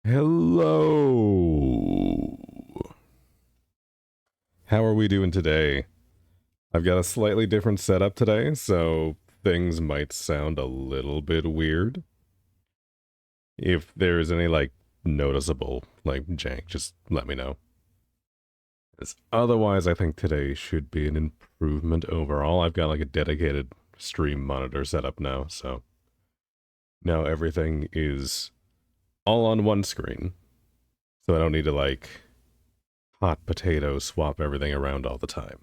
Hello. How are we doing today? I've got a slightly different setup today, so things might sound a little bit weird. If there's any, noticeable, jank, just let me know. Otherwise, I think today should be an improvement overall. I've got, a dedicated stream monitor set up now, so now everything is all on one screen. So I don't need to, hot potato swap everything around all the time.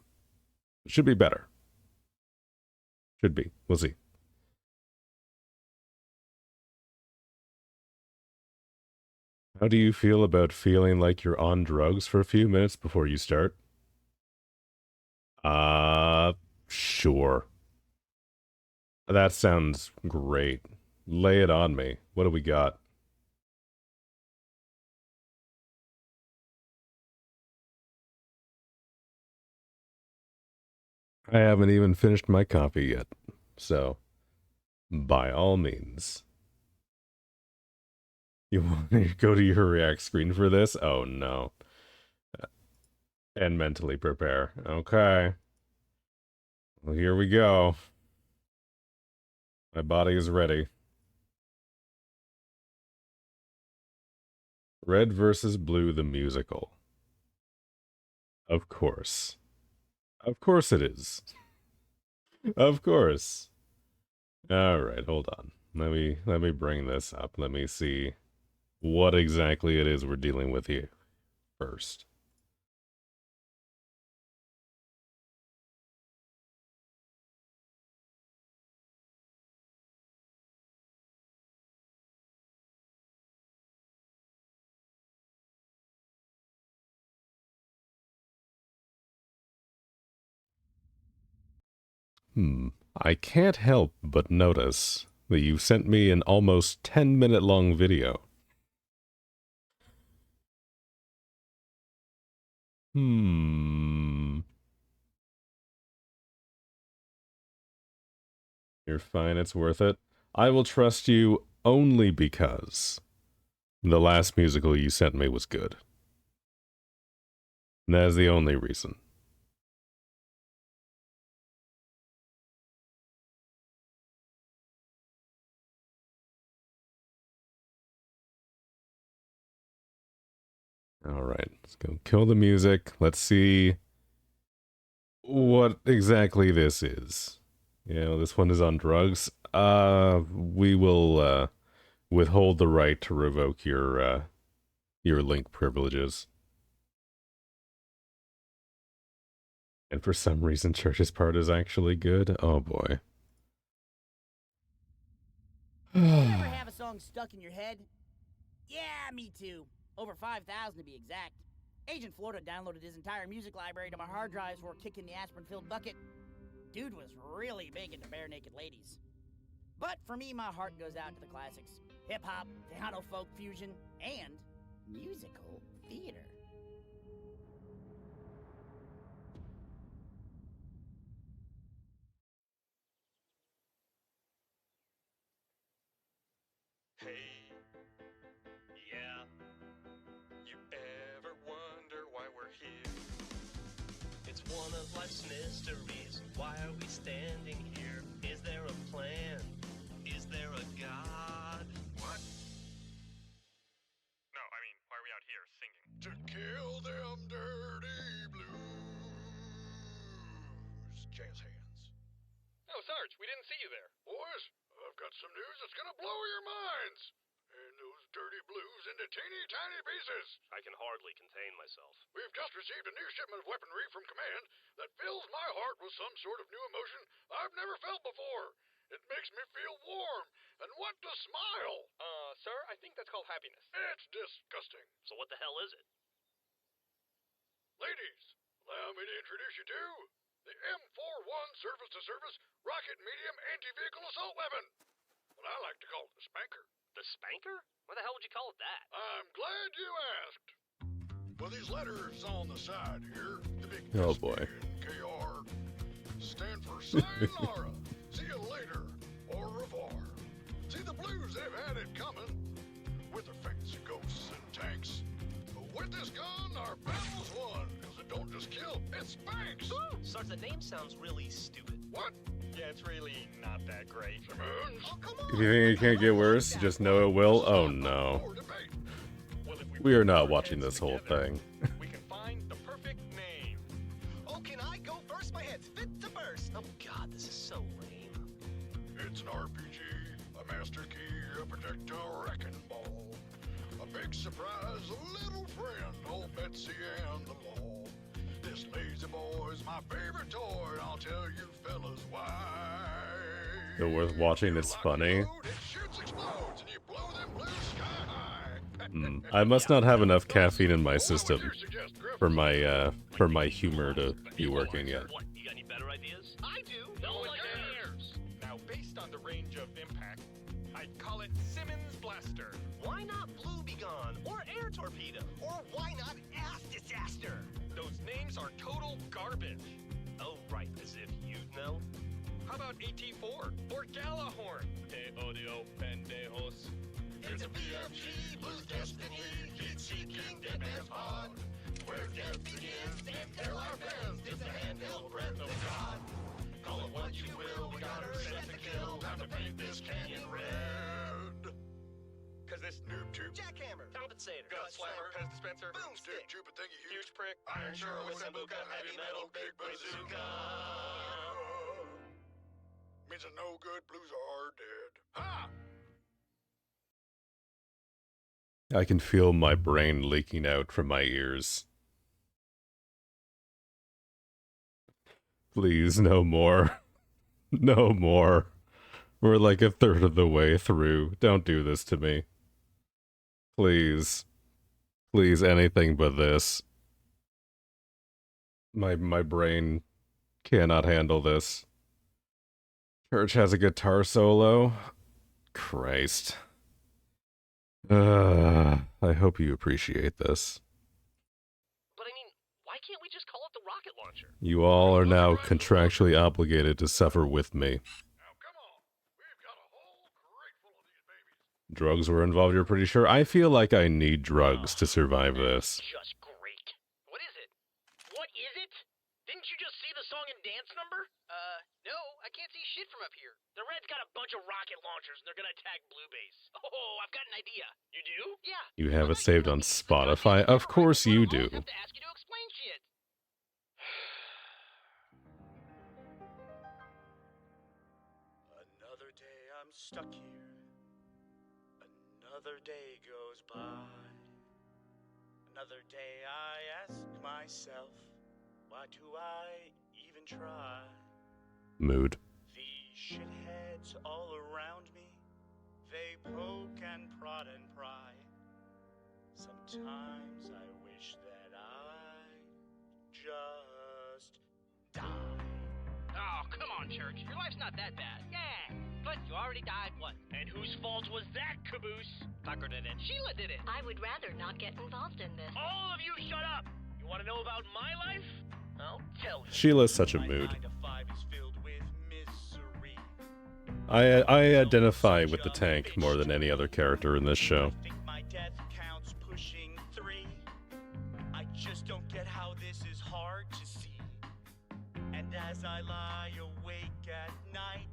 It should be better. Should be. We'll see. How do you feel about feeling like you're on drugs for a few minutes before you start? Sure. That sounds great. Lay it on me. What do we got? I haven't even finished my coffee yet. So, by all means. You want to go to your React screen for this? Oh no. And mentally prepare. Okay. Well, here we go. My body is ready. Red versus Blue, the musical. Of course. Of course it is. Of course. All right, hold on. Let me bring this up. Let me see what exactly it is we're dealing with here first. I can't help but notice that you sent me an almost 10-minute long video. You're fine, it's worth it. I will trust you only because the last musical you sent me was good. And that is the only reason. Alright, let's go kill the music. Let's see what exactly this is. You know, this one is on drugs. We will withhold the right to revoke your link privileges. And for some reason, Church's part is actually good. Oh boy. You ever have a song stuck in your head? Yeah, me too. Over 5,000 to be exact. Agent Florida downloaded his entire music library to my hard drives for kicking the aspirin-filled bucket. Dude was really big into bare naked ladies. But for me, my heart goes out to the classics. Hip-hop, Tejano folk fusion, and musical theater. Hey, yeah. You ever wonder why we're here? It's one of life's mysteries. Why are we standing here? Is there a plan? Is there a God? What? No, I mean, why are we out here singing? To kill them dirty blues. Jazz hands. Oh, Sarge, we didn't see you there. Boys, I've got some news that's gonna blow your minds. And those dirty blues into teeny tiny pieces. I can hardly contain myself. We've just received a new shipment of weaponry from Command that fills my heart with some sort of new emotion I've never felt before. It makes me feel warm and want to smile. Sir, I think that's called happiness. It's disgusting. So what the hell is it? Ladies, allow me to introduce you to the M41 Surface-to-Surface Rocket Medium Anti-Vehicle Assault Weapon. What I like to call the Spanker. The Spanker? Why the hell would you call it that? I'm glad you asked. Well, these letters on the side here, the big Oh boy. KR, stand for sayonara. See you later, au revoir. See, the blues, they've had it coming with their fancy ghosts this gun, our battle's won. Cause it don't just kill, it spanks. Sarge, the name sounds really stupid. What? Yeah, it's really not that great. Simmons? Oh, come If you think it can't get worse, just know it will. Oh no. More debate. Well, if We are put not our watching heads this whole together, thing. We can find the perfect name. Oh, can I go first? My head's fit to burst. Oh God, this is so lame. It's an RPG, a master key, a projectile wrecking ball. A big surprise, a little friend, old Betsy and the law. This lazy boy's my favorite toy, and I'll tell you fellas why. Still worth watching, it's funny. It shoots, explodes, and you blow them blues sky high. I must not have enough caffeine in my What would system you suggest, Griff? for my humor to be working yet. What? You got any better ideas? I do. No one cares. Now, based on the range of impact, I'd call it Simmons Blaster. Why not Blue Be Gone or Air Torpedo? Or why not Ass Disaster? Those names are total garbage. Oh, right, as if you'd know. How about AT4 or Galahorn? Te odio, pendejos. It's a BFG, Blues Destiny, heat-seeking, dead man's pod. Where death begins, and there are fans, it's the handheld breath of God. Call it what you will, we got her set to kill, time to paint this canyon red. Cause this noob tube, Jackhammer, Compensator, gun slammer, pez dispenser, Boomstick, Stupid thingy huge prick, Iron Shirley, Sambuca, heavy metal, big bazooka. Means that no good blues are dead. Ha! I can feel my brain leaking out from my ears. Please, no more. No more. We're like a third of the way through. Don't do this to me. Please. Please, anything but this. My brain cannot handle this. Church has a guitar solo. Christ. I hope you appreciate this. But I mean, why can't we just call it the rocket launcher? You all are now contractually obligated to suffer with me. Now come on, we've got a whole crate full of these babies. Drugs were involved, you're pretty sure? I feel like I need drugs to survive this. Just great. What is it? What is it? Didn't you just see the song and dance number? No, I can't see shit from up here. The Reds got a bunch of rocket launchers and they're gonna attack Blue Base. Oh, I've got an idea. You do? Yeah. You have it saved on Spotify? Of course you do. I'll have to ask you to explain shit. Another day I'm stuck here. Another day goes by. Another day I ask myself, why do I even try? Mood. These shitheads all around me, they poke and prod and pry. Sometimes I wish that I just die. Oh, come on, Church. Your life's not that bad. Yeah, but you already died once. And whose fault was that, Caboose? Tucker did it. Sheila did it. I would rather not get involved in this. All of you shut up! You want to know about my life? I'll tell you. Sheila's such a My mood. 9 to 5 is filled with misery. I identify with the tank more than any other character in this show. I think my death counts pushing 3. I just don't get how this is hard to see. And as I lie awake at night,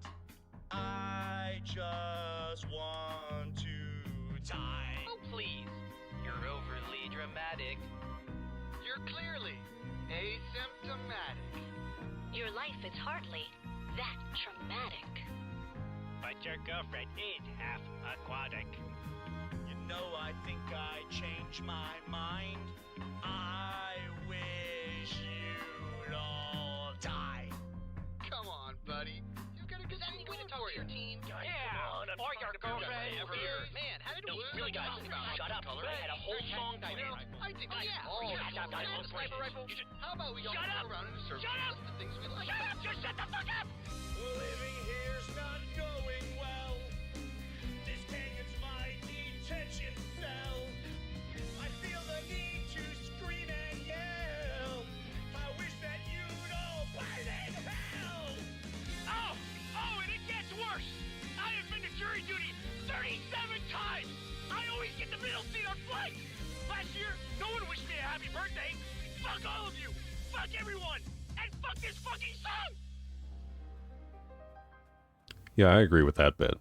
I just want to die. Oh, please. You're overly dramatic. You're clearly asymptomatic. Your life is hardly that traumatic. But your girlfriend is half aquatic. You know, I think I changed my mind. I wish you'd all die. Come on, buddy. You gotta get Is that any way to talk for to your you. team? Come Yeah. on, I'm Or your talking about girlfriend. my Or beer. man, how did No, we really, guys, shut up. I had a whole song dynamic. I think we Yeah. all Shut should up, guys. have a sniper rifle. How about we all Shut go up. around in a circle Shut and up. list the things we like? Shut up! Just shut the fuck up! Living here's not going well. This canyon's my detention cell. I feel the need to scream and yell. I wish that you'd all burn in hell. Oh, and it gets worse! I have been to jury duty 37 times! I always get the middle seat on flights! My last year, no one wished me a happy birthday. Fuck all of you. Fuck everyone. And fuck this fucking song. Yeah, I agree with that bit.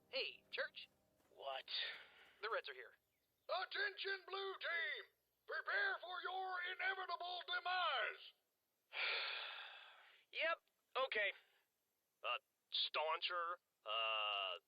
Hey, church? What? The Reds are here. Attention, blue team! Prepare for your inevitable demise! Yep, okay. Stauncher,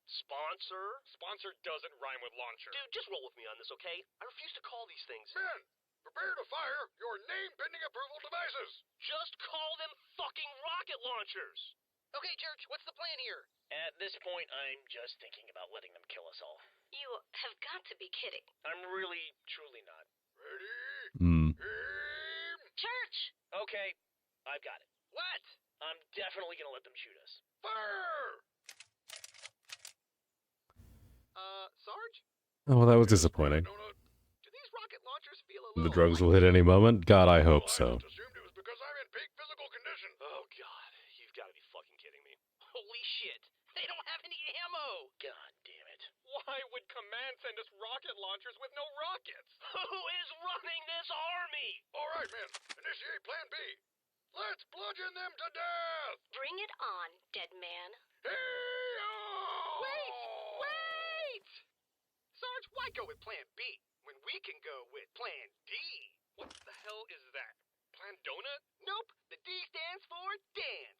sponsor? Sponsor doesn't rhyme with launcher. Dude, just roll with me on this, okay? I refuse to call these things. Men, prepare to fire your name-pending approval devices! Just call them fucking rocket launchers! Okay, Church, what's the plan here? At this point, I'm just thinking about letting them kill us all. You have got to be kidding. I'm really, truly not. Ready? Hmm. Aim! Church! Okay, I've got it. What? I'm definitely gonna let them shoot us. Fire! Sarge? Oh, well, that was disappointing. Do these rocket launchers feel a The little... drugs will hit any moment? God, I hope I so. just assumed it was because I'm in peak physical condition. Oh, God. You've got to be fucking kidding me. Holy shit. They don't have any ammo. God damn it. Why would Command send us rocket launchers with no rockets? Who is running this army? All right, men. Initiate Plan B. Let's bludgeon them to death! Bring it on, dead man. Hey-oh! Wait! Sarge, why go with Plan B when we can go with Plan D? What the hell is that? Plan Donut? Nope. The D stands for Dan.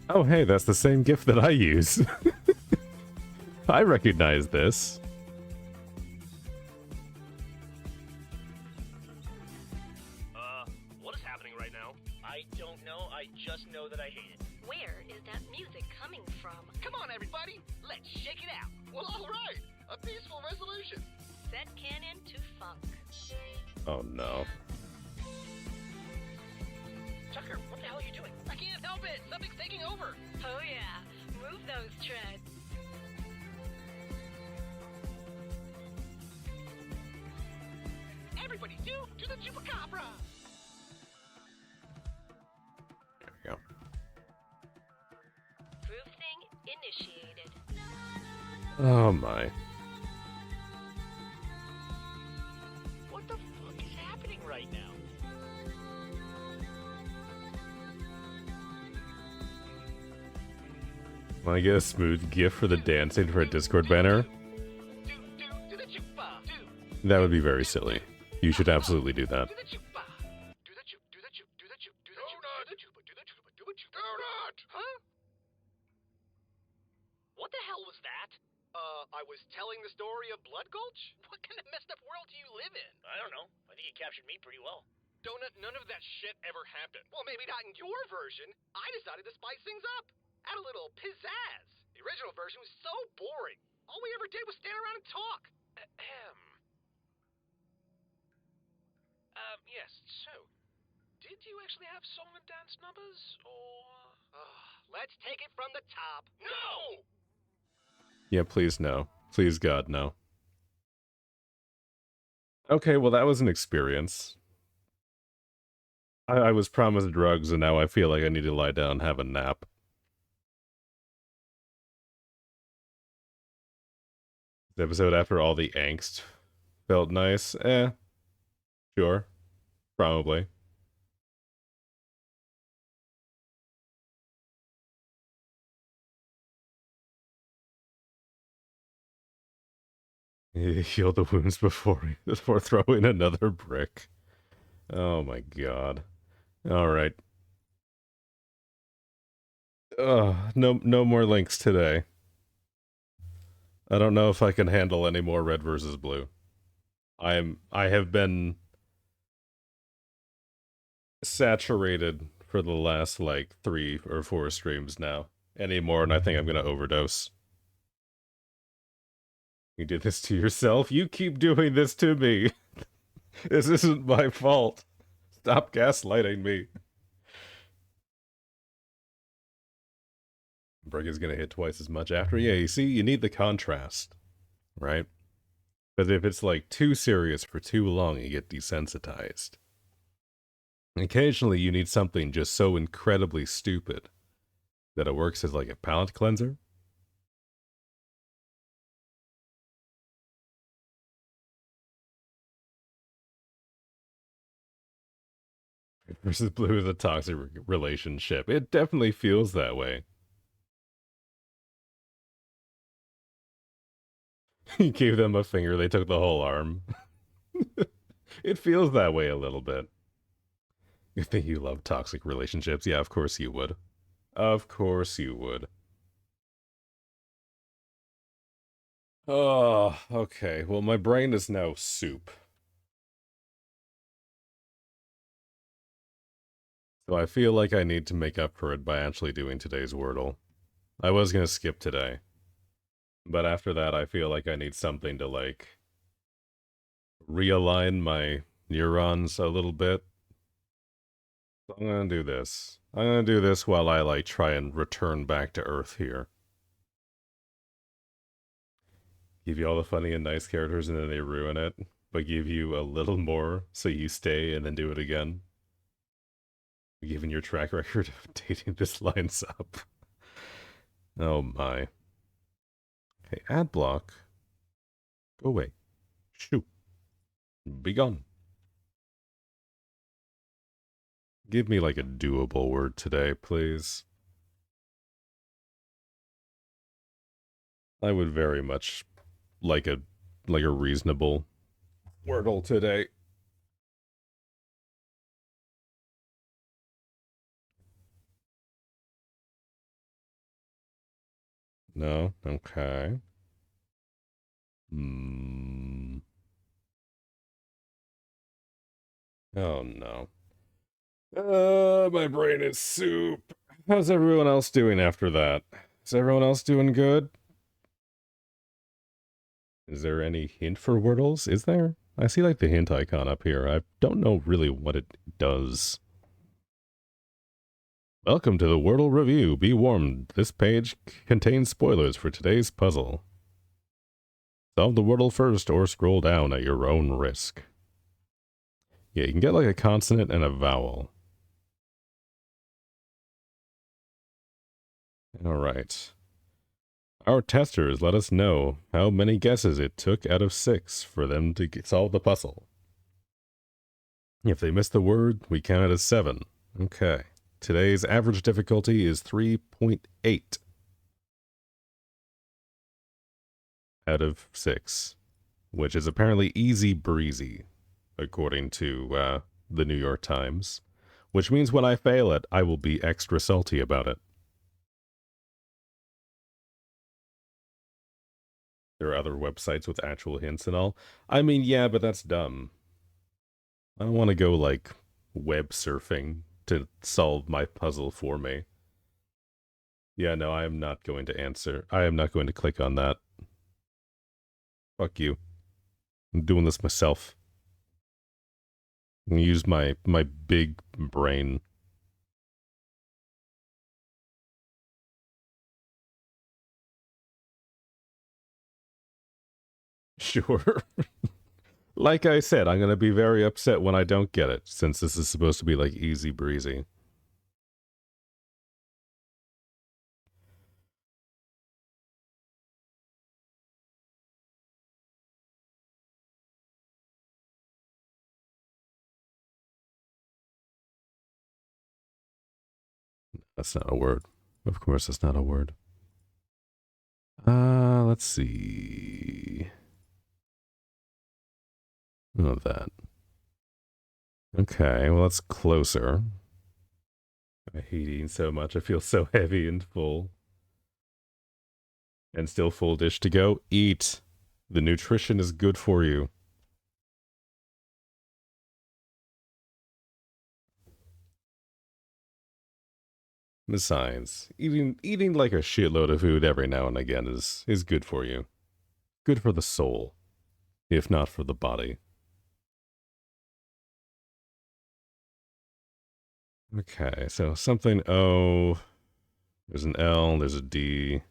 Oh, hey, that's the same GIF that I use. I recognize this. What is happening right now? I don't know. I just know that I hate it. Where is that music coming from? Come on, everybody. Let's shake it out. Well, all right. A peaceful resolution. Set cannon to funk. Oh, no. Tucker, what the hell are you doing? I can't help it. Something's taking over. Oh yeah, move those treads. Everybody do the chupacabra. There we go. Boosting initiated. Oh, my. What the fuck is happening right now? Will I get a smooth GIF for the dancing for a Discord banner? Do the chupa. That would be very silly. You should absolutely do that. Do the chupa. Do the chup. Do the chup. Do the chup. Do the chup. Do the chupa. Do the chupa. Do the chupa. Donut! Huh? What the hell was that? I was telling the story of Blood Gulch? What kind of messed up world do you live in? I don't know. I think it captured me pretty well. Donut, none of that shit ever happened. Well, maybe not in your version. I decided to spice things up. Add a little pizzazz. The original version was so boring. All we ever did was stand around and talk. Ahem. Yes, so, did you actually have song and dance numbers, or... Let's take it from the top. No! Yeah, please no. Please God, no. Okay, well that was an experience. I was promised drugs and now I feel like I need to lie down and have a nap. This episode after all the angst felt nice. Sure. Probably. Heal the wounds before throwing another brick. Oh my god. Alright. No more links today. I don't know if I can handle any more red versus blue. I have been saturated for the last like 3 or 4 streams now. Any more and I think I'm gonna overdose. You did this to yourself? You keep doing this to me. This isn't my fault. Stop gaslighting me. Brick is gonna hit twice as much after. Yeah, you see, you need the contrast, right? Because if it's like too serious for too long, you get desensitized. Occasionally, you need something just so incredibly stupid that it works as like a palate cleanser. versus blue is a toxic relationship. It definitely feels that way. He gave them a finger, they took the whole arm. It feels that way a little bit. You think you love toxic relationships? Yeah, of course you would. Of course you would. Oh, okay. Well, my brain is now soup. So I feel like I need to make up for it by actually doing today's Wordle. I was gonna skip today. But after that, I feel like I need something to, like, realign my neurons a little bit. So I'm gonna do this. I'm gonna do this while I, like, try and return back to Earth here. Give you all the funny and nice characters and then they ruin it, but give you a little more so you stay and then do it again. Given your track record of dating, this lines up. Oh my. Okay, ad block. Go away. Shoo. Be gone. Give me like a doable word today, please. I would very much like a reasonable Wordle today. No? Okay. Hmm. Oh no. My brain is soup. How's everyone else doing after that? Is everyone else doing good? Is there any hint for Wordles? Is there? I see like the hint icon up here. I don't know really what it does. Welcome to the Wordle Review. Be warned, this page contains spoilers for today's puzzle. Solve the Wordle first or scroll down at your own risk. Yeah, you can get like a consonant and a vowel. Alright. Our testers let us know how many guesses it took out of 6 for them to solve the puzzle. If they missed the word, we count it as 7. Okay. Today's average difficulty is 3.8 out of 6, which is apparently easy breezy, according to the New York Times, which means when I fail it, I will be extra salty about it. There are other websites with actual hints and all. I mean, yeah, but that's dumb. I don't want to go, like, web surfing to solve my puzzle for me. Yeah, no, I am not going to answer. I am not going to click on that. Fuck you. I'm doing this myself. I'm gonna use my big brain. Sure. Like I said, I'm gonna be very upset when I don't get it, since this is supposed to be like easy breezy. That's not a word. Of course, that's not a word. Let's see. Oh, that. Okay, well, that's closer. I hate eating so much. I feel so heavy and full. And still full dish to go. Eat. The nutrition is good for you. Besides, eating like a shitload of food every now and again is good for you. Good for the soul, if not for the body. Okay, so something O. There's an L, there's a D.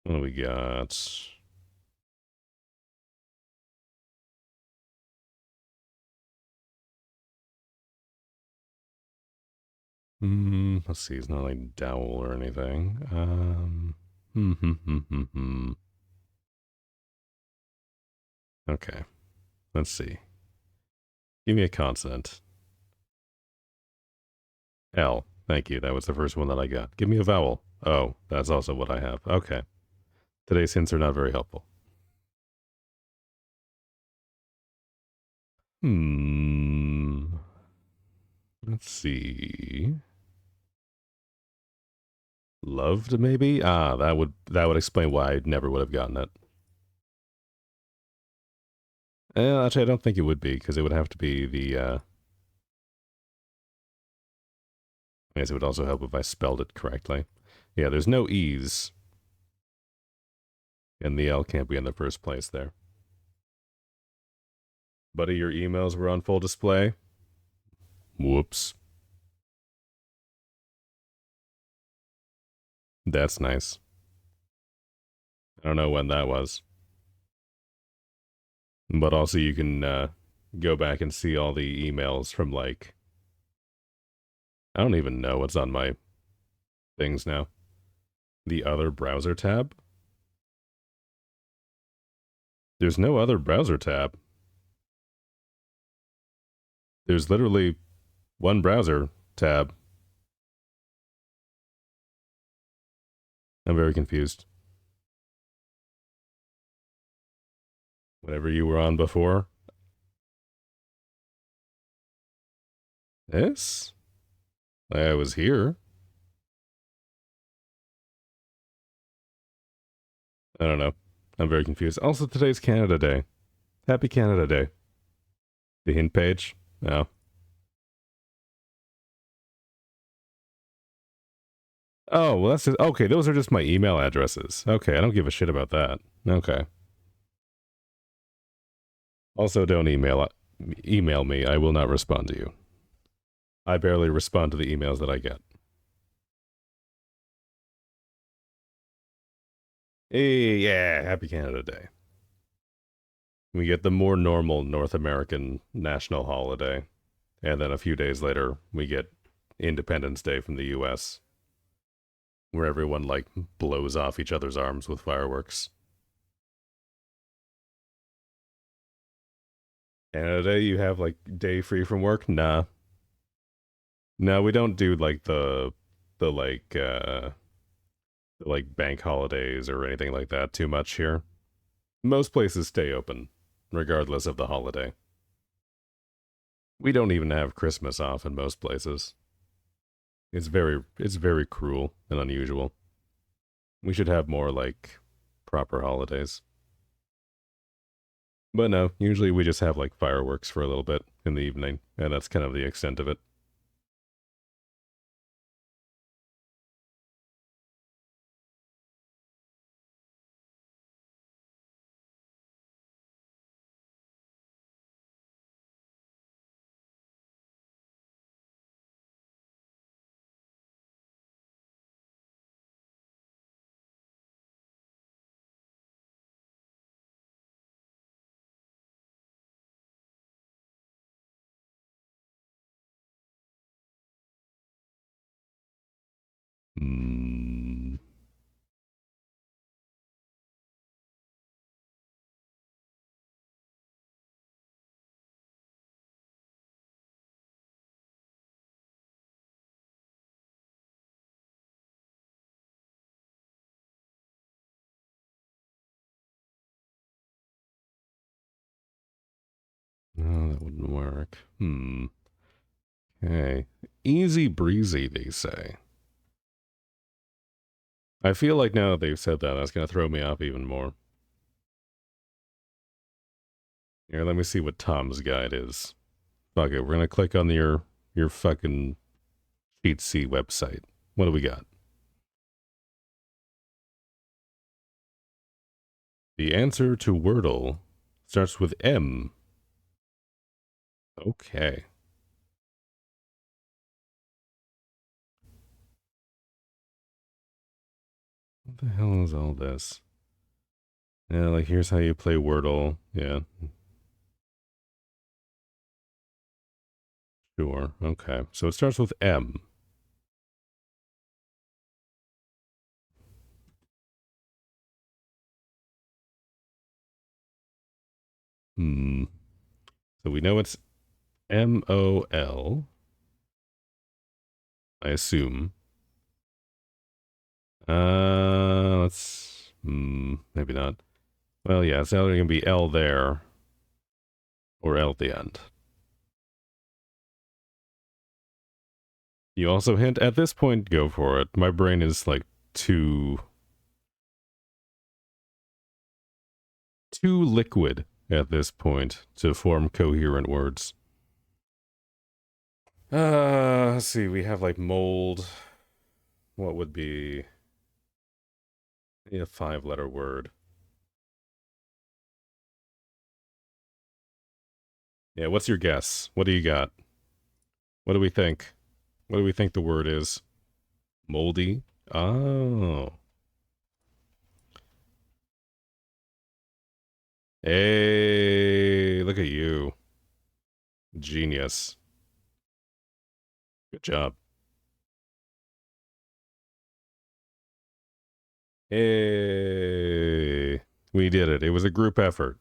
What do we got? Let's see, it's not like dowel or anything. Okay, let's see. Give me a consonant. L. Thank you. That was the first one that I got. Give me a vowel. Oh, that's also what I have. Okay. Today's hints are not very helpful. Let's see. Loved, maybe? Ah, that would explain why I never would have gotten it. Actually, I don't think it would be, because it would have to be the, I guess it would also help if I spelled it correctly. Yeah, there's no E's. And the L can't be in the first place there. Buddy, your emails were on full display? Whoops. That's nice. I don't know when that was. But also you can go back and see all the emails from, like, I don't even know what's on my things now. The other browser tab? There's no other browser tab. There's literally one browser tab. I'm very confused. Whatever you were on before? This? I was here. I don't know. I'm very confused. Also, today's Canada Day. Happy Canada Day. The hint page? No. Oh, well, that's just, okay. Those are just my email addresses. Okay, I don't give a shit about that. Okay. Also, don't email me. I will not respond to you. I barely respond to the emails that I get. Hey, yeah, happy Canada Day. We get the more normal North American national holiday. And then a few days later, we get Independence Day from the US, where everyone, like, blows off each other's arms with fireworks. Canada Day, you have, like, day free from work? Nah. No, we don't do, like, the like bank holidays or anything like that too much here. Most places stay open, regardless of the holiday. We don't even have Christmas off in most places. It's very cruel and unusual. We should have more, like, proper holidays. But no, usually we just have, like, fireworks for a little bit in the evening, and that's kind of the extent of it. Hmm. No, that wouldn't work. Okay. Easy breezy, they say. I feel like now that they've said that, that's going to throw me off even more. Here, let me see what Tom's guide is. Fuck it, we're going to click on your fucking Sheet C website. What do we got? The answer to Wordle starts with M. Okay. What the hell is all this? Yeah, like, here's how you play Wordle. Yeah. Sure. Okay. So it starts with M. So we know it's MOL. I assume. Maybe not. Well, yeah, it's either going to be L there or L at the end. You also hint, at this point, go for it. My brain is like too liquid at this point to form coherent words. Let's see, we have like mold. What would be a 5-letter word? Yeah, what's your guess? What do you got? What do we think? What do we think the word is? Moldy? Oh. Hey, look at you. Genius. Good job. Hey, we did it. It was a group effort.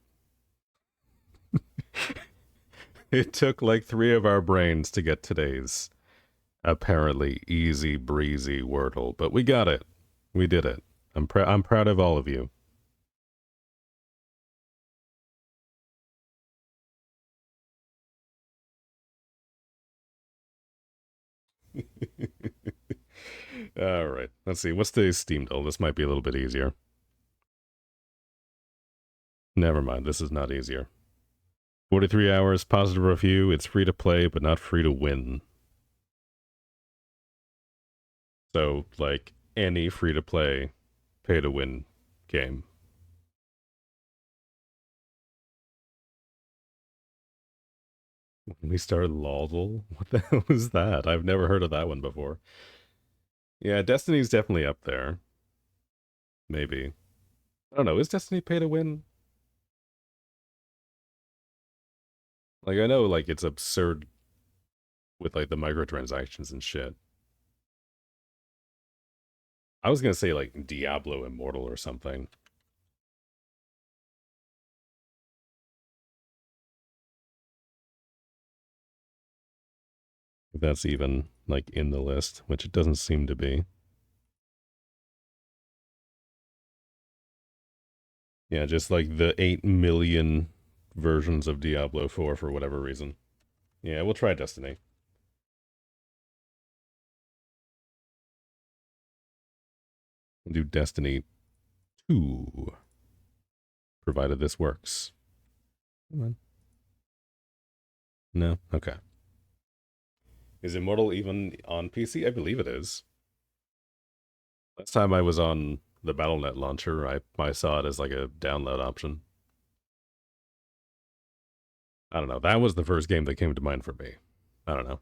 It took like 3 of our brains to get today's apparently easy breezy Wordle, but we got it. We did it. I'm proud of all of you. All right. Let's see. What's the Steam deal? This might be a little bit easier. Never mind. This is not easier. 43 hours, positive review. It's free to play, but not free to win. So, like, any free to play, pay to win game. When we started Lawdle? What the hell is that? I've never heard of that one before. Yeah, Destiny's definitely up there. Maybe. I don't know. Is Destiny pay to win? Like, I know, like, it's absurd with, like, the microtransactions and shit. I was gonna say, like, Diablo Immortal or something. If that's even, like, in the list, which it doesn't seem to be. Yeah, just like the 8 million versions of Diablo 4 for whatever reason. Yeah, we'll try Destiny. We'll do Destiny 2. Provided this works. Come on. No? Okay. Is Immortal even on PC? I believe it is. Last time I was on the Battle.net launcher, I saw it as like a download option. I don't know. That was the first game that came to mind for me. I don't know.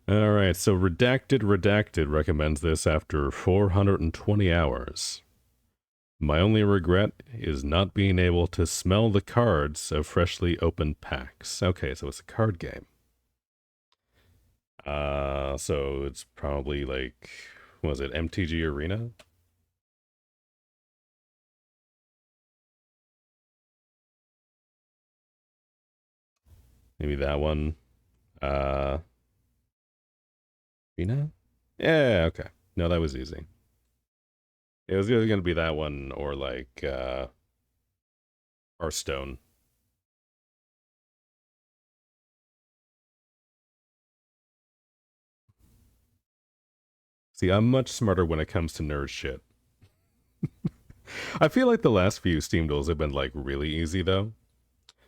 Alright, so Redacted recommends this after 420 hours. My only regret is not being able to smell the cards of freshly opened packs. Okay, so it's a card game. So it's probably like, what was it, MTG Arena? Maybe that one. Arena? Yeah, okay. No, that was easy. It was either going to be that one or like, Hearthstone. See, I'm much smarter when it comes to nerd shit. I feel like the last few Steam duels have been like really easy though.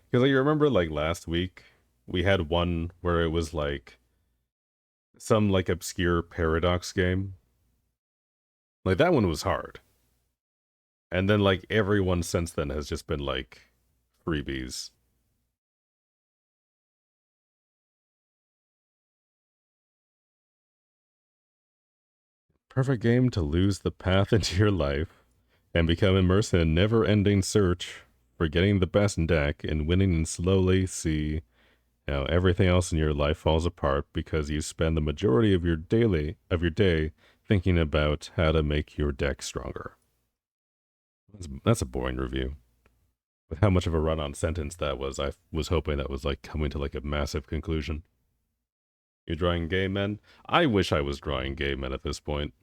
Because like, you remember like last week, we had one where it was like some like obscure Paradox game. Like that one was hard. And then like everyone since then has just been like freebies. Perfect game to lose the path into your life and become immersed in a never-ending search for getting the best deck and winning and slowly see how everything else in your life falls apart because you spend the majority of your day thinking about how to make your deck stronger. That's a boring review. With how much of a run-on sentence that was, I was hoping that was like coming to like a massive conclusion. You're drawing gay men? I wish I was drawing gay men at this point.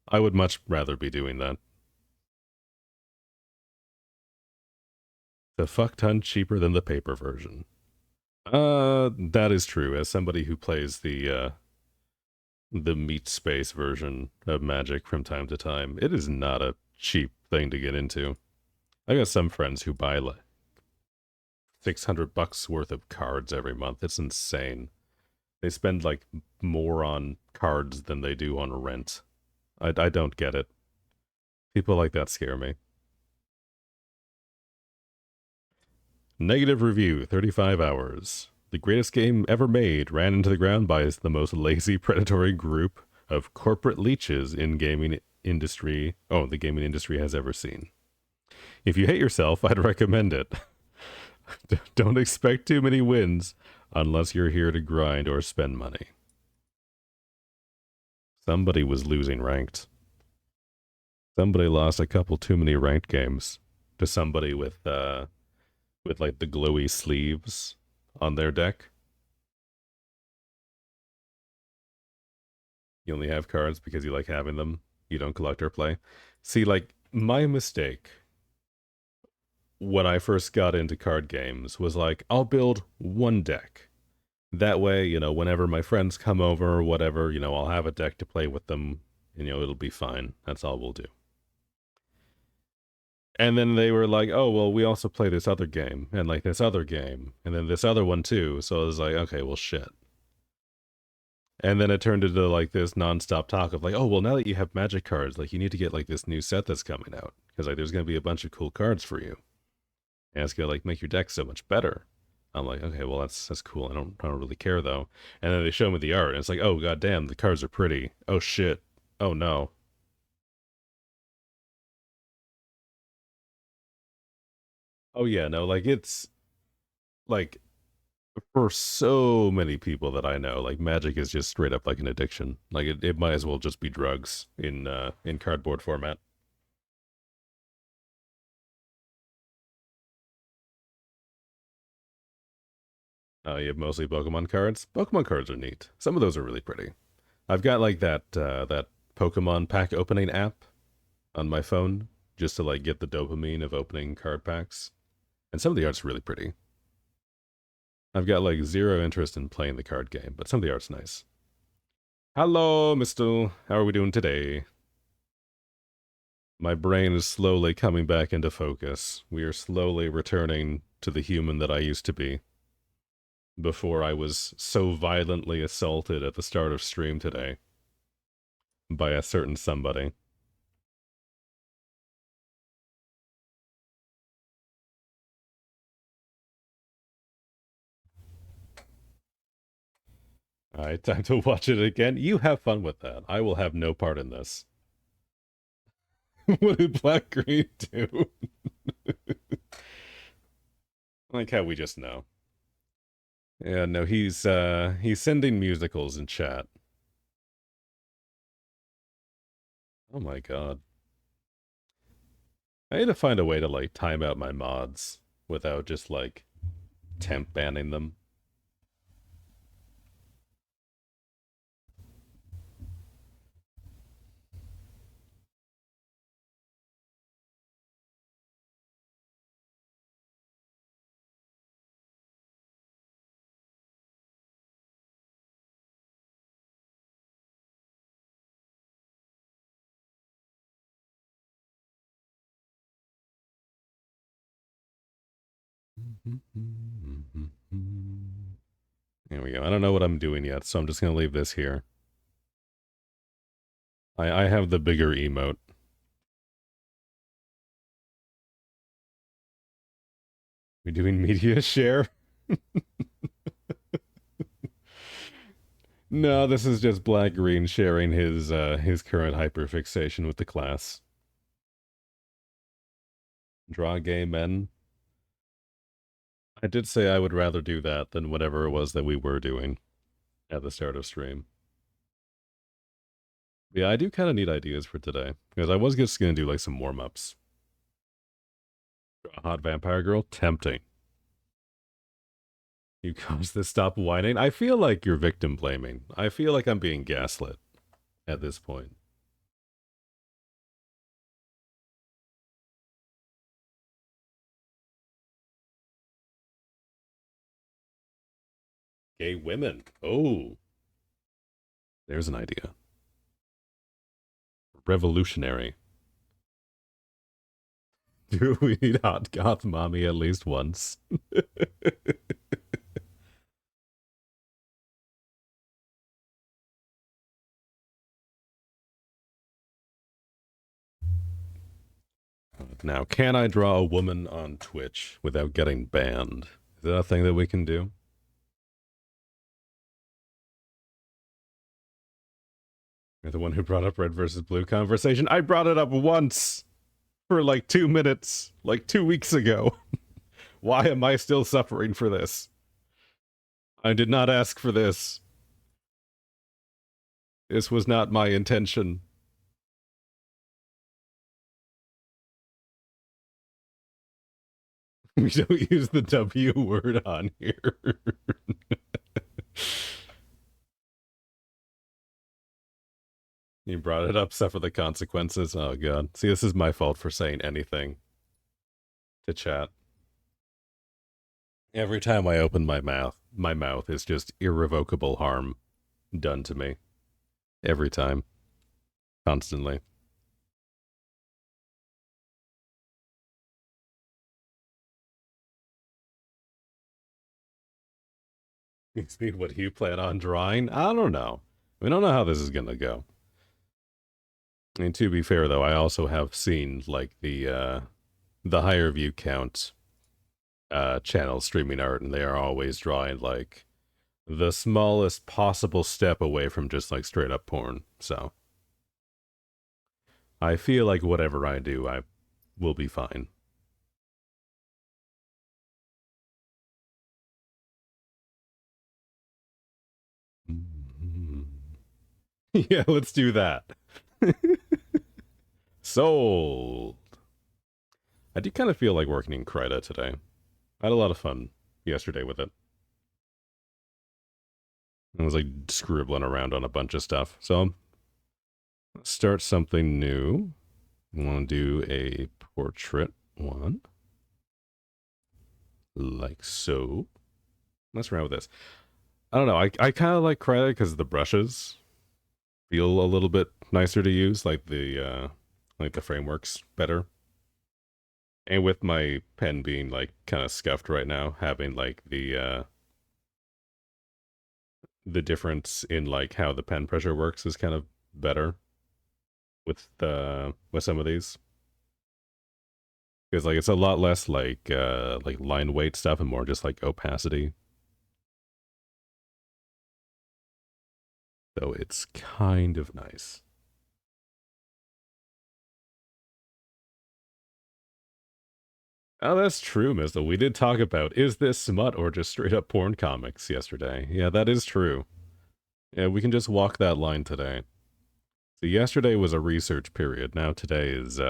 I would much rather be doing that. The fuck ton cheaper than the paper version. That is true. As somebody who plays the meat space version of Magic from time to time, it is not a cheap thing to get into. I got some friends who buy like $600 worth of cards every month. It's insane. They spend like more on cards than they do on rent. I don't get it. People like that scare me. Negative review, 35 hours. The greatest game ever made ran into the ground by the most lazy predatory group of corporate leeches in gaming industry. Oh, the gaming industry has ever seen. If you hate yourself, I'd recommend it. Don't expect too many wins unless you're here to grind or spend money. Somebody was losing ranked. Somebody lost a couple too many ranked games to somebody with like the glowy sleeves on their deck. You only have cards because you like having them. You don't collect or play. See, like, my mistake when I first got into card games was like, I'll build one deck. That way, you know, whenever my friends come over or whatever, you know, I'll have a deck to play with them, and, you know, it'll be fine. That's all we'll do. And then they were like, oh, well, we also play this other game, and like this other game, and then this other one too. So I was like, okay, well, shit. And then it turned into like this nonstop talk of like, oh, well, now that you have Magic cards, like you need to get like this new set that's coming out. Because like there's going to be a bunch of cool cards for you. And it's going to like make your deck so much better. I'm like, okay, well, that's cool. I don't really care though. And then they show me the art, and it's like, oh, goddamn, the cards are pretty. Oh, shit. Oh, no. Oh, yeah, no, like it's like for so many people that I know, like Magic is just straight up like an addiction. Like it might as well just be drugs in cardboard format. You have mostly Pokemon cards. Pokemon cards are neat. Some of those are really pretty. I've got like that Pokemon pack opening app on my phone just to like get the dopamine of opening card packs. And some of the art's really pretty. I've got like zero interest in playing the card game, but some of the art's nice. Hello, Mister. How are we doing today? My brain is slowly coming back into focus. We are slowly returning to the human that I used to be before I was so violently assaulted at the start of stream today by a certain somebody. Alright, time to watch it again. You have fun with that. I will have no part in this. What did Black Green do? Like how we just know. Yeah, no, he's sending musicals in chat. Oh my god. I need to find a way to like time out my mods without just like temp banning them. There we go. I don't know what I'm doing yet, so I'm just gonna leave this here. I have the bigger emote. We doing media share? No, this is just Black Green sharing his current hyperfixation with the class. Draw gay men. I did say I would rather do that than whatever it was that we were doing at the start of stream. Yeah, I do kind of need ideas for today, because I was just going to do like some warm-ups. A hot vampire girl? Tempting. You caused this, stop whining. I feel like you're victim blaming. I feel like I'm being gaslit at this point. Gay women. Oh. There's an idea. Revolutionary. Do we need hot goth mommy at least once? Now, can I draw a woman on Twitch without getting banned? Is that a thing that we can do? You're the one who brought up red versus blue conversation. I brought it up once for like 2 minutes, like 2 weeks ago. Why am I still suffering for this? I did not ask for this. This was not my intention. We don't use the W word on here. You brought it up, suffer the consequences. Oh god. See, this is my fault for saying anything to chat. Every time I open my mouth is just irrevocable harm done to me. Every time. Constantly. Steve, what do you plan on drawing? I don't know. We don't know how this is gonna go. I mean, to be fair though, I also have seen like the higher view count channels streaming art, and they are always drawing like the smallest possible step away from just like straight up porn. So I feel like whatever I do, I will be fine. Yeah, let's do that. Sold. I do kind of feel like working in Krita today. I had a lot of fun yesterday with it. I was like scribbling around on a bunch of stuff. So let's start something new. I want to do a portrait one. Like so. Mess around with this. I don't know. I kind of like Krita because the brushes feel a little bit nicer to use. Like the framework's better. And with my pen being like kind of scuffed right now, having like the difference in like how the pen pressure works is kind of better with some of these, because like it's a lot less like line weight stuff and more just like opacity. So it's kind of nice. Oh, that's true, Mister. We did talk about, is this smut or just straight up porn comics yesterday? Yeah, that is true. Yeah, we can just walk that line today. So yesterday was a research period. Now today is,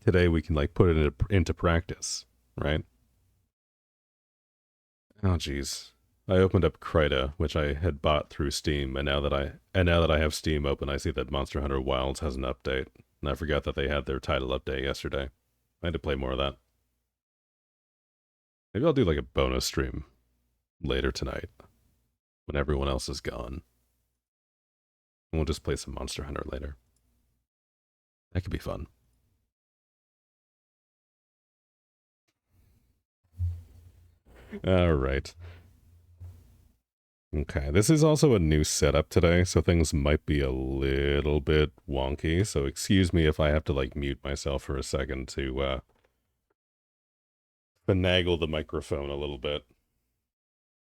today we can like put it into practice, right? Oh, jeez. I opened up Krita, which I had bought through Steam, and now that I have Steam open, I see that Monster Hunter Wilds has an update, and I forgot that they had their title update yesterday. I had to play more of that. Maybe I'll do like a bonus stream later tonight when everyone else is gone. And we'll just play some Monster Hunter later. That could be fun. All right. Okay, this is also a new setup today, so things might be a little bit wonky, so excuse me if I have to like mute myself for a second to finagle the microphone a little bit.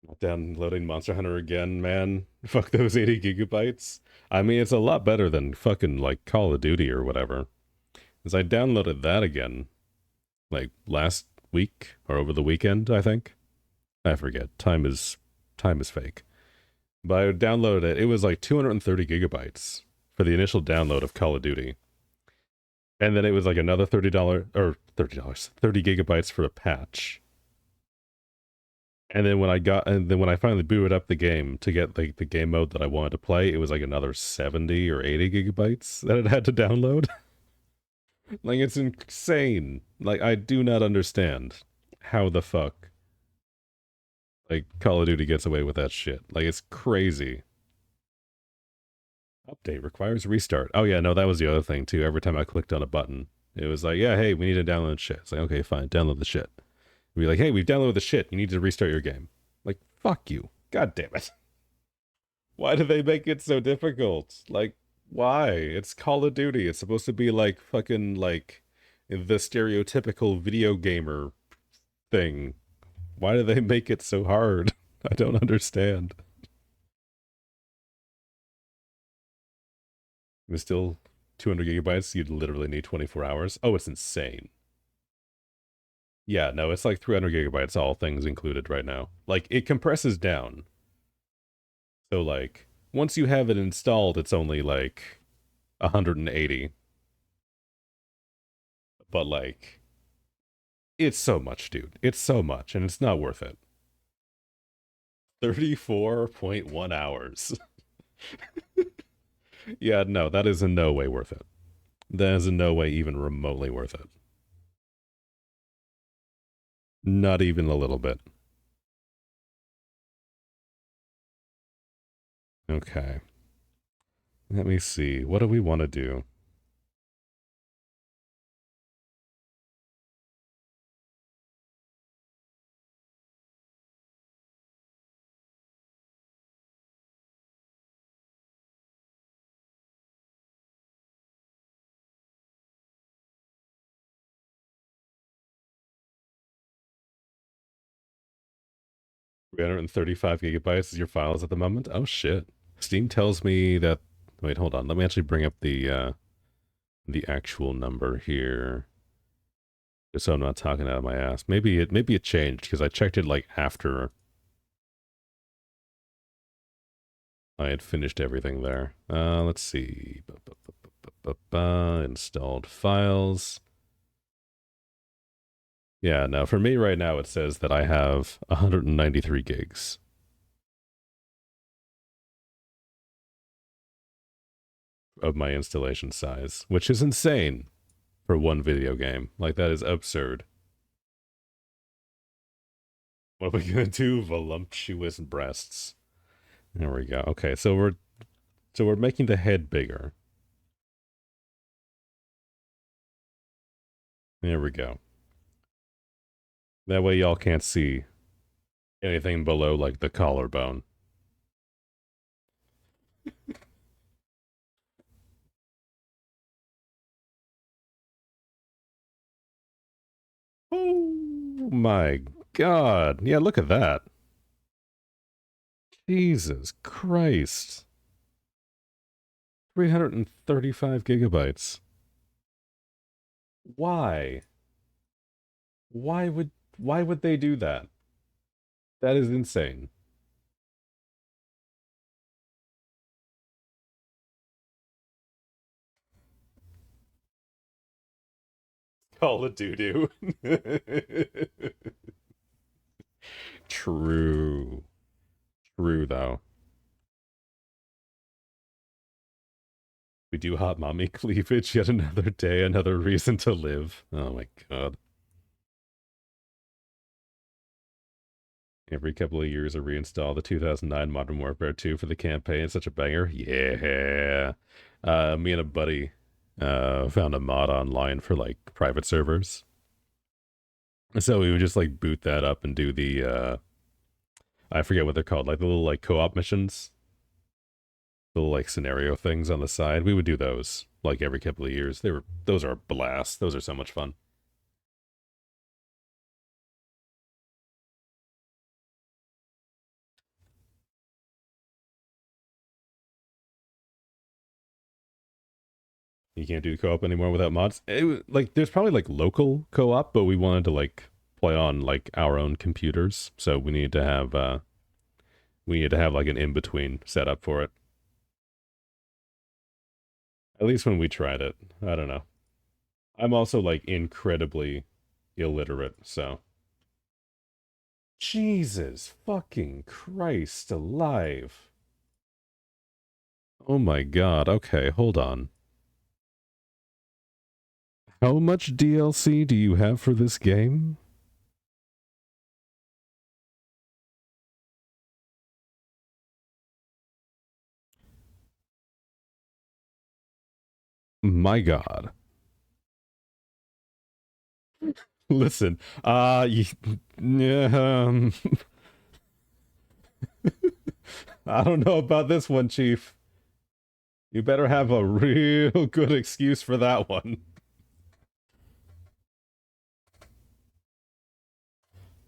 Not downloading Monster Hunter again, man. Fuck those 80 gigabytes. I mean, it's a lot better than fucking like Call of Duty or whatever. As I downloaded that again, like last week or over the weekend, I think. I forget. Time is fake. But I downloaded it. It was like 230 gigabytes for the initial download of Call of Duty. And then it was like another $30 or $30, 30 gigabytes for a patch. And then when I finally booted up the game to get like the game mode that I wanted to play, it was like another 70 or 80 gigabytes that it had to download. Like, it's insane. Like, I do not understand how the fuck like Call of Duty gets away with that shit. Like, it's crazy. Update requires restart. Oh yeah, no, that was the other thing too. Every time I clicked on a button, it was like, yeah, hey, we need to download shit. It's like, okay, fine, download the shit. It'd be like, hey, we've downloaded the shit. You need to restart your game. Like, fuck you. God damn it. Why do they make it so difficult? Like, why? It's Call of Duty. It's supposed to be like fucking like the stereotypical video gamer thing. Why do they make it so hard? I don't understand. It's still 200 gigabytes. You'd literally need 24 hours. Oh, it's insane. Yeah, no, it's like 300 gigabytes, all things included right now. Like, it compresses down. So, like, once you have it installed, it's only like 180. But, like, it's so much, dude. It's so much, and it's not worth it. 34.1 hours. Yeah, no, that is in no way worth it. That is in no way even remotely worth it. Not even a little bit. Okay. Let me see. What do we want to do? $335 gigabytes is your files at the moment? Oh shit. Steam tells me that, wait, hold on. Let me actually bring up the actual number here. Just so I'm not talking out of my ass. Maybe it changed because I checked it like after I had finished everything there. Let's see. Installed files. Yeah, now for me right now it says that I have 193 gigs. Of my installation size, which is insane for one video game. Like, that is absurd. What are we gonna do? Voluptuous breasts. There we go. Okay, so we're making the head bigger. There we go. That way y'all can't see anything below like the collarbone. Oh my god. Yeah, look at that. Jesus Christ. 335 gigabytes. Why? Why would they do that? That is insane. Call it doo-doo. True. True, though. We do hot mommy cleavage yet another day, another reason to live. Oh my god. Every couple of years I reinstall the 2009 Modern Warfare 2 for the campaign. Such a banger. Yeah. Me and a buddy found a mod online for like private servers. So we would just like boot that up and do the I forget what they're called, like the little like co-op missions. Little like scenario things on the side. We would do those like every couple of years. Those are a blast. Those are so much fun. You can't do co-op anymore without mods. Like there's probably like local co-op, but we wanted to like play on like our own computers, so we need to have like an in-between setup for it. At least when we tried it. I don't know. I'm also like incredibly illiterate, so Jesus fucking Christ alive. Oh my god, okay, hold on. How much DLC do you have for this game? My god. Listen, yeah, I don't know about this one, Chief. You better have a real good excuse for that one.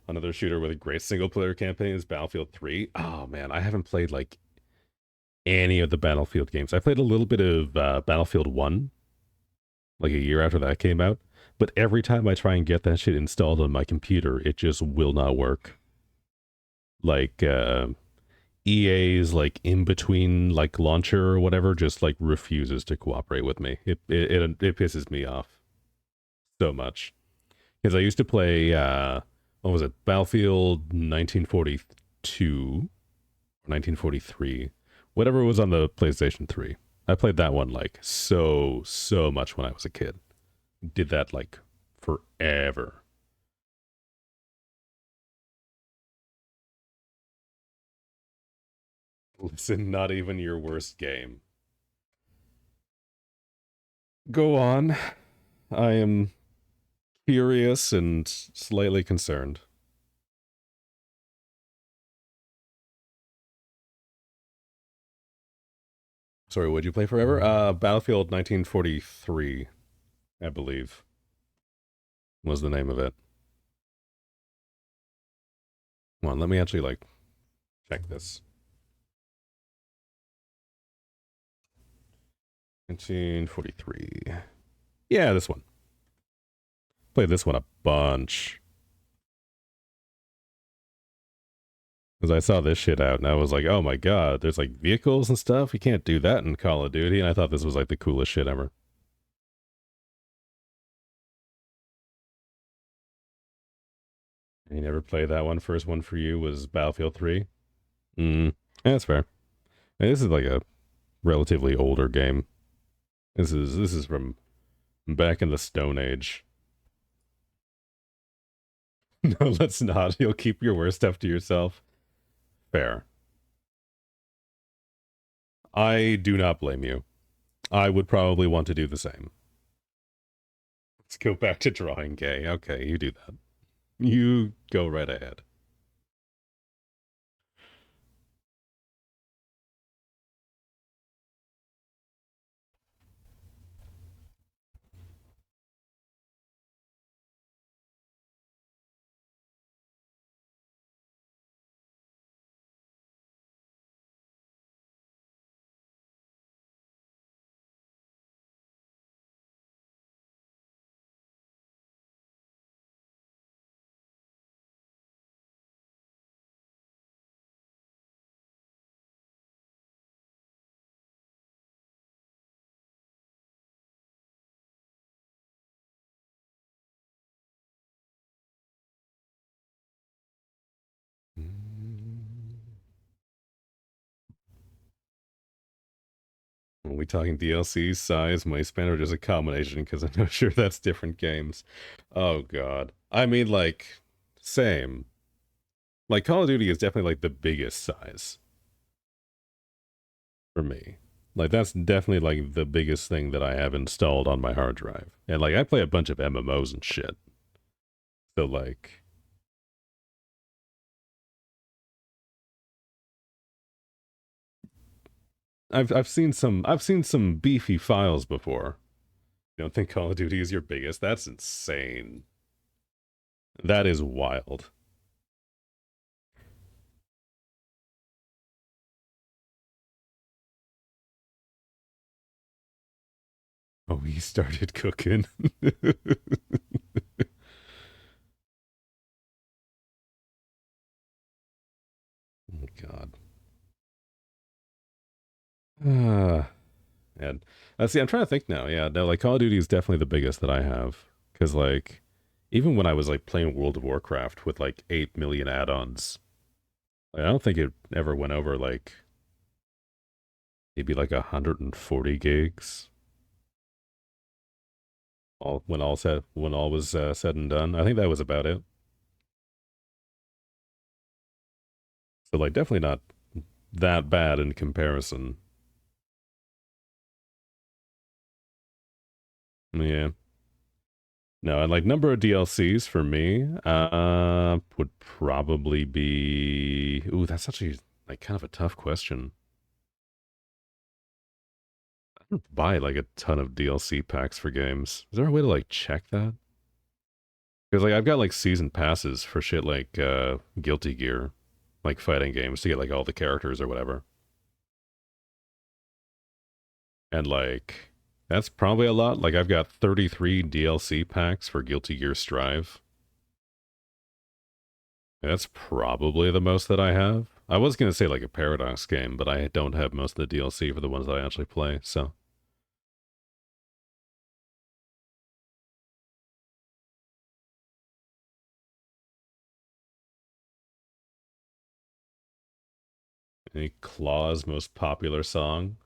Another shooter with a great single-player campaign is Battlefield 3. Oh man, I haven't played like any of the Battlefield games. I played a little bit of Battlefield 1, like a year after that came out. But every time I try and get that shit installed on my computer, it just will not work. Like, EA's like in between like launcher or whatever just like refuses to cooperate with me. It pisses me off so much because I used to play what was it, Battlefield 1942 or 1943, whatever was on the PlayStation 3. I played that one like so much when I was a kid. Did that like forever. Listen, not even your worst game. Go on. I am curious and slightly concerned. Sorry, would you play forever? Battlefield 1943, I believe, was the name of it. Come on, let me actually like check this. 1943. Yeah, this one. Played this one a bunch. Because I saw this shit out and I was like, oh my god, there's like vehicles and stuff. You can't do that in Call of Duty. And I thought this was like the coolest shit ever. You never played that one? First one for you was Battlefield 3? Yeah, that's fair. And this is like a relatively older game. This is from back in the Stone Age. No, let's not. You'll keep your worst stuff to yourself. Fair. I do not blame you. I would probably want to do the same. Let's go back to drawing gay. Okay, you do that. You go right ahead. Are we talking DLC, size, my span, or just a combination? Because I'm not sure that's different games. Oh god. I mean, like, same. Like, Call of Duty is definitely like the biggest size for me. Like, that's definitely like the biggest thing that I have installed on my hard drive. And like, I play a bunch of MMOs and shit. So like, I've seen some beefy files before. You don't think Call of Duty is your biggest? That's insane. That is wild. Oh, he started cooking. Oh god. And see, I'm trying to think now. Yeah, no, like Call of Duty is definitely the biggest that I have because like even when I was like playing World of Warcraft with like 8 million add-ons, I don't think it ever went over like maybe like 140 gigs. When all was said and done, I think that was about it. So like definitely not that bad in comparison. Yeah. No, and like number of DLCs for me, would probably be. Ooh, that's actually like kind of a tough question. I don't buy like a ton of DLC packs for games. Is there a way to like check that? Because like I've got like season passes for shit like Guilty Gear, like fighting games to get like all the characters or whatever. And like that's probably a lot. Like I've got 33 DLC packs for Guilty Gear Strive. That's probably the most that I have. I was gonna say like a Paradox game, but I don't have most of the DLC for the ones that I actually play, so. Any Claw's most popular song?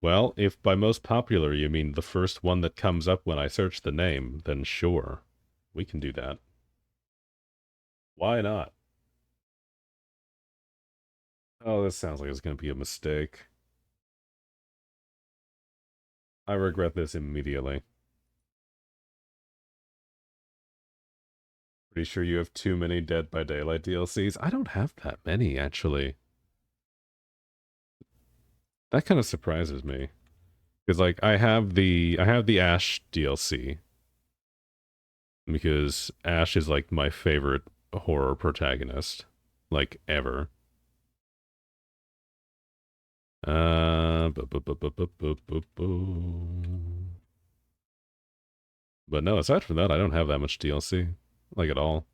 Well, if by most popular you mean the first one that comes up when I search the name, then sure. We can do that. Why not? Oh, this sounds like it's gonna be a mistake. I regret this immediately. Pretty sure you have too many Dead by Daylight DLCs. I don't have that many, actually. That kind of surprises me. Because like I have the Ash DLC. Because Ash is like my favorite horror protagonist. Like ever. But no, aside from that, I don't have that much DLC. Like at all.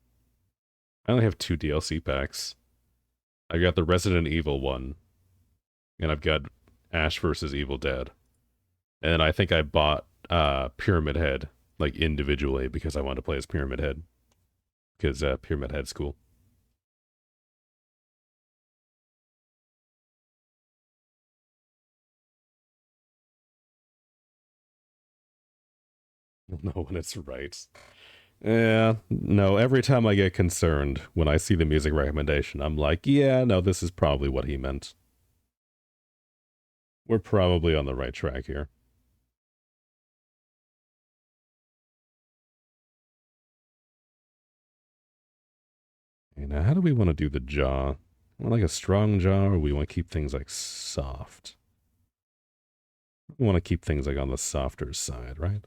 I only have 2 DLC packs. I've got the Resident Evil one. And I've got Ash versus Evil Dead. And I think I bought Pyramid Head, like individually, because I wanted to play as Pyramid Head. Because Pyramid Head's cool. You'll know when it's right. Yeah, no, every time I get concerned when I see the music recommendation, I'm like, yeah, no, this is probably what he meant. We're probably on the right track here. Okay, now how do we want to do the jaw? Want like a strong jaw, or we want to keep things like soft? We want to keep things like on the softer side, right?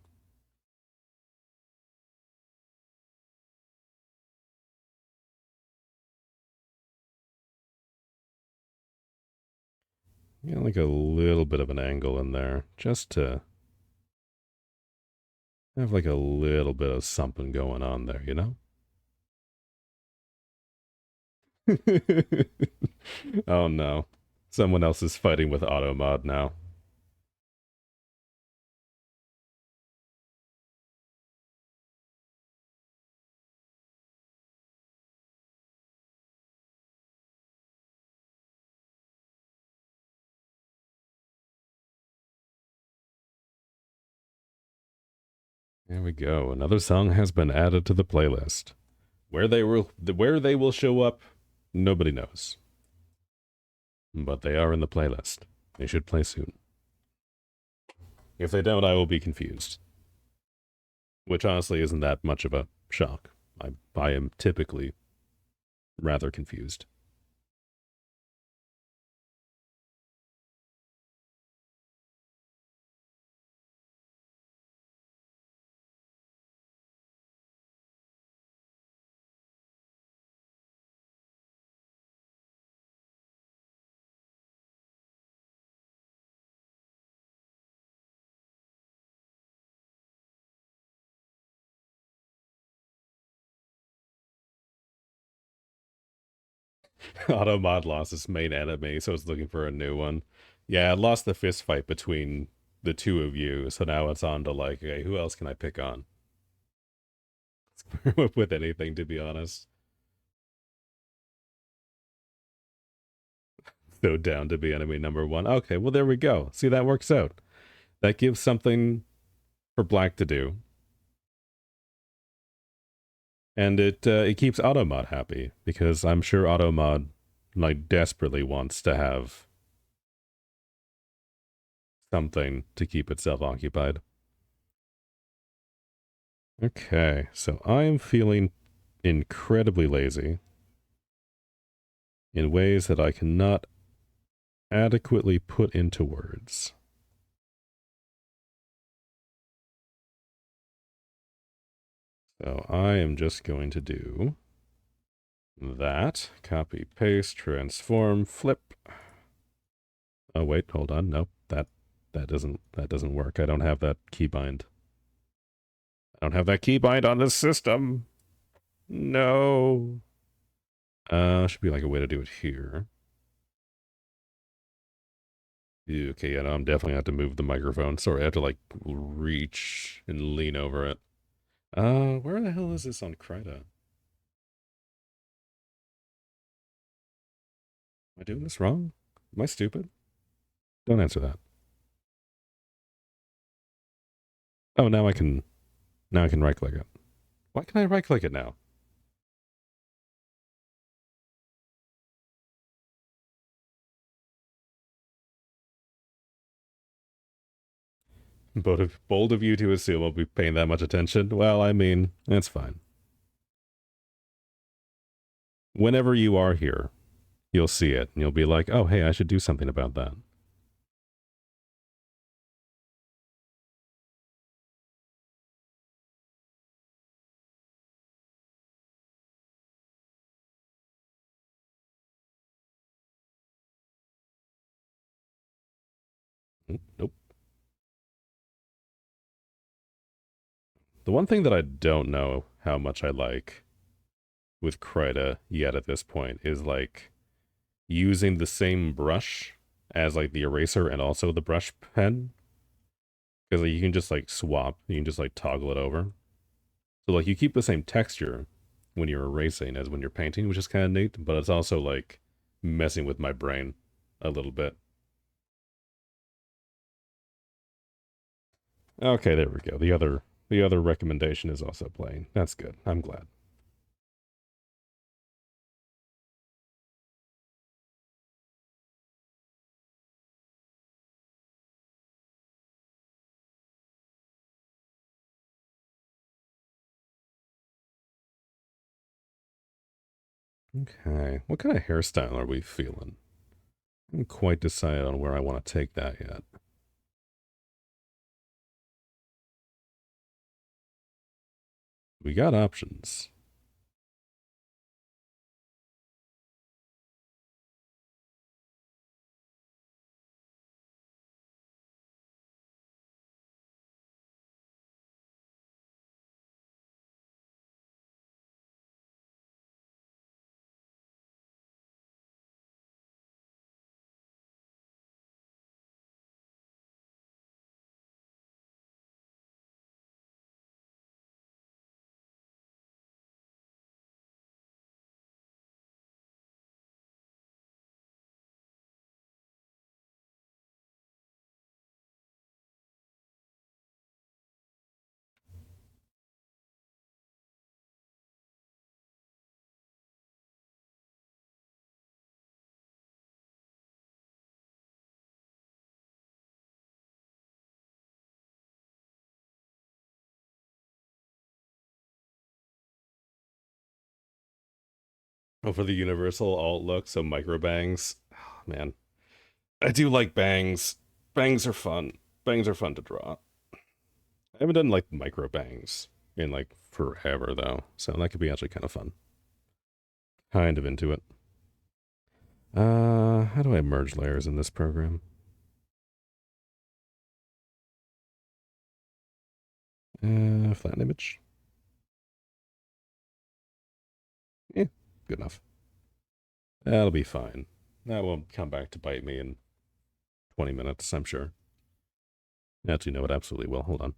Yeah, like a little bit of an angle in there, just to have like a little bit of something going on there, you know? Oh no. Someone else is fighting with auto mod now. There we go. Another song has been added to the playlist. Where they will show up, nobody knows. But they are in the playlist. They should play soon. If they don't, I will be confused. Which honestly isn't that much of a shock. I am typically rather confused. Auto mod lost its main enemy, so it's looking for a new one. Yeah, it lost the fist fight between the two of you, so now it's on to like, okay, who else can I pick on? with anything, to be honest. So down to be enemy number one. Okay, well, there we go. See, that works out. That gives something for Black to do. And it keeps Automod happy, because I'm sure Automod, like, desperately wants to have something to keep itself occupied. Okay, so I'm feeling incredibly lazy in ways that I cannot adequately put into words. So I am just going to do that. Copy, paste, transform, flip. Oh wait, hold on. Nope, that doesn't work. I don't have that keybind. I don't have that keybind on this system. No. Should be like a way to do it here. Okay, yeah, no, I'm definitely have to move the microphone. Sorry, I have to like reach and lean over it. Where the hell is this on Krita? Am I doing this wrong? Am I stupid? Don't answer that. Oh, now I can right click it. Why can I right click it now? Bold of you to assume I'll be paying that much attention. Well, I mean, that's fine. Whenever you are here, you'll see it, and you'll be like, oh, hey, I should do something about that. Nope. The one thing that I don't know how much I like with Krita yet at this point is like using the same brush as like the eraser and also the brush pen. Because like, you can just like swap, you can just like toggle it over. So like you keep the same texture when you're erasing as when you're painting, which is kind of neat, but it's also like messing with my brain a little bit. Okay, there we go. The other recommendation is also playing. That's good. I'm glad. Okay, what kind of hairstyle are we feeling? I haven't quite decided on where I want to take that yet. We got options. Oh, for the universal alt look, so micro bangs. Oh, man, I do like bangs. Bangs are fun. Bangs are fun to draw. I haven't done like micro bangs in like forever though, so that could be actually kind of fun. Kind of into it. How do I merge layers in this program? Flatten image. Yeah, good enough. That'll be fine. That won't come back to bite me in 20 minutes, I'm sure. Actually, no, it absolutely will. Hold on.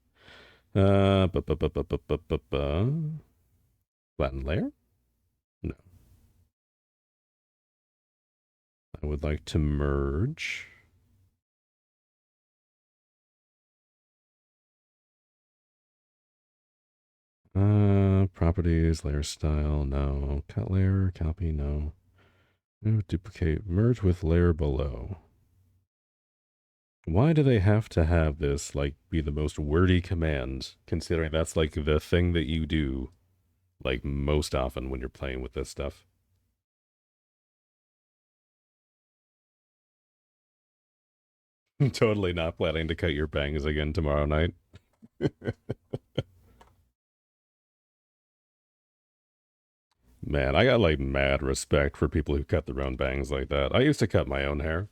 Flatten layer? No. I would like to merge. Properties, layer style, no. Cut layer, copy, no. No, duplicate, merge with layer below. Why do they have to have this, like, be the most wordy command, considering that's, like, the thing that you do, like, most often when you're playing with this stuff? I'm totally not planning to cut your bangs again tomorrow night. Man, I got, like, mad respect for people who cut their own bangs like that. I used to cut my own hair,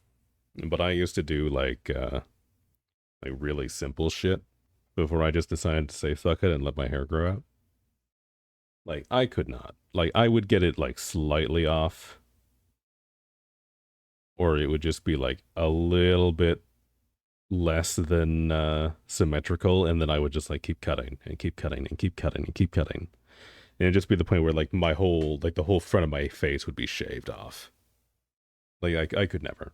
but I used to do, like really simple shit before I just decided to say fuck it and let my hair grow out. Like, I could not. Like, I would get it, like, slightly off, or it would just be, like, a little bit less than symmetrical, and then I would just, like, keep cutting and keep cutting and keep cutting and keep cutting. And it'd just be the point where, like, my whole, like, the whole front of my face would be shaved off. Like, I could never.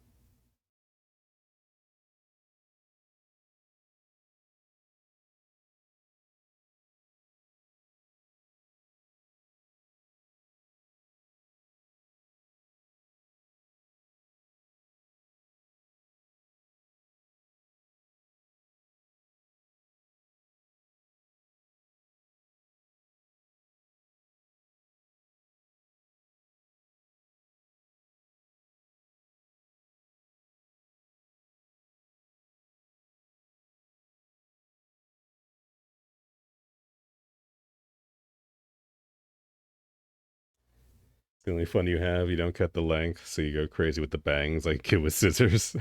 The only fun you have, you don't cut the length, so you go crazy with the bangs like kid with scissors.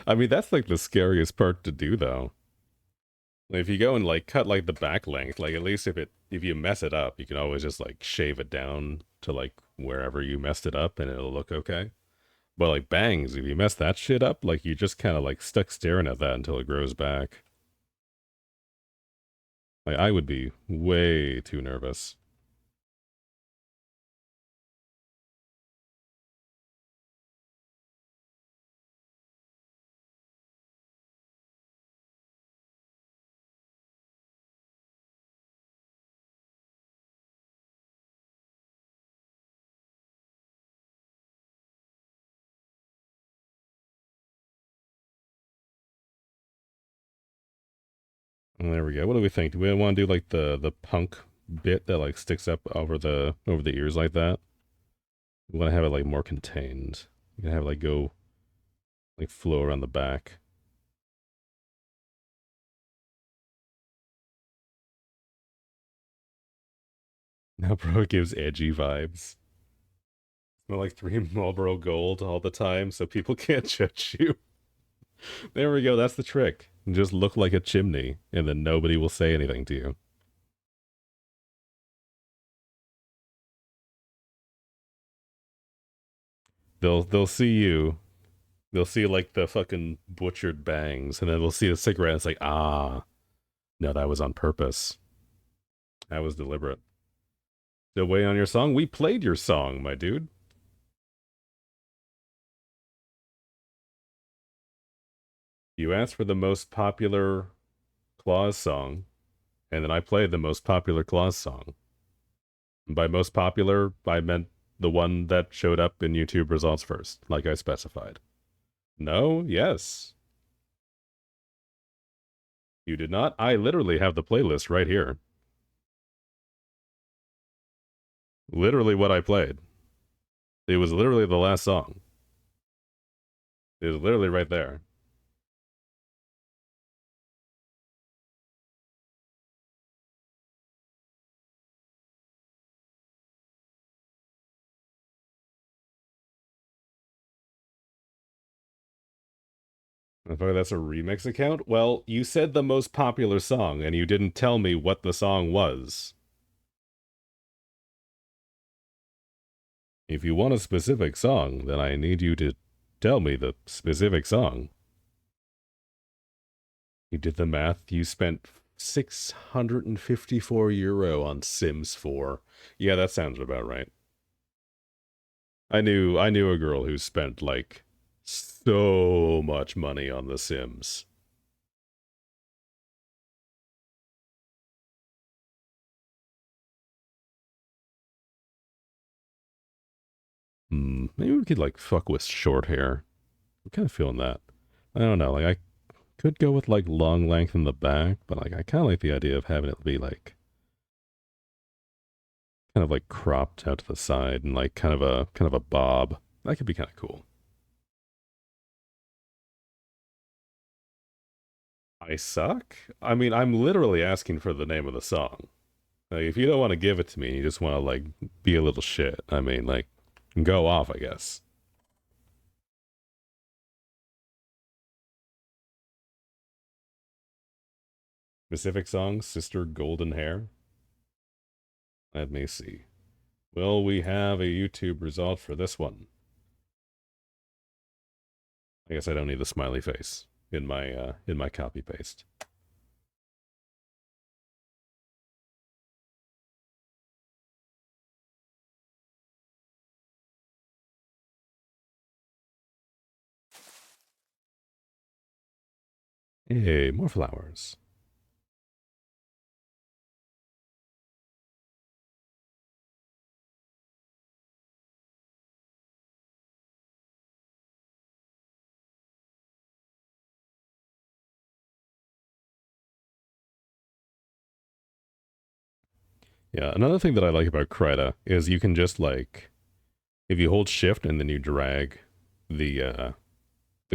I mean, that's like the scariest part to do, though. Like, if you go and like cut like the back length, like at least if you mess it up, you can always just like shave it down to like wherever you messed it up, and it'll look okay. But like bangs, if you mess that shit up, like you just kind of like stuck staring at that until it grows back. Like, I would be way too nervous. And there we go. What do we think? Do we want to do like the punk bit that like sticks up over the ears like that? We want to have it like more contained. You can have it like go like flow around the back. Now, bro, it gives edgy vibes. Smell like 3 Marlboro Gold all the time, so people can't judge you. There we go. That's the trick. Just look like a chimney, and then nobody will say anything to you. They'll see you. They'll see like the fucking butchered bangs, and then they'll see the cigarette. And it's like, ah, no, that was on purpose. That was deliberate. Still waiting on your song? We played your song, my dude. You asked for the most popular Claus song, and then I played the most popular Claus song. And by most popular, I meant the one that showed up in YouTube results first, like I specified. No? Yes. You did not? I literally have the playlist right here. Literally what I played. It was literally the last song. It was literally right there. I thought that's a remix account? Well, you said the most popular song, and you didn't tell me what the song was. If you want a specific song, then I need you to tell me the specific song. You did the math. You spent €654 on Sims 4. Yeah, that sounds about right. I knew a girl who spent like so much money on The Sims. Maybe we could like fuck with short hair. I'm kind of feeling that. I don't know. Like I could go with like long length in the back, but like I kind of like the idea of having it be like kind of like cropped out to the side and like kind of a bob. That could be kind of cool. I suck? I mean, I'm literally asking for the name of the song. Like, if you don't want to give it to me, you just want to like be a little shit. I mean, like, go off, I guess. Specific song, Sister Golden Hair. Let me see. Will we have a YouTube result for this one? I guess I don't need the smiley face in my copy paste. Hey, more flowers. Yeah, another thing that I like about Krita is you can just like, if you hold shift and then you drag the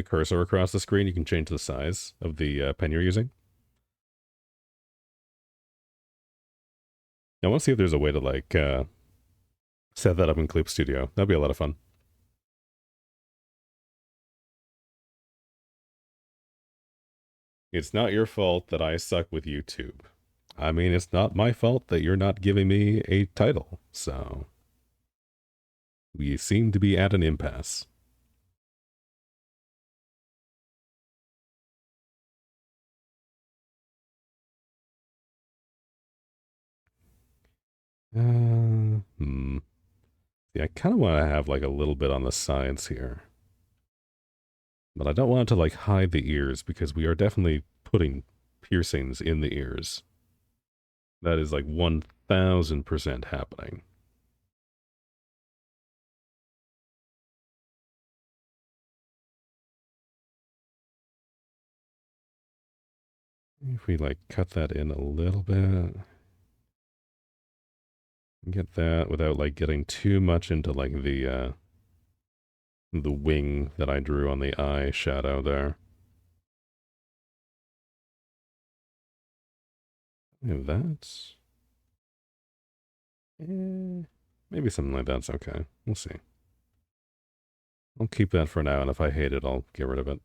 cursor across the screen, you can change the size of the pen you're using. I want to see if there's a way to like set that up in Clip Studio. That'd be a lot of fun. It's not your fault that I suck with YouTube. I mean, it's not my fault that you're not giving me a title, so we seem to be at an impasse. Yeah, I kind of want to have like a little bit on the sides here. But I don't want it to like hide the ears because we are definitely putting piercings in the ears. That is like 1000% happening. If we like cut that in a little bit, get that without like getting too much into like the wing that I drew on the eye shadow there. Maybe that's maybe something like that's okay. We'll see. I'll keep that for now, and if I hate it, I'll get rid of it.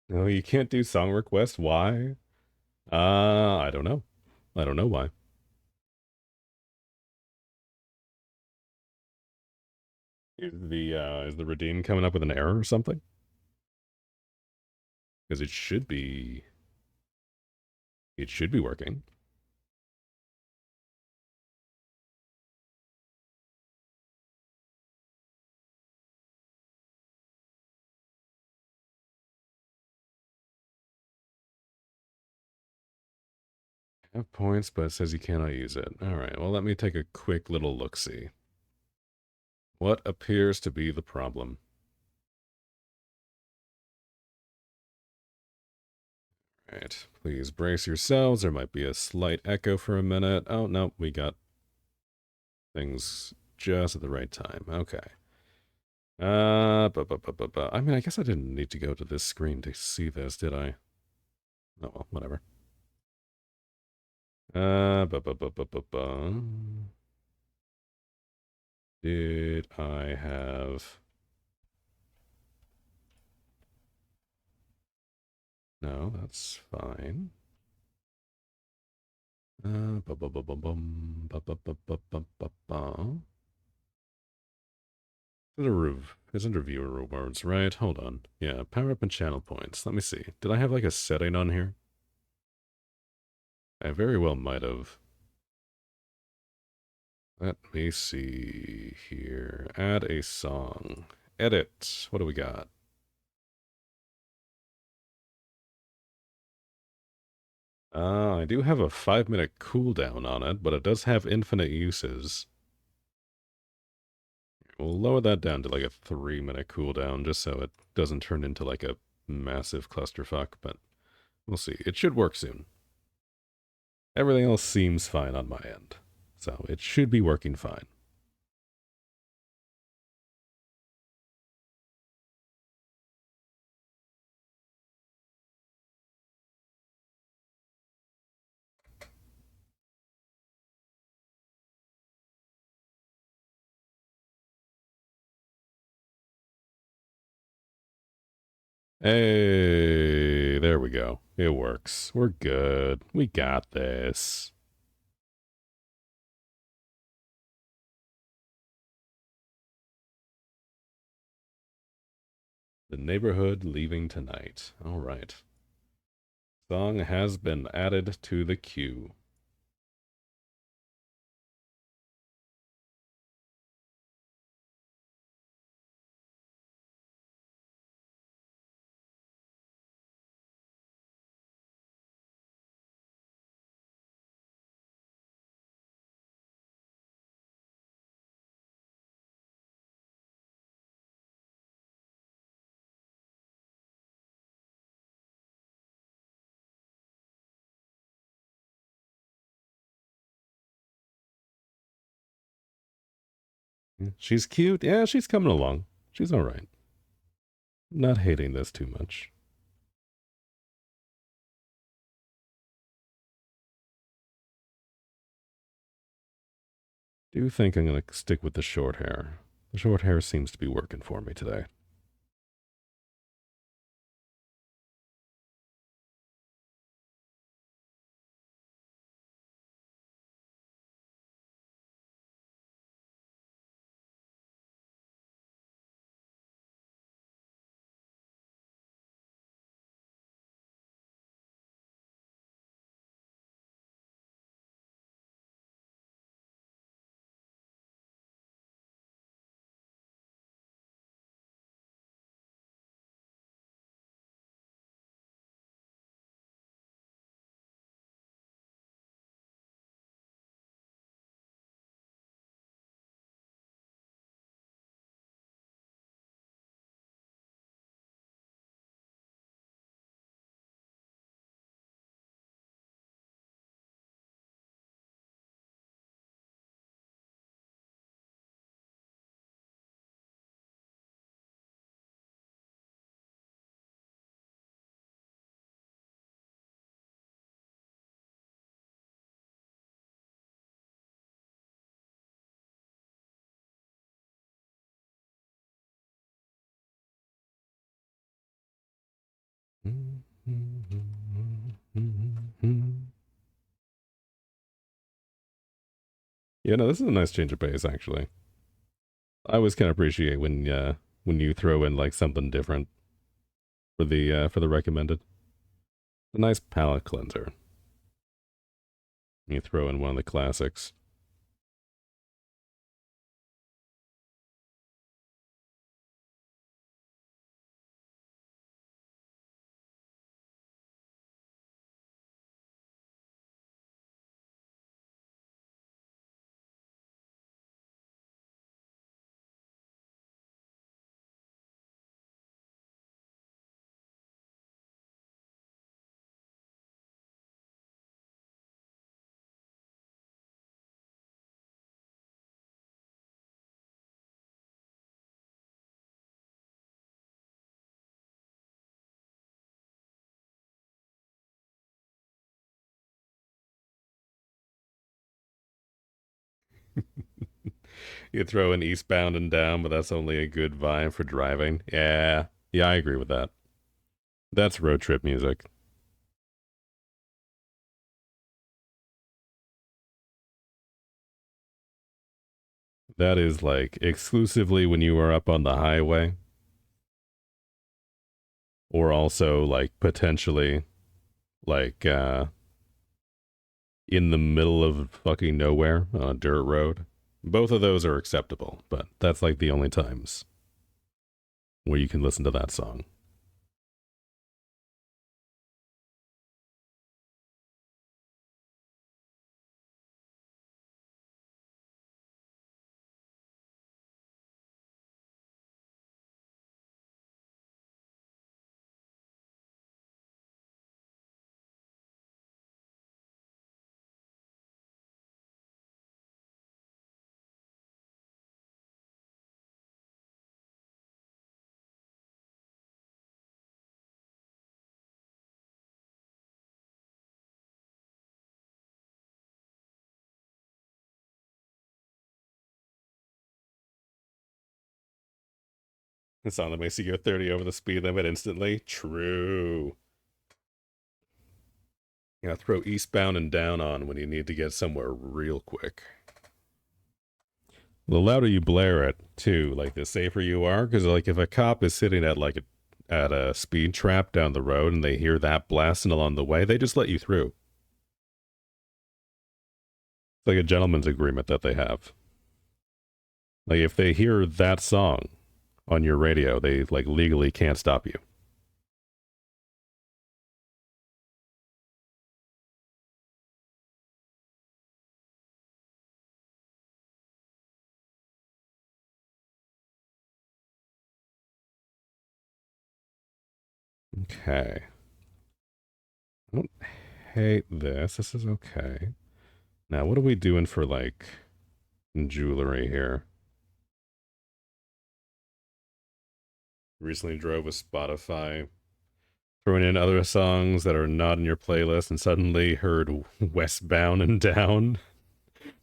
No, you can't do song requests. Why? I don't know. I don't know why. Is the redeem coming up with an error or something? Because it should be working. Have points, but it says you cannot use it. All right, well, let me take a quick little look-see. What appears to be the problem? All right, please brace yourselves. There might be a slight echo for a minute. Oh, no, we got things just at the right time. Okay. I mean, I guess I didn't need to go to this screen to see this, did I? Oh, well, whatever. Bu- bu- bu- bu- bu- bu. Did I have... No, that's fine. Bu- bu- bu- bu- bum, bu- bu- bu- bu- bu- bu- bu. Isn't reviewer rewards, right? Hold on. Yeah, power up and channel points. Let me see. Did I have like a setting on here? I very well might have. Let me see here. Add a song. Edit. What do we got? I do have a 5-minute cooldown on it, but it does have infinite uses. We'll lower that down to like a 3-minute cooldown just so it doesn't turn into like a massive clusterfuck, but we'll see. It should work soon. Everything else seems fine on my end, so it should be working fine. Hey, there we go. It works. We're good. We got this. The neighborhood leaving tonight. All right. Song has been added to the queue. She's cute. Yeah, she's coming along. She's all right. Not hating this too much. Do think I'm going to stick with the short hair. The short hair seems to be working for me today. Yeah, no, this is a nice change of pace, actually. I always can appreciate when you throw in like something different for the recommended. A nice palate cleanser. You throw in one of the classics. You throw in Eastbound and Down, but that's only a good vibe for driving. Yeah. Yeah, I agree with that. That's road trip music. That is like exclusively when you are up on the highway, or also like potentially like in the middle of fucking nowhere on a dirt road. Both of those are acceptable, but that's like the only times where you can listen to that song. The song that makes you go 30 over the speed limit instantly. True. You gotta throw Eastbound and Down on when you need to get somewhere real quick. The louder you blare it, too, like the safer you are, because like if a cop is sitting at like at a speed trap down the road and they hear that blasting along the way, they just let you through. It's like a gentleman's agreement that they have. Like if they hear that song on your radio, they like legally can't stop you. Okay. I don't hate this. This is okay. Now, what are we doing for like jewelry here? Recently drove with Spotify, throwing in other songs that are not in your playlist, and suddenly heard Westbound and Down.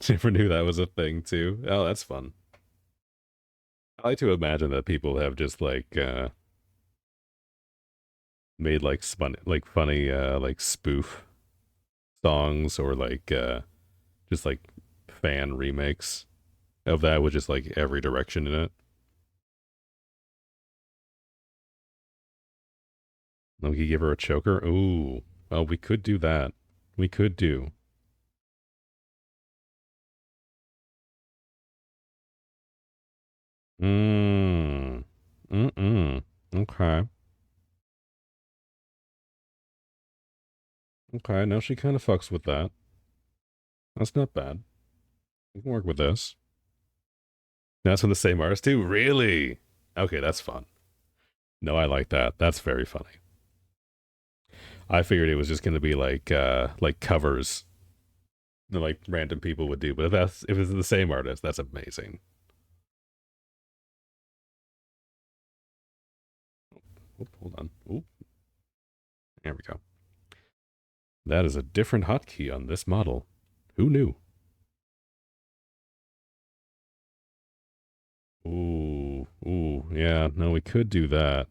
Never knew that was a thing too. Oh, that's fun. I like to imagine that people have just like made like funny like spoof songs or like just like fan remakes of that with just like every direction in it. Let me give her a choker. Ooh. Oh, we could do that. We could do. Mmm. Mm-mm. Okay. Okay, now she kind of fucks with that. That's not bad. We can work with this. That's from the same artist too? Really? Okay, that's fun. No, I like that. That's very funny. I figured it was just gonna be like covers that like random people would do, but if it's the same artist, that's amazing. Oop, hold on. Oop. There we go. That is a different hotkey on this model. Who knew? Ooh, yeah, no, we could do that.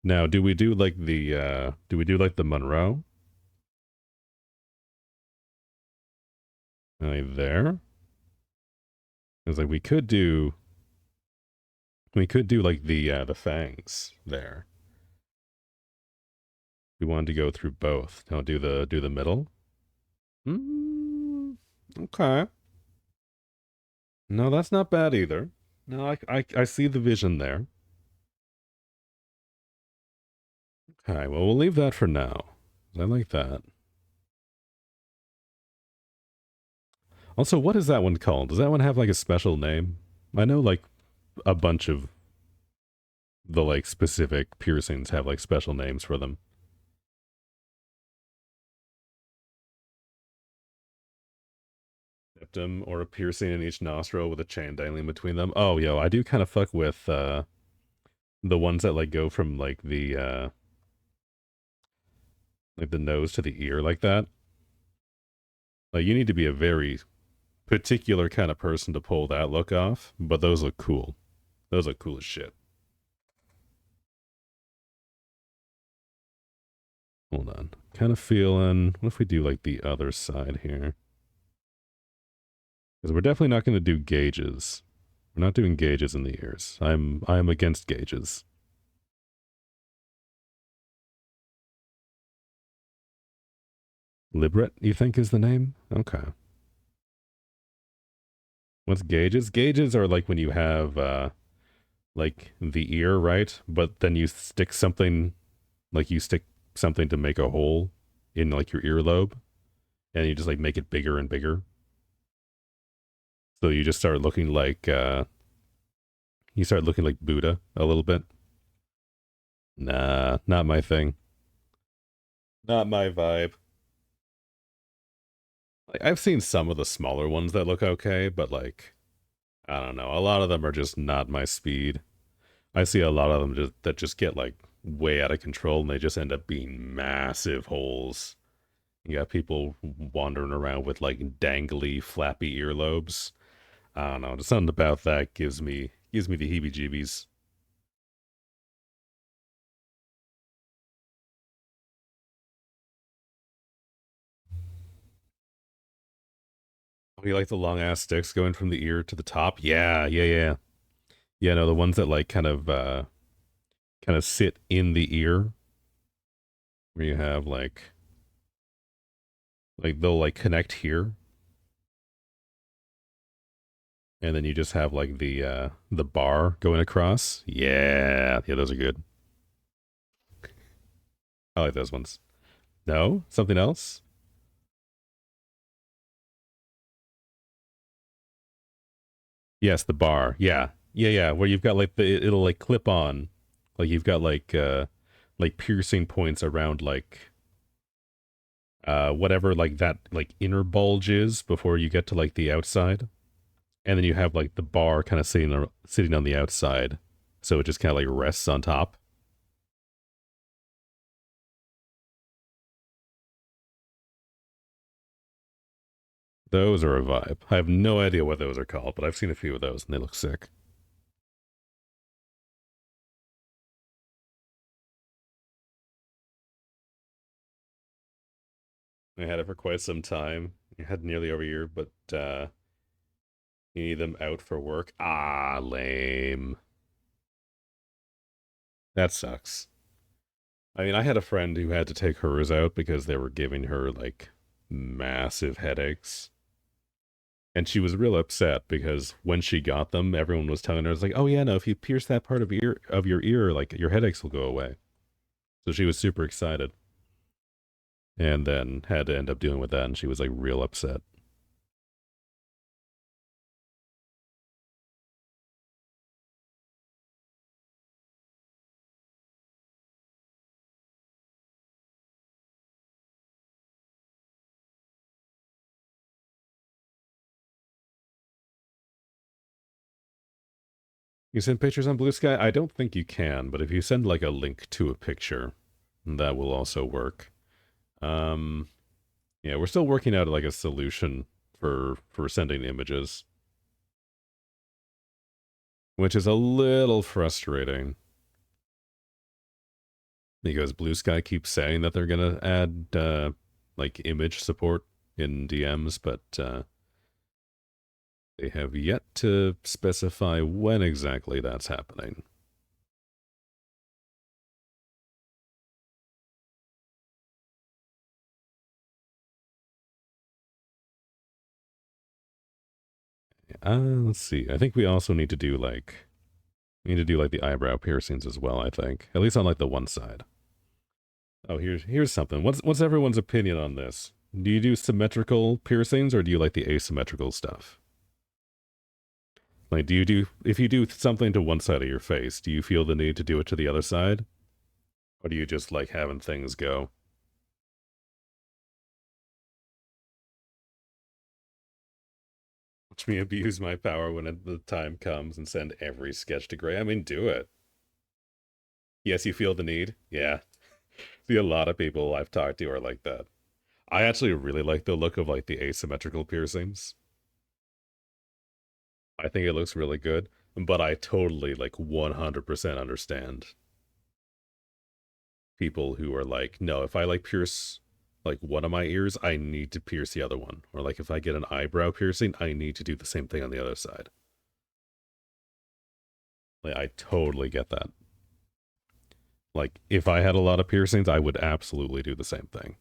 Now, do we do like the Monroe? Like there? It's like we could do like the fangs there. We wanted to go through both. Now do the middle. Mm, okay. No, that's not bad either. No, I see the vision there. Okay, well we'll leave that for now. I like that. Also, what is that one called? Does that one have like a special name? I know like a bunch of the like specific piercings have like special names for them. Septum or a piercing in each nostril with a chain dangling between them. Oh, yo, I do kind of fuck with the ones that like go from like the nose to the ear like that. Like you need to be a very particular kind of person to pull that look off, but those look cool. Those look cool as shit. Hold on. Kind of feeling, what if we do like the other side here? Because we're definitely not going to do gauges. We're not doing gauges in the ears. I'm against gauges. Libret, you think is the name? Okay. What's gauges? Gauges are like when you have like the ear, right? But then you stick something, like you stick something to make a hole in like your earlobe, and you just like make it bigger and bigger. So you just start looking like you start looking like Buddha a little bit. Nah, not my thing. Not my vibe. Like, I've seen some of the smaller ones that look okay, but like I don't know, a lot of them are just not my speed. I see a lot of them that just get like way out of control, and they just end up being massive holes. You got people wandering around with like dangly, flappy earlobes. I don't know, just something about that gives me the heebie-jeebies. Oh, you like the long ass sticks going from the ear to the top? Yeah, yeah, yeah. Yeah, no, the ones that like kind of sit in the ear, where you have like they'll like connect here, and then you just have like the bar going across. Yeah, yeah, those are good. I like those ones. No, something else. Yes, the bar. Yeah, yeah, yeah. Where you've got like it'll like clip on, like you've got like piercing points around like whatever like that like inner bulge is before you get to like the outside, and then you have like the bar kind of sitting on the outside, so it just kind of like rests on top. Those are a vibe. I have no idea what those are called, but I've seen a few of those and they look sick. I had it for quite some time. I had nearly over a year, but you need them out for work. Ah, lame. That sucks. I mean, I had a friend who had to take hers out because they were giving her like massive headaches. And she was real upset because when she got them, everyone was telling her, "It's like, oh yeah, no, if you pierce that part of your ear, like your headaches will go away." So she was super excited, and then had to end up dealing with that, and she was like real upset. You send pictures on Blue Sky? I don't think you can, but if you send like a link to a picture, that will also work. Um, yeah, we're still working out like a solution for sending images, which is a little frustrating because Blue Sky keeps saying that they're gonna add like image support in DMs, but they have yet to specify when exactly that's happening. Let's see. I think we also need to do like the eyebrow piercings as well. I think at least on like the one side. Oh, here's something. What's everyone's opinion on this? Do you do symmetrical piercings or do you like the asymmetrical stuff? Like, if you do something to one side of your face, do you feel the need to do it to the other side, or do you just like having things go? Watch me abuse my power when the time comes and send every sketch to Gray. I mean, do it. Yes, you feel the need. Yeah, see, a lot of people I've talked to are like that. I actually really like the look of like the asymmetrical piercings. I think it looks really good, but I totally, like, 100% understand people who are like, no, if I, like, pierce, like, one of my ears, I need to pierce the other one. Or, like, if I get an eyebrow piercing, I need to do the same thing on the other side. Like, I totally get that. Like, if I had a lot of piercings, I would absolutely do the same thing.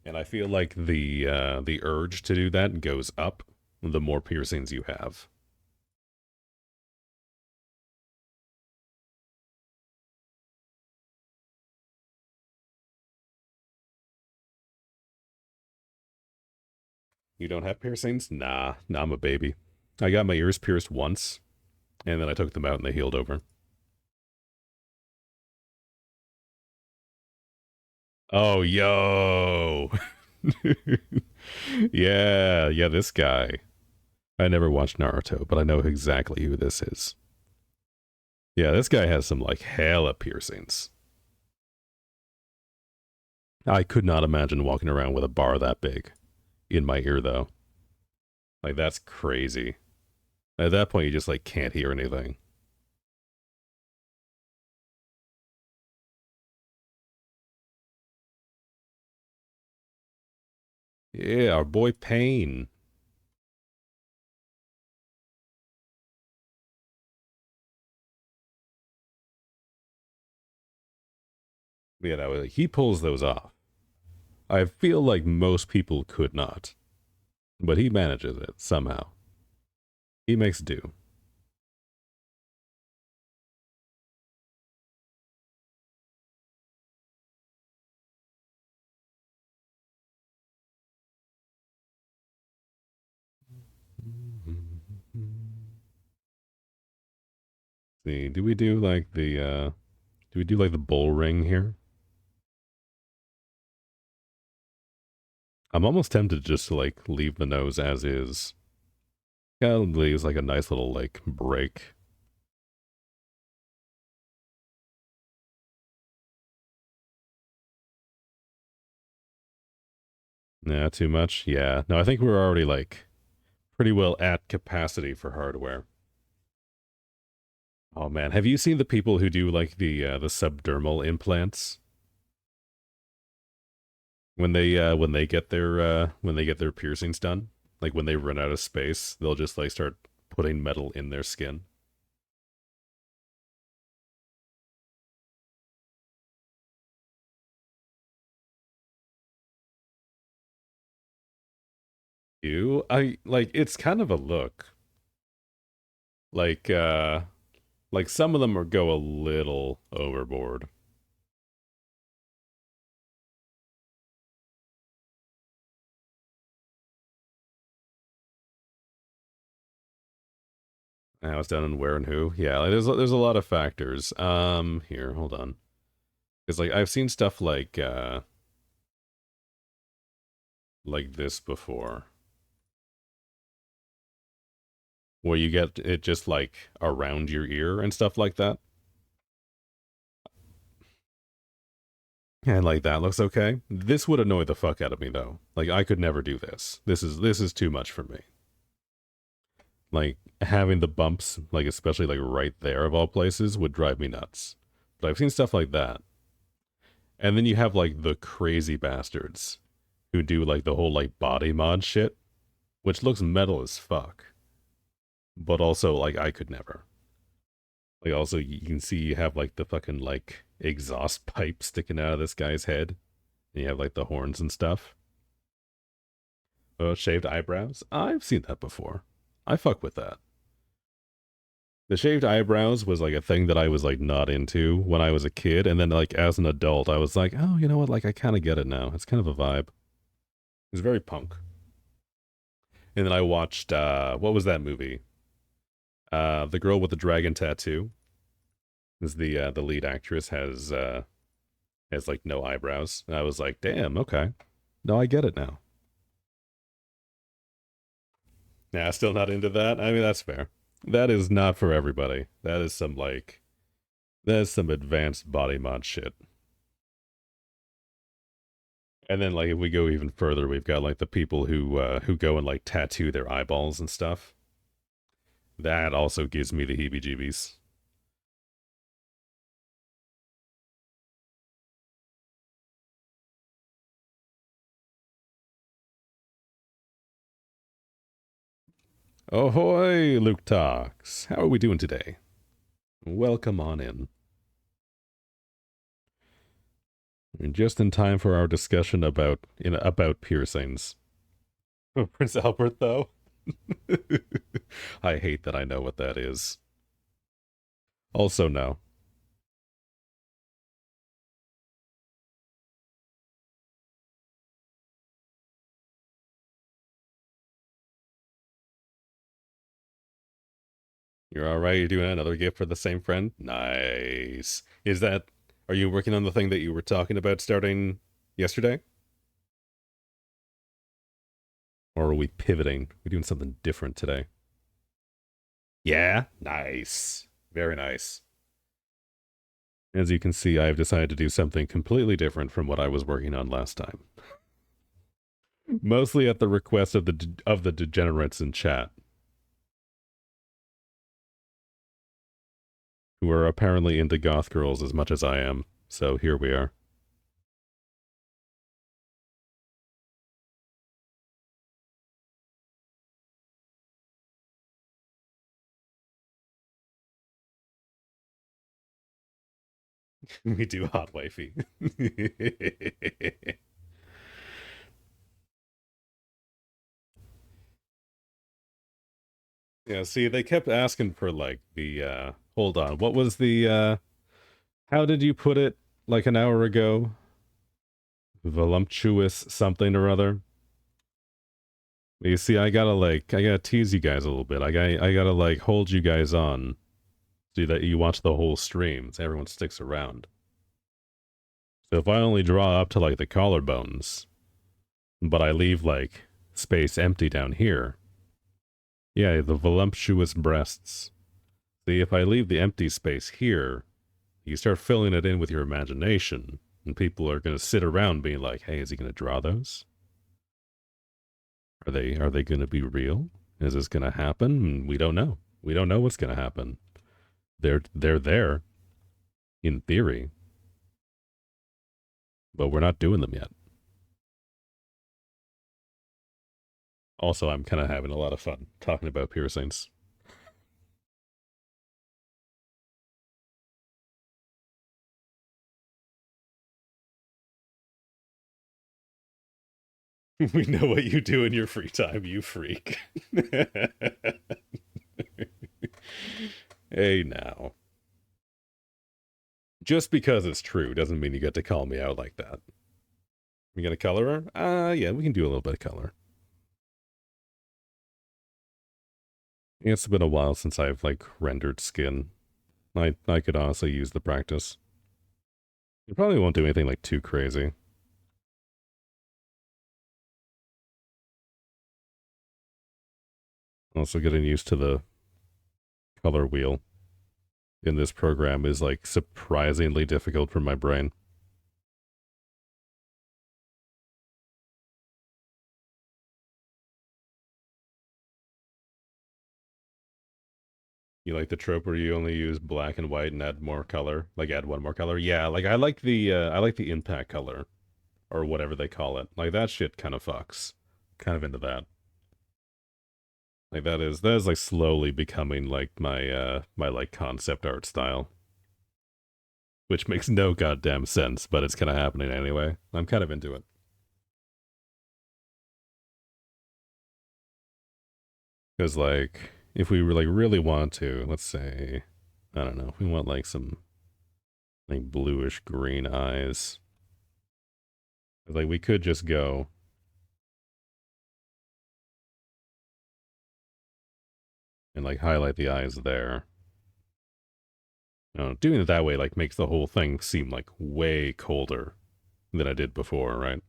And I feel like the urge to do that goes up the more piercings you have. You don't have piercings? Nah, I'm a baby. I got my ears pierced once, and then I took them out and they healed over. Oh, yo! yeah, this guy. I never watched Naruto, but I know exactly who this is. Yeah, this guy has some, like, hella piercings. I could not imagine walking around with a bar that big in my ear, though. Like, that's crazy. At that point, you just, like, can't hear anything. Yeah, our boy Payne. You know, he pulls those off. I feel like most people could not. But he manages it, somehow. He makes do. See, do we do like the bull ring here? I'm almost tempted just to like leave the nose as is. Yeah, it leaves like a nice little like break. Yeah, too much? Yeah. No, I think we're already like pretty well at capacity for hardware. Oh man, have you seen the people who do like the subdermal implants? When they get their piercings done, like when they run out of space, they'll just like start putting metal in their skin. I like it's kind of a look. Like like some of them are go a little overboard. Now it's done in where and who. Yeah, like, there's a lot of factors. Here, hold on. Because like I've seen stuff like this before. Where you get it just like around your ear and stuff like that. And like that looks okay. This would annoy the fuck out of me though. Like I could never do this. This is too much for me. Like having the bumps, like especially like right there of all places, would drive me nuts. But I've seen stuff like that. And then you have like the crazy bastards who do like the whole like body mod shit, which looks metal as fuck. But also like I could never. Like also you can see you have like the fucking like exhaust pipe sticking out of this guy's head. And you have like the horns and stuff. Oh, shaved eyebrows? I've seen that before. I fuck with that. The shaved eyebrows was like a thing that I was like not into when I was a kid, and then like as an adult, I was like, oh, you know what? Like I kind of get it now. It's kind of a vibe. It's very punk. And then I watched what was that movie? The girl with the dragon tattoo. Is the lead actress has like no eyebrows. And I was like, damn, okay. No, I get it now. Yeah, still not into that. I mean, that's fair. That is not for everybody. That is some advanced body mod shit. And then like if we go even further, we've got like the people who go and like tattoo their eyeballs and stuff. That also gives me the heebie-jeebies. Ahoy, Luke Talks. How are we doing today? Welcome on in. We're just in time for our discussion about piercings. Prince Albert, though? I hate that I know what that is. Also, no. You're alright, you're doing another gift for the same friend? Nice. Are you working on the thing that you were talking about starting yesterday? Or are we pivoting? We're doing something different today. Yeah? Nice. Very nice. As you can see, I have decided to do something completely different from what I was working on last time. Mostly at the request of the degenerates in chat, who are apparently into goth girls as much as I am. So here we are. We do hot wifey. Yeah, see, they kept asking for like the hold on, what was the how did you put it like an hour ago? Voluptuous something or other. You see, I gotta tease you guys a little bit. I gotta like hold you guys on so that you watch the whole stream so everyone sticks around. So if I only draw up to like the collarbones, but I leave like space empty down here. Yeah, the voluptuous breasts. See, if I leave the empty space here, you start filling it in with your imagination, and people are going to sit around being like, "Hey, is he going to draw those? Are they going to be real? Is this going to happen?" We don't know. We don't know what's going to happen. They're there in theory, but we're not doing them yet. Also, I'm kind of having a lot of fun talking about piercings. We know what you do in your free time, you freak. Hey, now. Just because it's true doesn't mean you get to call me out like that. We got a colorer? Yeah, we can do a little bit of color. It's been a while since I've, like, rendered skin. I could honestly use the practice. You probably won't do anything, like, too crazy. Also, getting used to the color wheel in this program is, like, surprisingly difficult for my brain. You like the trope where you only use black and white and add more color? Like, add one more color? Yeah, like, I like the impact color. Or whatever they call it. Like, that shit kind of fucks. Kind of into that. Like, that is like slowly becoming like my like concept art style. Which makes no goddamn sense, but it's kind of happening anyway. I'm kind of into it. Because, like, if we like really want to, let's say, I don't know, if we want like some like bluish green eyes, like we could just go and like highlight the eyes there. Doing it that way like makes the whole thing seem like way colder than I did before, right?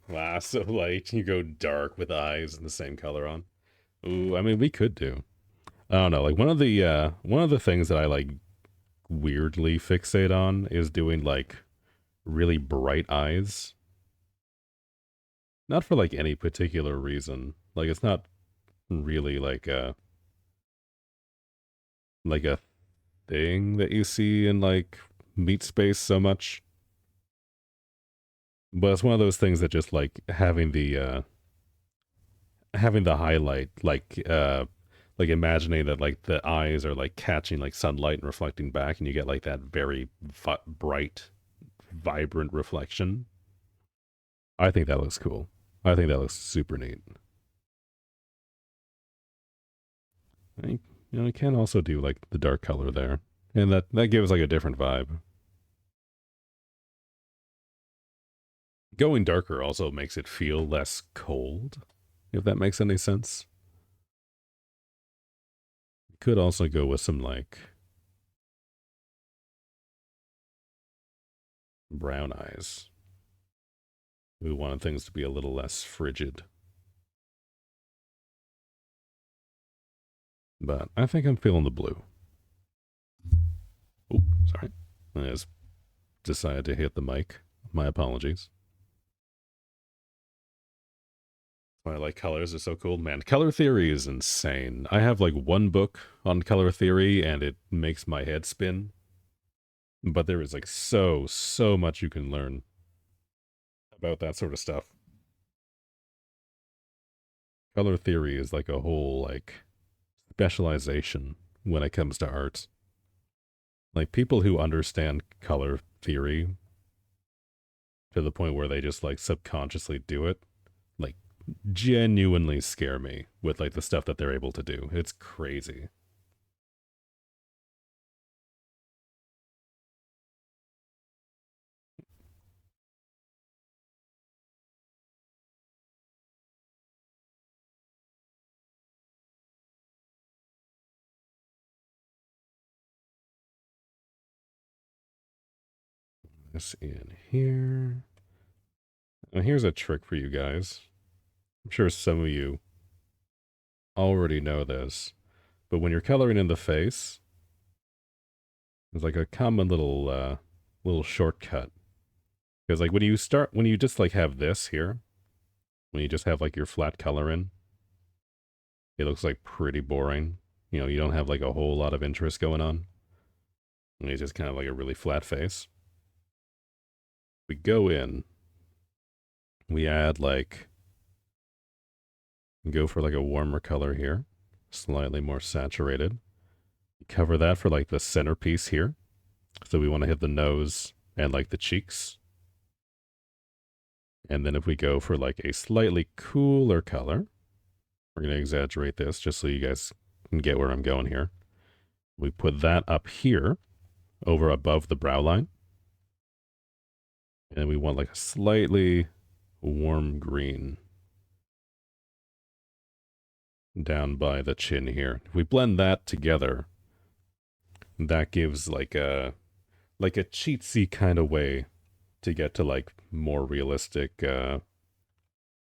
Wow, so like you go dark with eyes and the same color on. Ooh, I mean we could do. I don't know, like one of the things that I like weirdly fixate on is doing like really bright eyes. Not for like any particular reason. Like it's not really like a thing that you see in like meat space so much. But it's one of those things that just like having the highlight like imagining that like the eyes are like catching like sunlight and reflecting back and you get like that very bright vibrant reflection. I think that looks cool. I think that looks super neat. I, you know, you can also do like the dark color there, and that gives like a different vibe. Going darker also makes it feel less cold, if that makes any sense. You could also go with some like brown eyes. We wanted things to be a little less frigid. But I think I'm feeling the blue. Oh, sorry. I just decided to hit the mic. My apologies. Why I like colors are so cool. Man, color theory is insane. I have like one book on color theory and it makes my head spin. But there is like so much you can learn about that sort of stuff. Color theory is like a whole like specialization when it comes to art. Like people who understand color theory to the point where they just like subconsciously do it, like genuinely scare me with like the stuff that they're able to do. It's crazy. This in here. Now here's a trick for you guys. I'm sure some of you already know this, but when you're coloring in the face, there's like a common little shortcut. Because like when you just like have this here, when you just have like your flat color in, it looks like pretty boring. You know, you don't have like a whole lot of interest going on. And it's just kind of like a really flat face. We go in, we add like, go for like a warmer color here, slightly more saturated. Cover that for like the centerpiece here. So we want to hit the nose and like the cheeks. And then if we go for like a slightly cooler color, we're going to exaggerate this just so you guys can get where I'm going here. We put that up here over above the brow line. And we want like a slightly warm green down by the chin here. If we blend that together, that gives like a cheatsy kind of way to get to like more realistic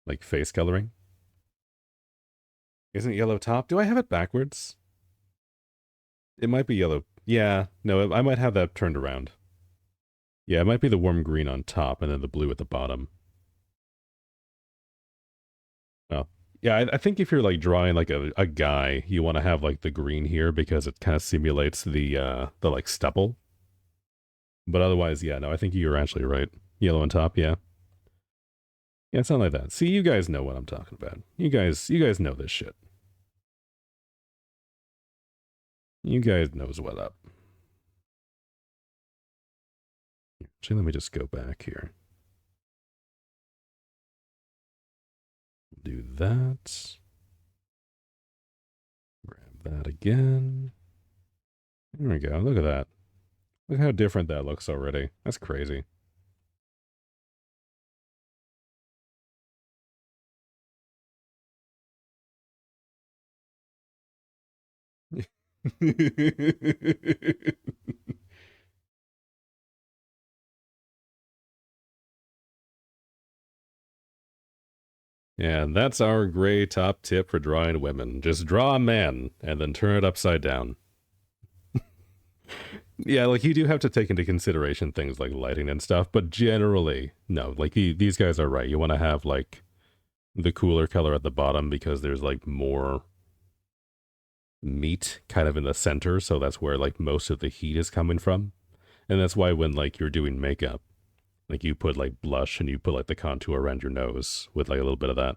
like face coloring. Isn't it yellow top? Do I have it backwards? It might be yellow. Yeah, no, I might have that turned around. Yeah, it might be the warm green on top and then the blue at the bottom. Well, yeah, I think if you're like drawing like a guy, you want to have like the green here because it kind of simulates the like stubble. But otherwise, yeah, no, I think you're actually right. Yellow on top, yeah. Yeah, it's not like that. See, you guys know what I'm talking about. You guys know this shit. You guys knows what up. Actually, let me just go back here. Do that. Grab that again. There we go. Look at that. Look how different that looks already. That's crazy. Yeah, that's our gray top tip for drawing women. Just draw a man and then turn it upside down. Yeah, like you do have to take into consideration things like lighting and stuff, but generally, no, like these guys are right. You want to have like the cooler color at the bottom because there's like more meat kind of in the center, so that's where like most of the heat is coming from. And that's why when like you're doing makeup, like you put like blush and you put like the contour around your nose with like a little bit of that.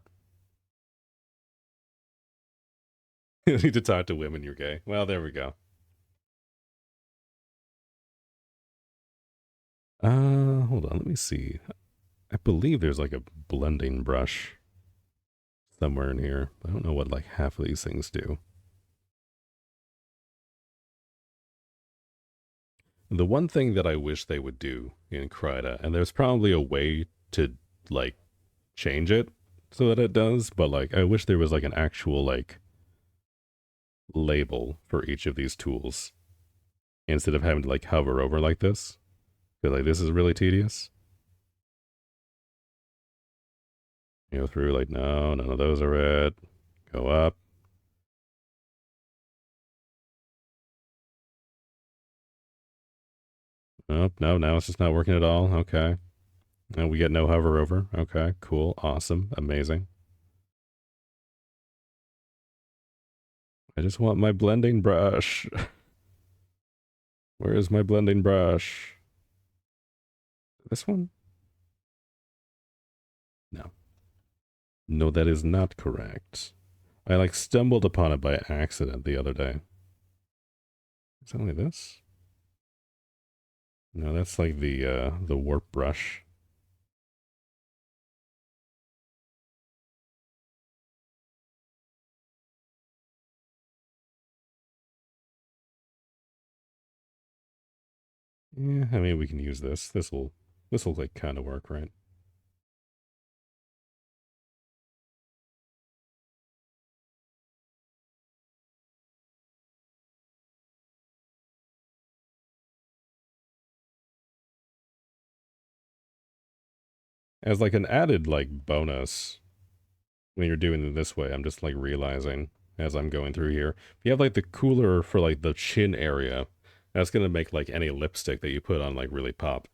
You need to talk to women, you're gay. Well, there we go. Hold on, let me see. I believe there's like a blending brush somewhere in here. I don't know what like half of these things do. The one thing that I wish they would do in Krita, and there's probably a way to like change it so that it does, but like I wish there was like an actual like label for each of these tools instead of having to like hover over like this. Because like this is really tedious. You go through like no, none of those are it. Go up. Oh, no, now it's just not working at all. Okay. And we get no hover over. Okay, cool, awesome, amazing. I just want my blending brush. Where is my blending brush? This one? No. No, that is not correct. I like stumbled upon it by accident the other day. Is it only this? No, that's like the warp brush. Yeah, I mean we can use this. This'll like kind of work, right? As like an added like bonus when you're doing it this way, I'm just like realizing as I'm going through here. If you have like the cooler for like the chin area, that's gonna make like any lipstick that you put on like really pop.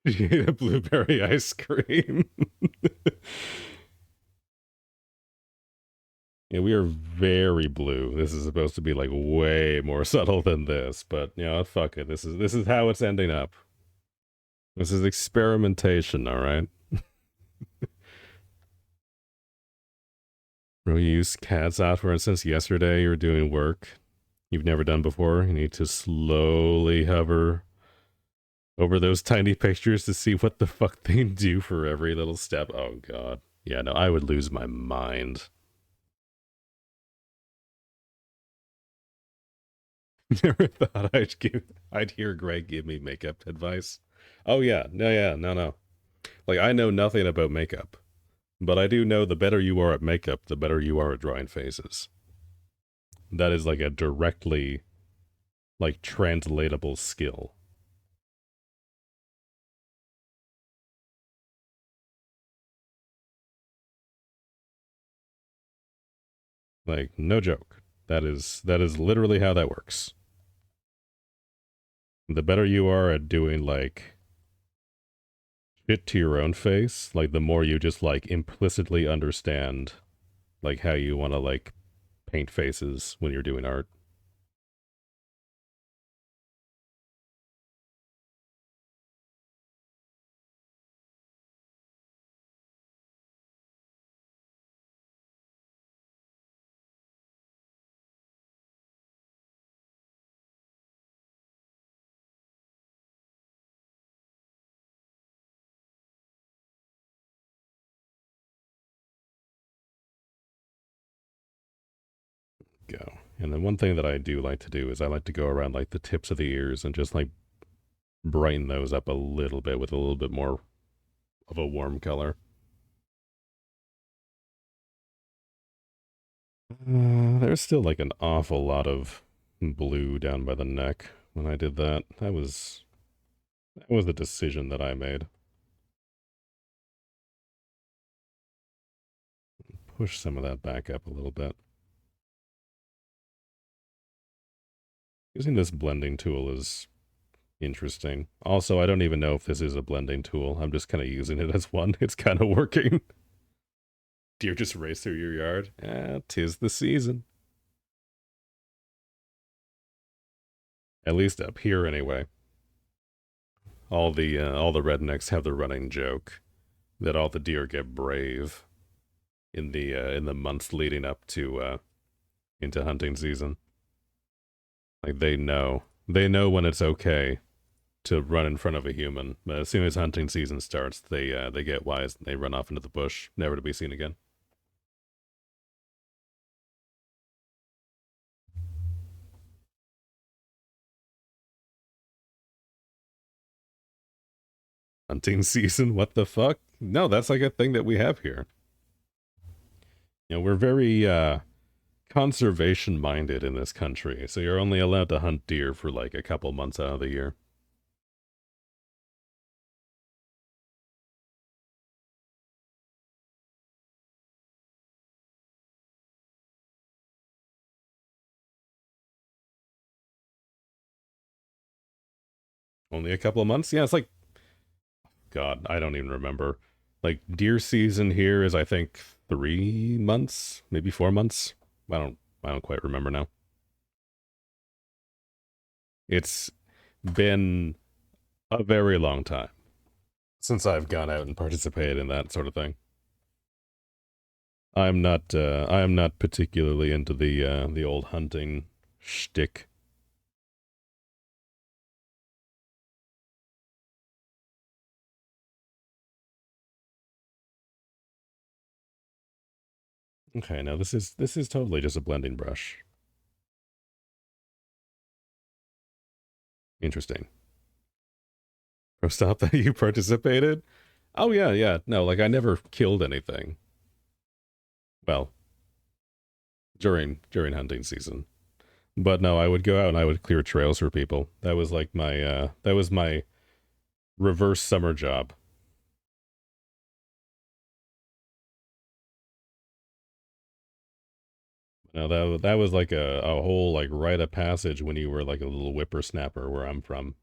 Yeah, blueberry ice cream. Yeah, we are very blue. This is supposed to be like way more subtle than this, but you know, fuck it. This is how it's ending up. This is experimentation, all right? Bro, you used cats out, for instance, yesterday you were doing work you've never done before. You need to slowly hover over those tiny pictures to see what the fuck they do for every little step. Oh god. Yeah, no, I would lose my mind. Never thought I'd hear Greg give me makeup advice. Oh yeah, no. Like I know nothing about makeup, but I do know the better you are at makeup, the better you are at drawing faces. That is like a directly like translatable skill. Like no joke. That is literally how that works. The better you are at doing like shit to your own face, like the more you just like implicitly understand like how you want to like paint faces when you're doing art. go. And then one thing that I do like to do is I like to go around like the tips of the ears and just like brighten those up a little bit with a little bit more of a warm color. There's still like an awful lot of blue down by the neck when I did that. That was a decision that I made. Push some of that back up a little bit. Using this blending tool is interesting. Also, I don't even know if this is a blending tool. I'm just kind of using it as one. It's kind of working. Deer just race through your yard? 'Tis the season. At least up here, anyway. All the rednecks have the running joke that all the deer get brave in the months leading up to into hunting season. Like they know when it's okay to run in front of a human, but as soon as hunting season starts, they get wise and they run off into the bush, never to be seen again. Hunting season? What the fuck? No, that's like a thing that we have here. You know, we're very conservation minded in this country, so you're only allowed to hunt deer for like a couple months out of the year. Only a couple of months? Yeah, it's like, God, I don't even remember. Like deer season here is I think 3 months, maybe 4 months. I don't quite remember now. It's been a very long time since I've gone out and participated in that sort of thing. I am not particularly into the old hunting shtick. Okay, now this is totally just a blending brush. Interesting. Pro stop that you participated? Oh yeah, yeah. No, like I never killed anything. Well, during hunting season. But no, I would go out and I would clear trails for people. That was like my that was my reverse summer job. No, that was like a whole like rite of passage when you were like a little whippersnapper where I'm from.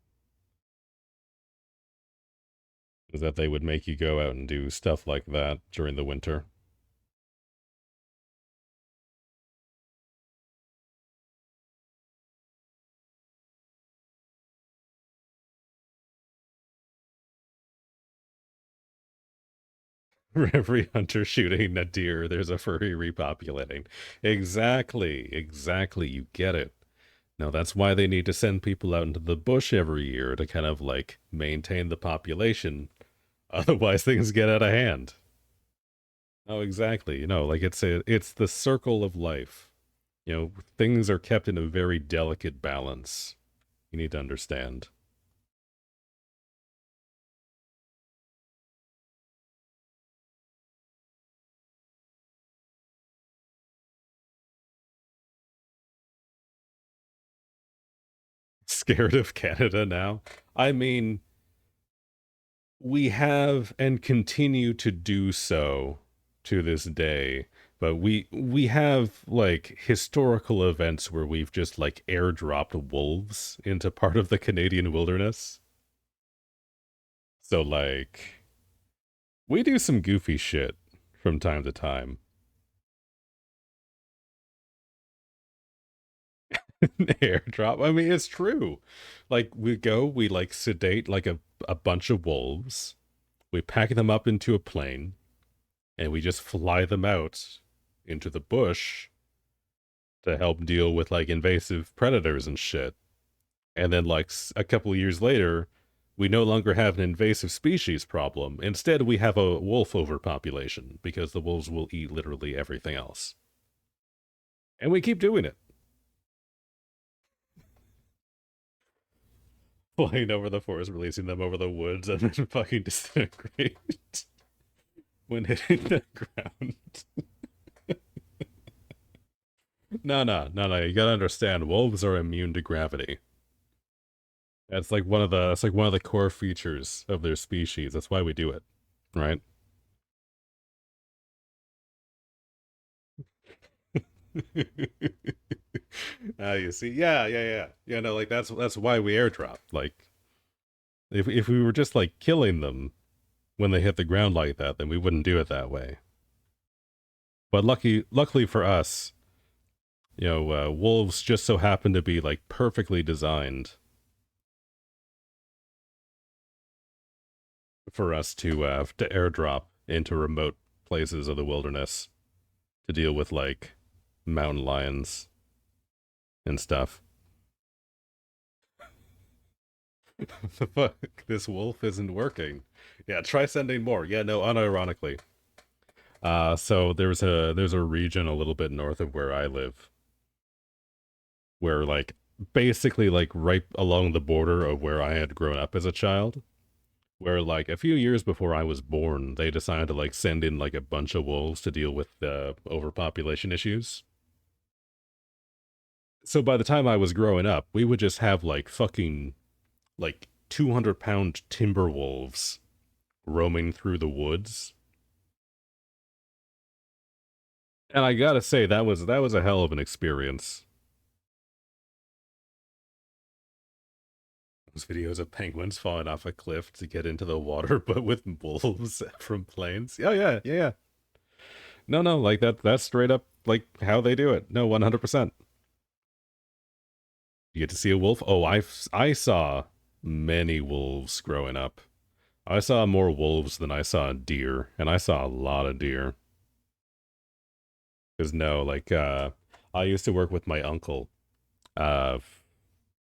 Is that they would make you go out and do stuff like that during the winter. For every hunter shooting a deer, there's a furry repopulating. Exactly, exactly. You get it. Now that's why they need to send people out into the bush every year to kind of like maintain the population. Otherwise, things get out of hand. Oh, exactly. You know, like it's the circle of life. You know, things are kept in a very delicate balance. You need to understand. Scared of Canada now? I mean, we have and continue to do so to this day, but we have like historical events where we've just like airdropped wolves into part of the Canadian wilderness. So like we do some goofy shit from time to time. Airdrop. I mean, it's true. Like we like sedate like a bunch of wolves. We pack them up into a plane and we just fly them out into the bush to help deal with like invasive predators and shit. And then like a couple of years later, we no longer have an invasive species problem. Instead, we have a wolf overpopulation because the wolves will eat literally everything else. And we keep doing it. Flying over the forest, releasing them over the woods, and then fucking disintegrate when hitting the ground. No. You gotta understand, wolves are immune to gravity. That's like one of the core features of their species. That's why we do it, right? You see, yeah. No, like that's why we airdrop. Like, if we were just like killing them when they hit the ground like that, then we wouldn't do it that way. But luckily for us, wolves just so happen to be like perfectly designed for us to airdrop into remote places of the wilderness to deal with like mountain lions and stuff. The fuck? This wolf isn't working. Yeah, try sending more. Yeah, no, unironically. So there's a region a little bit north of where I live, where like basically like right along the border of where I had grown up as a child, where like a few years before I was born, they decided to like send in like a bunch of wolves to deal with the overpopulation issues. So by the time I was growing up, we would just have like fucking like 200-pound timber wolves roaming through the woods. And I gotta say, that was a hell of an experience. Those videos of penguins falling off a cliff to get into the water, but with wolves from planes. Oh yeah. No, like that's straight up like how they do it. No, 100%. You get to see a wolf. Oh, I saw many wolves growing up. I saw more wolves than I saw deer, and I saw a lot of deer. Because no, like I used to work with my uncle, uh,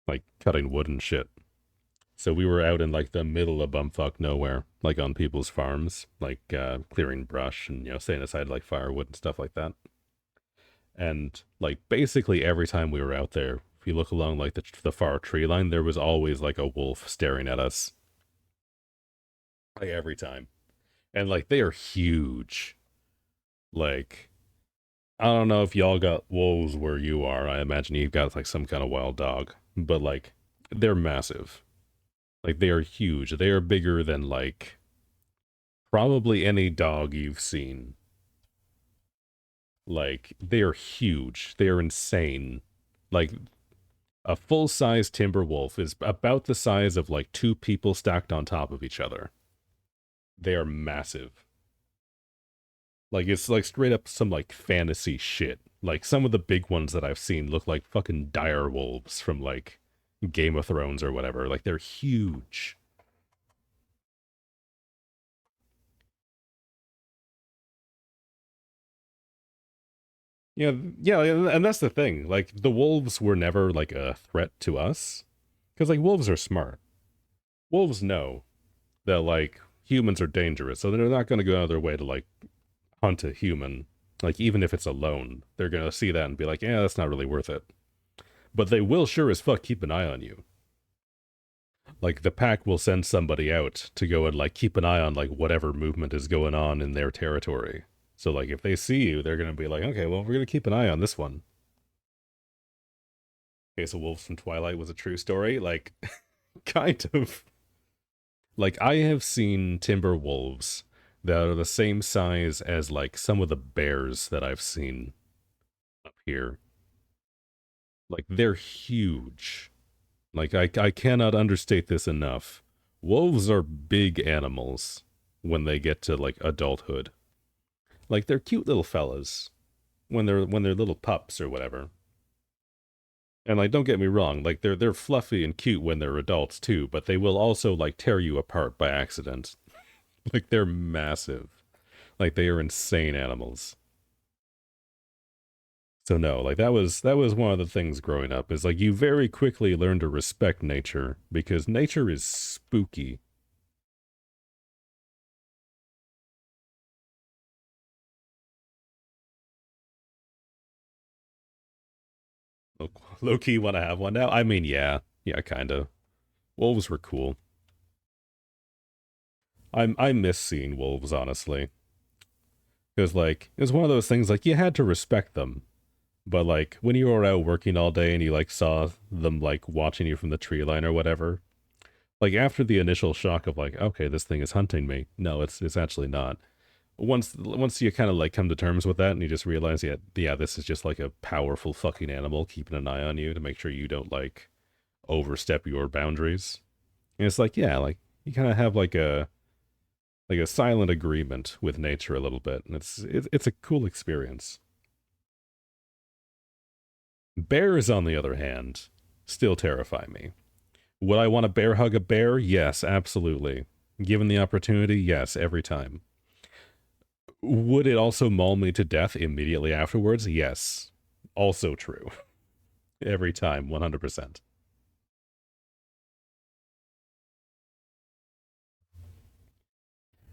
like cutting wood and shit. So we were out in like the middle of bumfuck nowhere, like on people's farms, like clearing brush and setting aside like firewood and stuff like that. And like basically every time we were out there, if you look along like the far tree line, there was always like a wolf staring at us, like every time. And like they are huge. Like I don't know if y'all got wolves where you are. I imagine you've got like some kind of wild dog, but like they're massive. Like they are huge. They are bigger than like probably any dog you've seen. Like they are huge. They are insane. Like a full-size timber wolf is about the size of like two people stacked on top of each other. They are massive. Like it's like straight up some like fantasy shit. Like some of the big ones that I've seen look like fucking dire wolves from like Game of Thrones or whatever. Like they're huge. Yeah, and that's the thing. Like the wolves were never like a threat to us because like wolves are smart. Wolves know that like humans are dangerous, so they're not going to go out of their way to like hunt a human. Like even if it's alone, they're going to see that and be like, "Yeah, that's not really worth it." But they will sure as fuck keep an eye on you. Like the pack will send somebody out to go and like keep an eye on like whatever movement is going on in their territory. So like if they see you, they're going to be like, "Okay, well, we're going to keep an eye on this one." Okay, so Wolves from Twilight was a true story? Like, kind of. Like, I have seen timber wolves that are the same size as, like, some of the bears that I've seen up here. Like, they're huge. Like, I cannot understate this enough. Wolves are big animals when they get to, like, adulthood. Like, they're cute little fellas when they're little pups or whatever. And like, don't get me wrong, like they're fluffy and cute when they're adults too, but they will also like tear you apart by accident. Like they're massive. Like they are insane animals. So no, like that was one of the things growing up is like you very quickly learn to respect nature because nature is spooky. Low key want to have one now. I mean, yeah, kind of. Wolves were cool. I miss seeing wolves, honestly, because like it was one of those things like you had to respect them, but like when you were out working all day and you like saw them like watching you from the tree line or whatever, like after the initial shock of like, okay, this thing is hunting me. No, it's actually not. Once you kind of like come to terms with that and you just realize, yeah, this is just like a powerful fucking animal keeping an eye on you to make sure you don't like overstep your boundaries. And it's like, yeah, like you kind of have like a silent agreement with nature a little bit, and it's a cool experience. Bears, on the other hand, still terrify me. Would I want to bear hug a bear? Yes, absolutely. Given the opportunity, yes, every time. Would it also maul me to death immediately afterwards? Yes. Also true. Every time, 100%.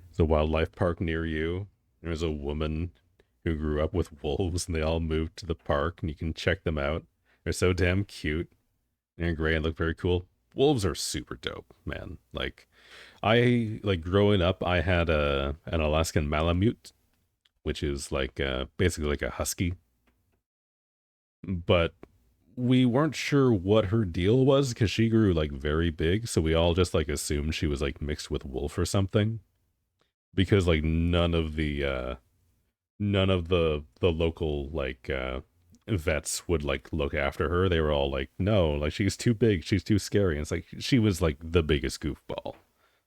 There's a wildlife park near you. There's a woman who grew up with wolves and they all moved to the park and you can check them out. They're so damn cute and gray and look very cool. Wolves are super dope, man. Like I like growing up I had an Alaskan Malamute, which is like basically like a husky, but we weren't sure what her deal was because she grew like very big, so we all just like assumed she was like mixed with wolf or something because like none of the local like vets would like look after her. They were all like, no, like she's too big, she's too scary. And it's like she was like the biggest goofball.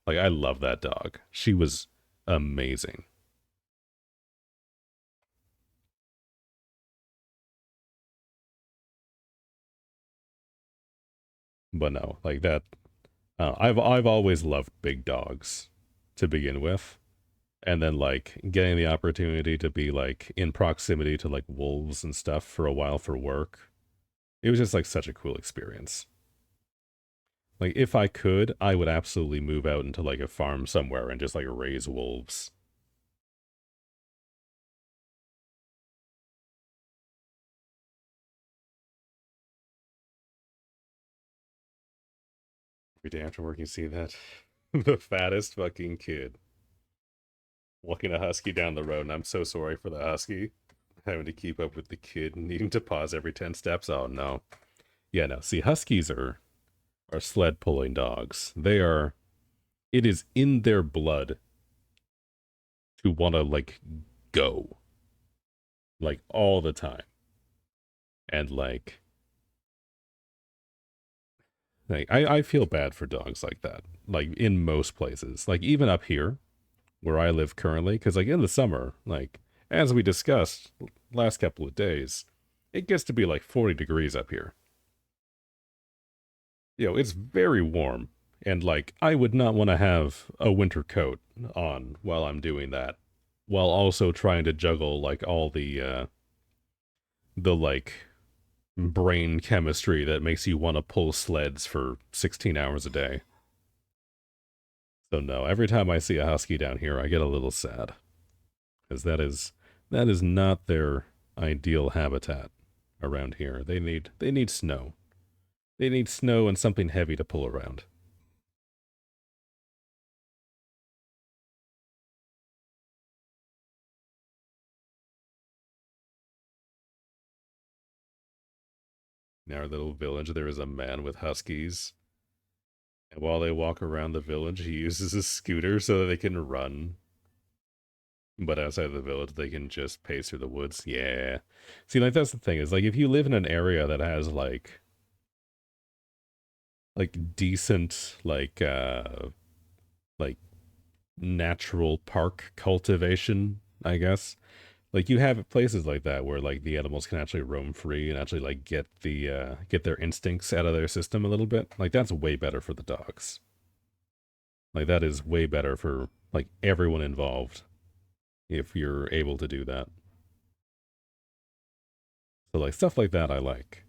Like I love that dog. She was amazing. But no, like that I've always loved big dogs to begin with. And then like getting the opportunity to be like in proximity to like wolves and stuff for a while for work. It was just like such a cool experience. Like if I could, I would absolutely move out into like a farm somewhere and just like raise wolves. Every day after work you see that the fattest fucking kid walking a husky down the road, and I'm so sorry for the husky having to keep up with the kid and needing to pause every 10 steps. Oh no. Yeah, no. See, huskies are sled pulling dogs. They are it is in their blood to want to like go like all the time. And like I feel bad for dogs like that. Like in most places. Like even up here where I live currently, because like in the summer, like as we discussed last couple of days, it gets to be like 40 degrees up here. You know, it's very warm. And like I would not want to have a winter coat on while I'm doing that, while also trying to juggle like all the like brain chemistry that makes you want to pull sleds for 16 hours a day. So no, every time I see a husky down here, I get a little sad because that is not their ideal habitat around here. They need snow. They need snow and something heavy to pull around. In our little village, there is a man with huskies, and while they walk around the village, he uses a scooter so that they can run. But outside of the village, they can just pace through the woods. Yeah. See, like that's the thing is like if you live in an area that has like decent like natural park cultivation, I guess. Like you have places like that where like the animals can actually roam free and actually like get their instincts out of their system a little bit. Like that's way better for the dogs. Like that is way better for like everyone involved if you're able to do that. So like stuff like that I like.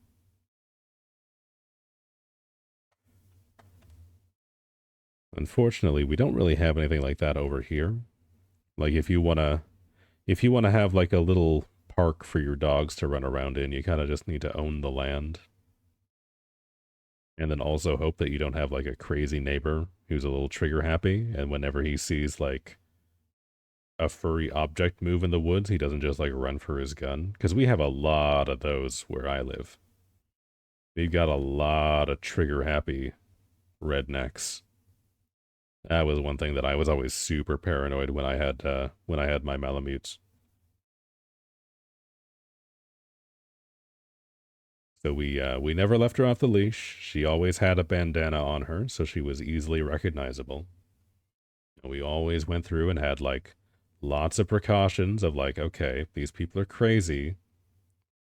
Unfortunately, we don't really have anything like that over here. Like if you want to have like a little park for your dogs to run around in. You kind of just need to own the land. And then also hope that you don't have like a crazy neighbor who's a little trigger happy, and whenever he sees like a furry object move in the woods, he doesn't just like run for his gun. Because we have a lot of those where I live. We've got a lot of trigger happy rednecks. That was one thing that I was always super paranoid when I had my Malamutes. So we never left her off the leash. She always had a bandana on her, so she was easily recognizable. And we always went through and had like lots of precautions of like, okay, these people are crazy.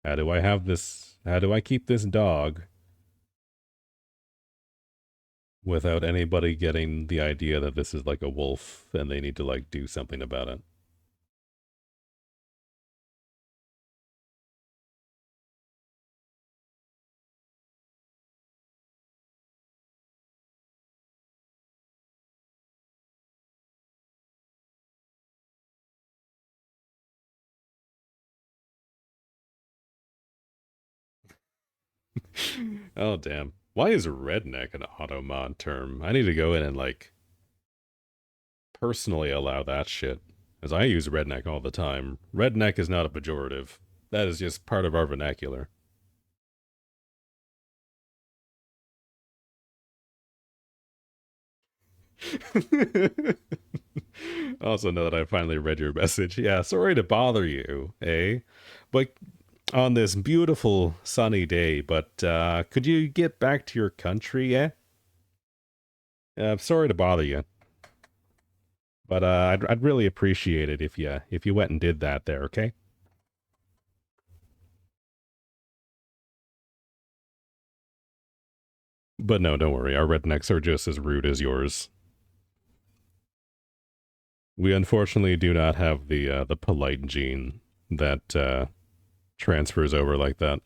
How do I keep this dog without anybody getting the idea that this is like a wolf and they need to like do something about it? Oh, damn. Why is redneck an automod term? I need to go in and, like, personally allow that shit. As I use redneck all the time. Redneck is not a pejorative. That is just part of our vernacular. Also, know that I finally read your message. Yeah, sorry to bother you, eh? But on this beautiful sunny day, but could you get back to your country, eh? Sorry to bother you, but I'd really appreciate it if you went and did that there, okay? But no, don't worry. Our rednecks are just as rude as yours. We unfortunately do not have the polite gene that transfers over like that.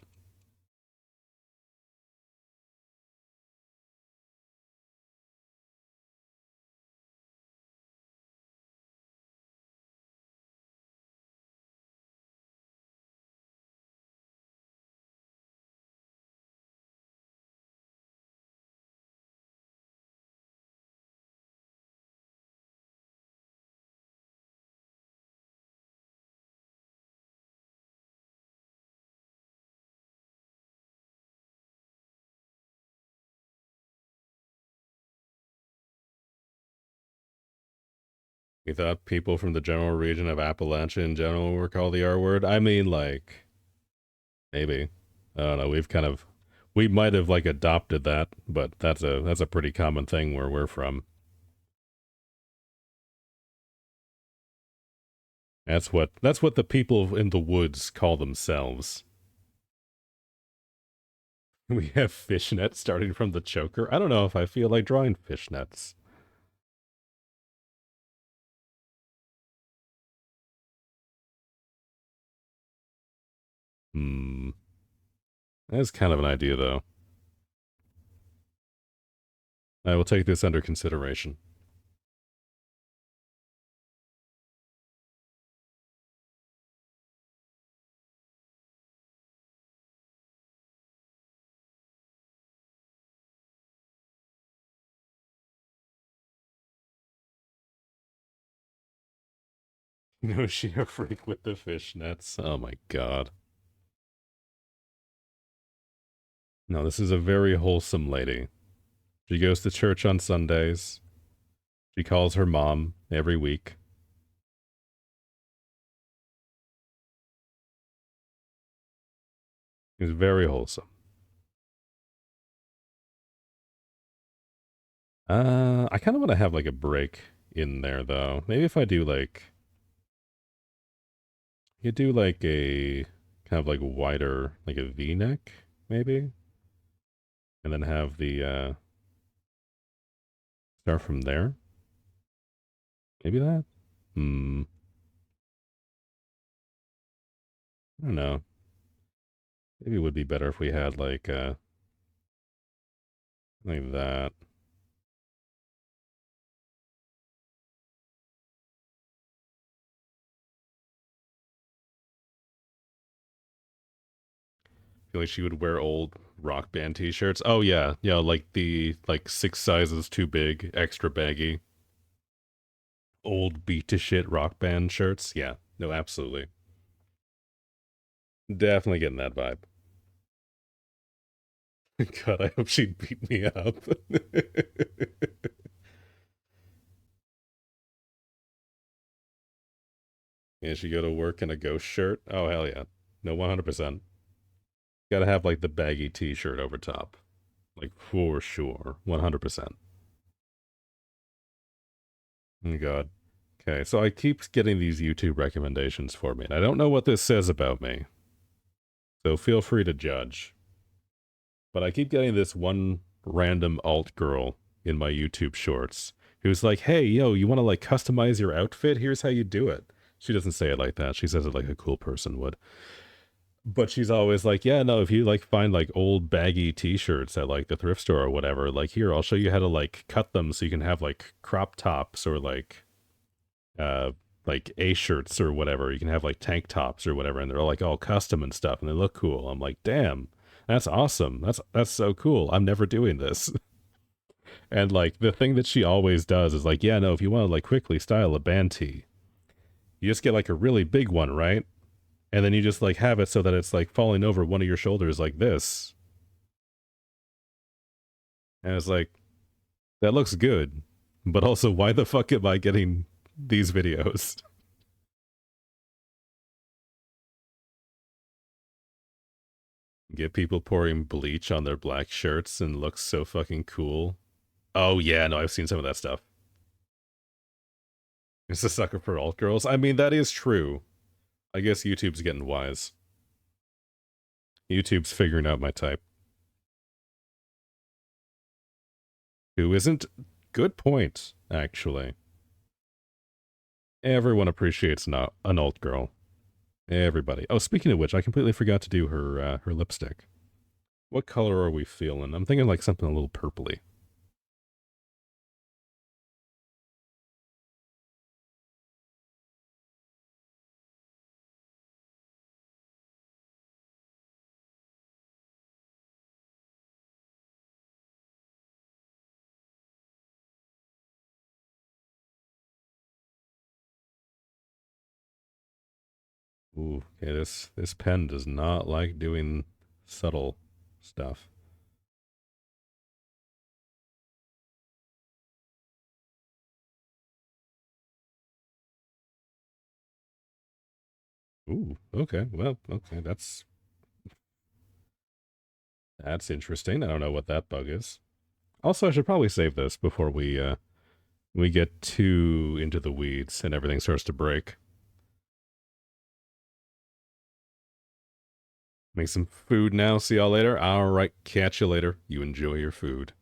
You thought people from the general region of Appalachia in general were called the R word? I mean, like, maybe. I don't know. We might have like adopted that, but that's a pretty common thing where we're from. That's what the people in the woods call themselves. We have fishnets starting from the choker. I don't know if I feel like drawing fishnets. Hmm. That's kind of an idea, though. I will take this under consideration. No, she a freak with the fishnets. Oh my god. No, this is a very wholesome lady. She goes to church on Sundays. She calls her mom every week. It's very wholesome. I kind of want to have like a break in there though. Maybe if I do like, you do like a kind of like wider, like a V-neck, maybe, and then have the start from there. Maybe that. Hmm. I don't know. Maybe it would be better if we had like that. feel like she would wear old Rock Band t-shirts. Oh yeah, yeah, like the 6 sizes too big, extra baggy, old beat to shit Rock Band shirts. Yeah, no, absolutely, definitely getting that vibe. God, I hope she'd beat me up. Yeah, she go to work in a ghost shirt. Oh hell yeah, no, 100%. Gotta have like the baggy t-shirt over top, like for sure, 100%. Oh God. Okay, so I keep getting these YouTube recommendations for me, and I don't know what this says about me, so feel free to judge. But I keep getting this one random alt girl in my YouTube shorts who's like, hey, yo, you want to like customize your outfit? Here's how you do it. She doesn't say it like that. She says it like a cool person would. But she's always like, yeah, no, if you like find like old baggy t-shirts at like the thrift store or whatever, like here, I'll show you how to like cut them so you can have like crop tops or uh like A shirts or whatever. You can have like tank tops or whatever, and they're like all custom and stuff, and they look cool. I'm like, damn, that's awesome. That's so cool. I'm never doing this. And like the thing that she always does is like, yeah, no, if you want to like quickly style a band tee, you just get like a really big one, right? And then you just like have it so that it's like falling over one of your shoulders like this. And it's like, that looks good. But also, why the fuck am I getting these videos? Get people pouring bleach on their black shirts and looks so fucking cool. Oh yeah, no, I've seen some of that stuff. It's a sucker for alt girls. I mean, that is true. I guess YouTube's getting wise. YouTube's figuring out my type. Who isn't? Good point, actually. Everyone appreciates an alt girl. Everybody. Oh, speaking of which, I completely forgot to do her lipstick. What color are we feeling? I'm thinking like something a little purpley. Ooh, okay, this pen does not like doing subtle stuff. Ooh, okay, well, okay, that's interesting. I don't know what that bug is. Also, I should probably save this before we get too into the weeds and everything starts to break. Make some food now. See y'all later. All right, catch you later. You enjoy your food.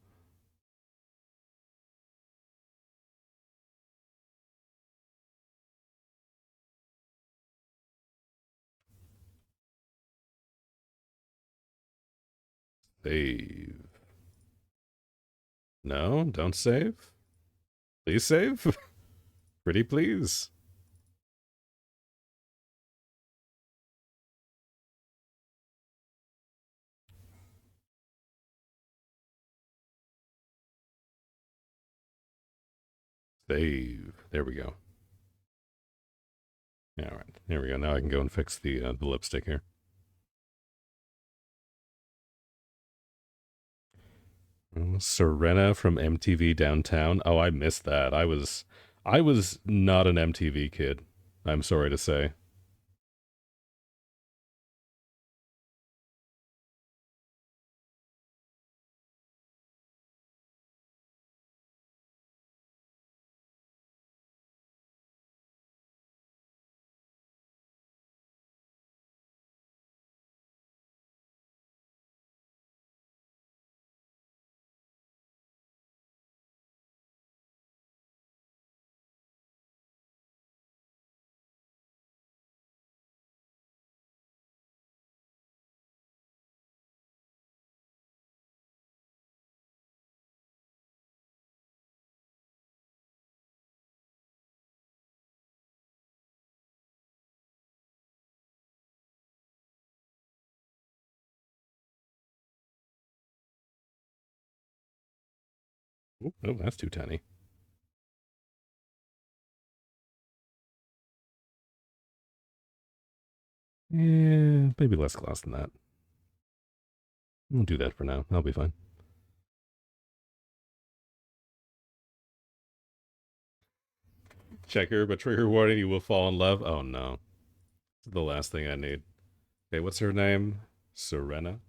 Save. No, don't save. Please save. Pretty please. Save. There we go. All right, here we go. Now I can go and fix the lipstick here. Serena from MTV Downtown. Oh, I missed that. I was not an MTV kid. I'm sorry to say. Oh, that's too tiny. Yeah, maybe less gloss than that. We'll do that for now. That'll be fine. Checker, but trigger warning, you will fall in love. Oh no. This is the last thing I need. Okay, what's her name? Serena?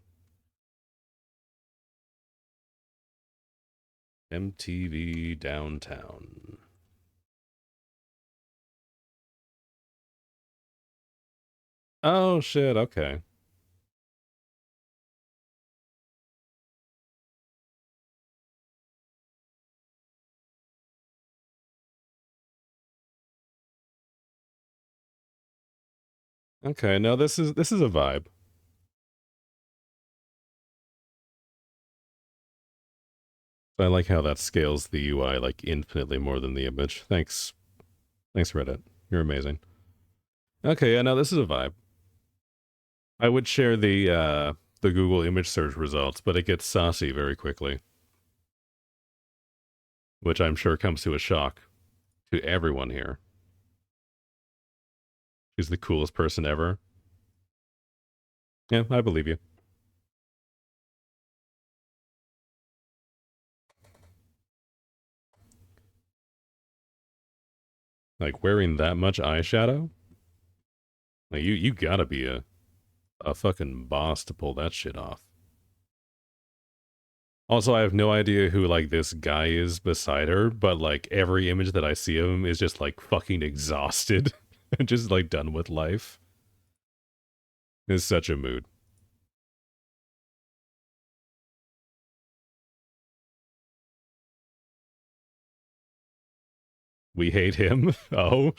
MTV Downtown. Oh shit, okay. Okay, no, this is a vibe. I like how that scales the UI like infinitely more than the image. Thanks. Thanks, Reddit. You're amazing. Okay, yeah, no, this is a vibe. I would share the Google image search results, but it gets saucy very quickly. Which I'm sure comes to a shock to everyone here. She's the coolest person ever. Yeah, I believe you. Like wearing that much eyeshadow? Like you gotta be a fucking boss to pull that shit off. Also, I have no idea who like this guy is beside her, but like every image that I see of him is just like fucking exhausted and just like done with life. It's such a mood. We hate him. Oh,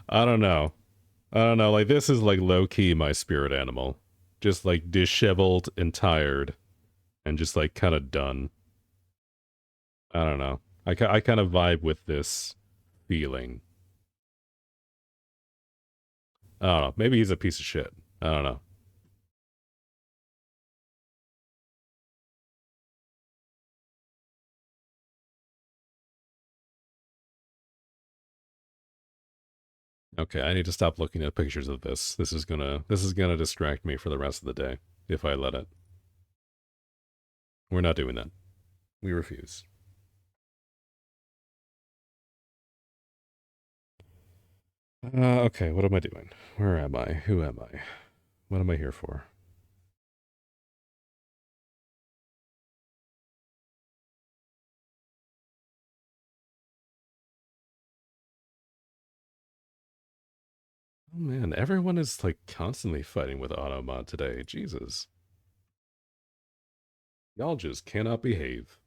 I don't know. I don't know. Like this is like low key my spirit animal, just like disheveled and tired, and just like kind of done. I don't know. I kind of vibe with this feeling. I don't know. Maybe he's a piece of shit. I don't know. Okay, I need to stop looking at pictures of this. This is gonna distract me for the rest of the day if I let it. We're not doing that. We refuse. Okay, what am I doing? Where am I? Who am I? What am I here for? Oh man, everyone is like constantly fighting with Automod today. Jesus. Y'all just cannot behave.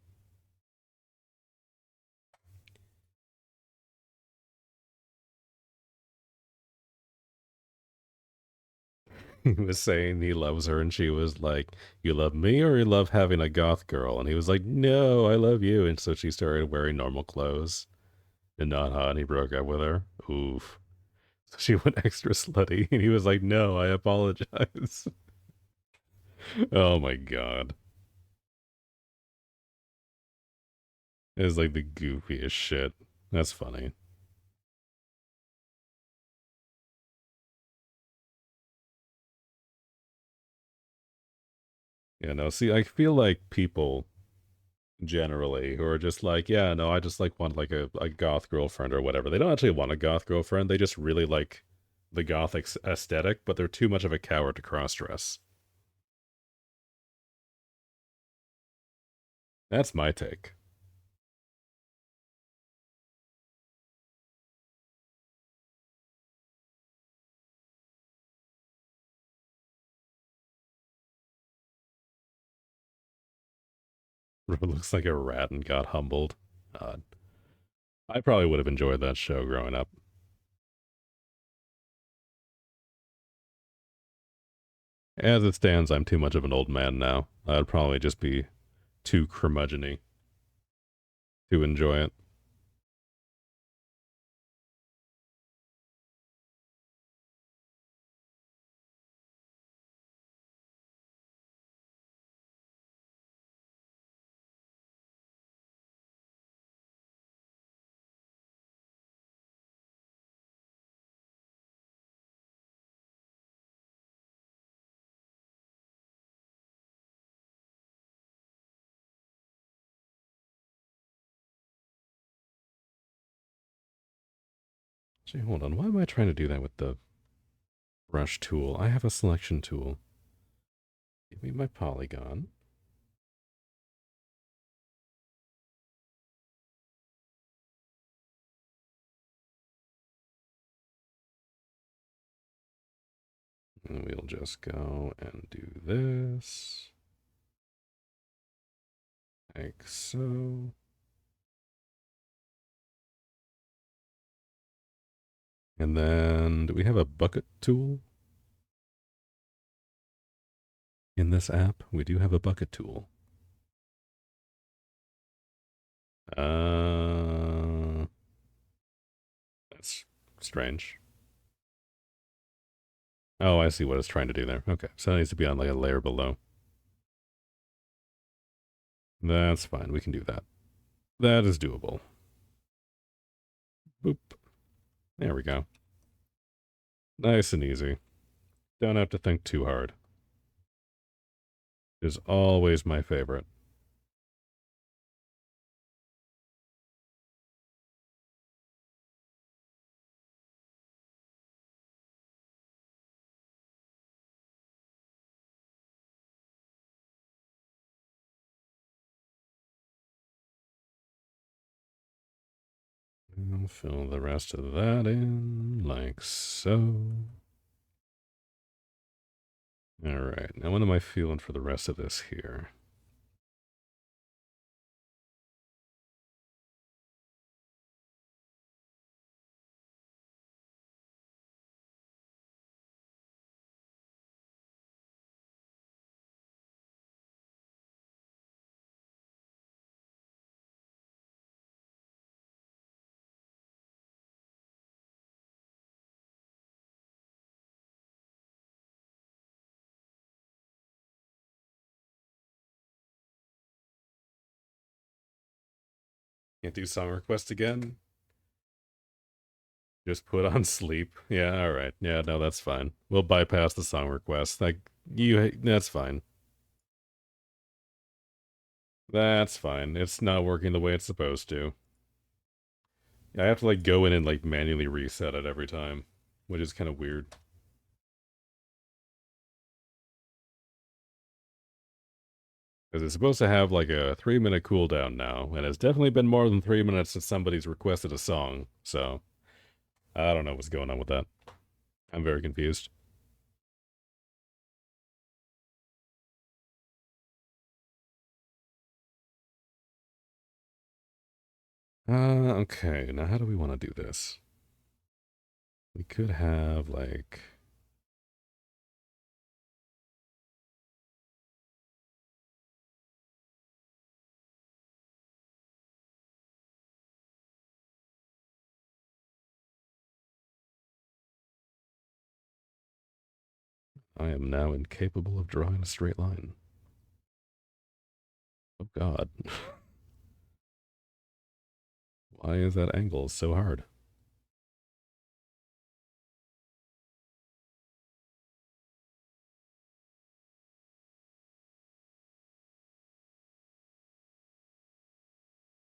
He was saying he loves her, and she was like, "You love me or you love having a goth girl?" And he was like, "No, I love you." And so she started wearing normal clothes and not hot, and he broke up with her. Oof. So she went extra slutty, and he was like, "No, I apologize." Oh my god. It was like the goofiest shit. That's funny. Yeah, no, see, I feel like people generally who are just like, yeah, no, I just like want like a goth girlfriend or whatever. They don't actually want a goth girlfriend. They just really like the gothic aesthetic, but they're too much of a coward to cross dress. That's my take. Looks like a rat and got humbled. I probably would have enjoyed that show growing up. As it stands, I'm too much of an old man now. I'd probably just be too curmudgeony to enjoy it. Gee, hold on. Why am I trying to do that with the brush tool? I have a selection tool. Give me my polygon. And we'll just go and do this. Like so. And then, do we have a bucket tool? In this app, we do have a bucket tool. That's strange. Oh, I see what it's trying to do there. Okay, so it needs to be on like a layer below. That's fine, we can do that. That is doable. Boop. There we go. Nice and easy. Don't have to think too hard. Is always my favorite. I'll fill the rest of that in like so. Alright, now what am I feeling for the rest of this here? Can't do song request again? Just put on sleep. Yeah, alright. Yeah, no, that's fine. We'll bypass the song request. That's fine. That's fine. It's not working the way it's supposed to. I have to like go in and like manually reset it every time, which is kind of weird. Because it's supposed to have like a 3-minute cooldown now, and it's definitely been more than 3 minutes since somebody's requested a song, so I don't know what's going on with that. I'm very confused. Okay, now how do we want to do this? We could have like... I am now incapable of drawing a straight line. Oh god. Why is that angle so hard?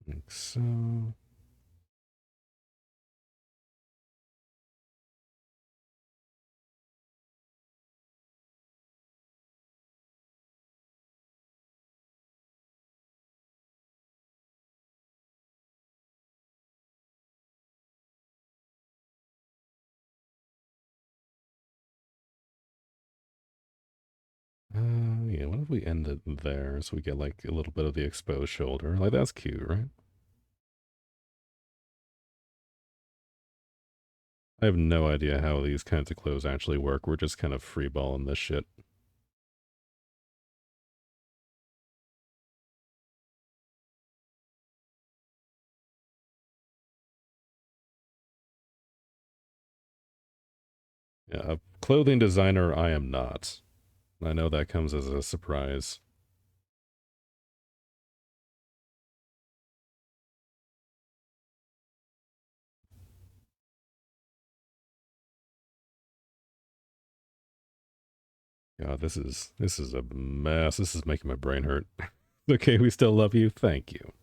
Like so... yeah, what if we end it there so we get like a little bit of the exposed shoulder? Like, that's cute, right? I have no idea how these kinds of clothes actually work. We're just kind of freeballing this shit. Yeah, a clothing designer I am not. I know that comes as a surprise. God, this is a mess. This is making my brain hurt. Okay, we still love you. Thank you.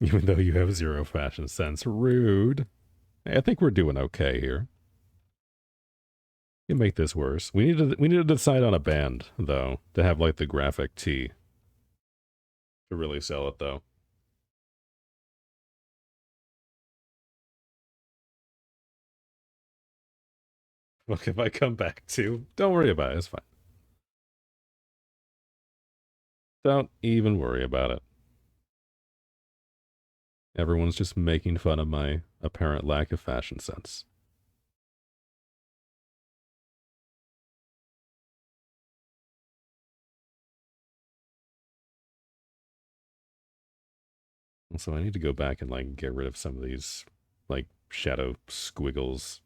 Even though you have zero fashion sense. Rude. I think we're doing okay here. You can make this worse. We need to decide on a band, though, to have like the graphic tee. To really sell it, though. Look, if I come back to, don't worry about it. It's fine. Don't even worry about it. Everyone's just making fun of my apparent lack of fashion sense. Also, I need to go back and like get rid of some of these like shadow squiggles.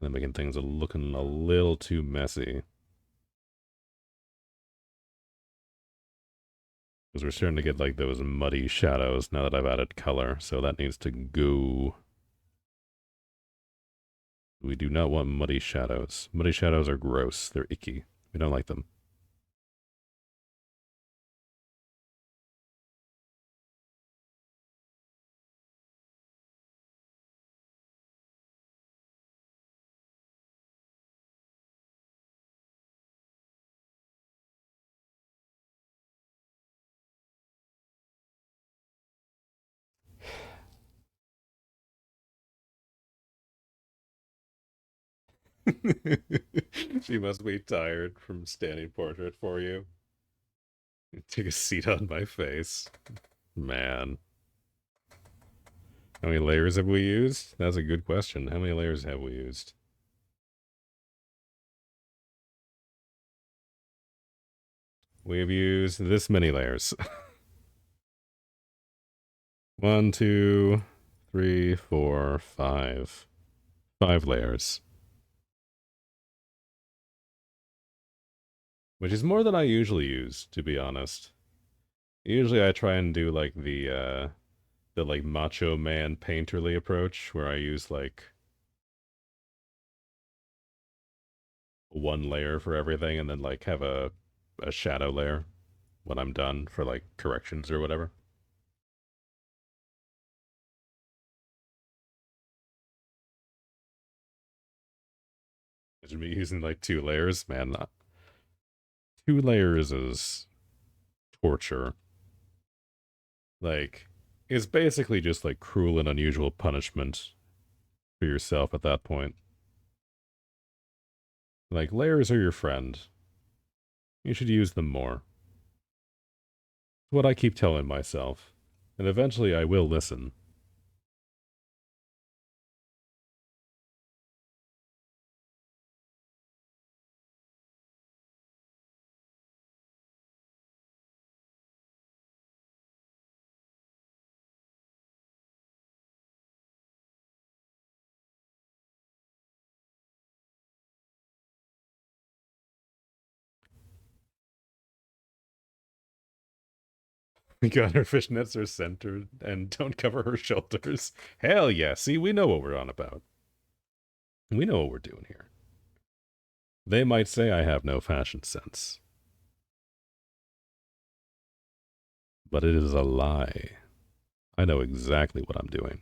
They're making things looking a little too messy. Because we're starting to get like those muddy shadows now that I've added color, so that needs to go. We do not want muddy shadows. Muddy shadows are gross. They're icky. We don't like them. She must be tired from standing portrait for you. Take a seat on my face. Man. How many layers have we used? That's a good question. How many layers have we used? We have used this many layers. 1, 2, 3, 4, 5. 5 layers. Which is more than I usually use, to be honest. Usually I try and do like the like macho man painterly approach where I use like one layer for everything and then like have a shadow layer when I'm done for like corrections or whatever. Imagine me using like 2 layers, man. 2 layers is torture. Like, it's basically just like cruel and unusual punishment for yourself at that point. Like, layers are your friend. You should use them more. It's what I keep telling myself. And eventually I will listen. God, her fishnets are centered and don't cover her shoulders. Hell yeah, see, we know what we're on about. We know what we're doing here. They might say I have no fashion sense. But it is a lie. I know exactly what I'm doing.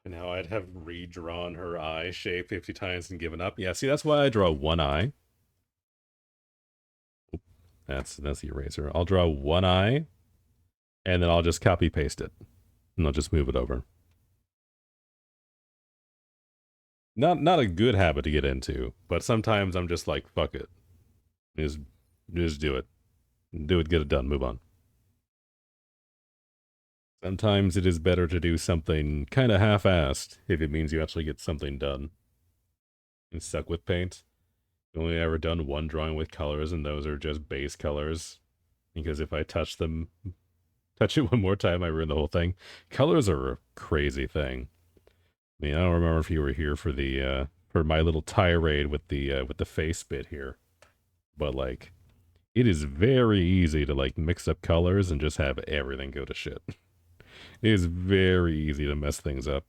And how I'd have redrawn her eye shape 50 times and given up. Yeah, see, that's why I draw one eye. Oop, that's the eraser. I'll draw one eye, and then I'll just copy paste it. And I'll just move it over. Not a good habit to get into, but sometimes I'm just like, fuck it. Just do it. Do it, get it done, move on. Sometimes it is better to do something kind of half-assed if it means you actually get something done. And stuck with paint. I've only ever done one drawing with colors, and those are just base colors. Because if I touch it one more time, I ruin the whole thing. Colors are a crazy thing. I mean, I don't remember if you were here for the for my little tirade with the face bit here, but like, it is very easy to like mix up colors and just have everything go to shit. It is very easy to mess things up.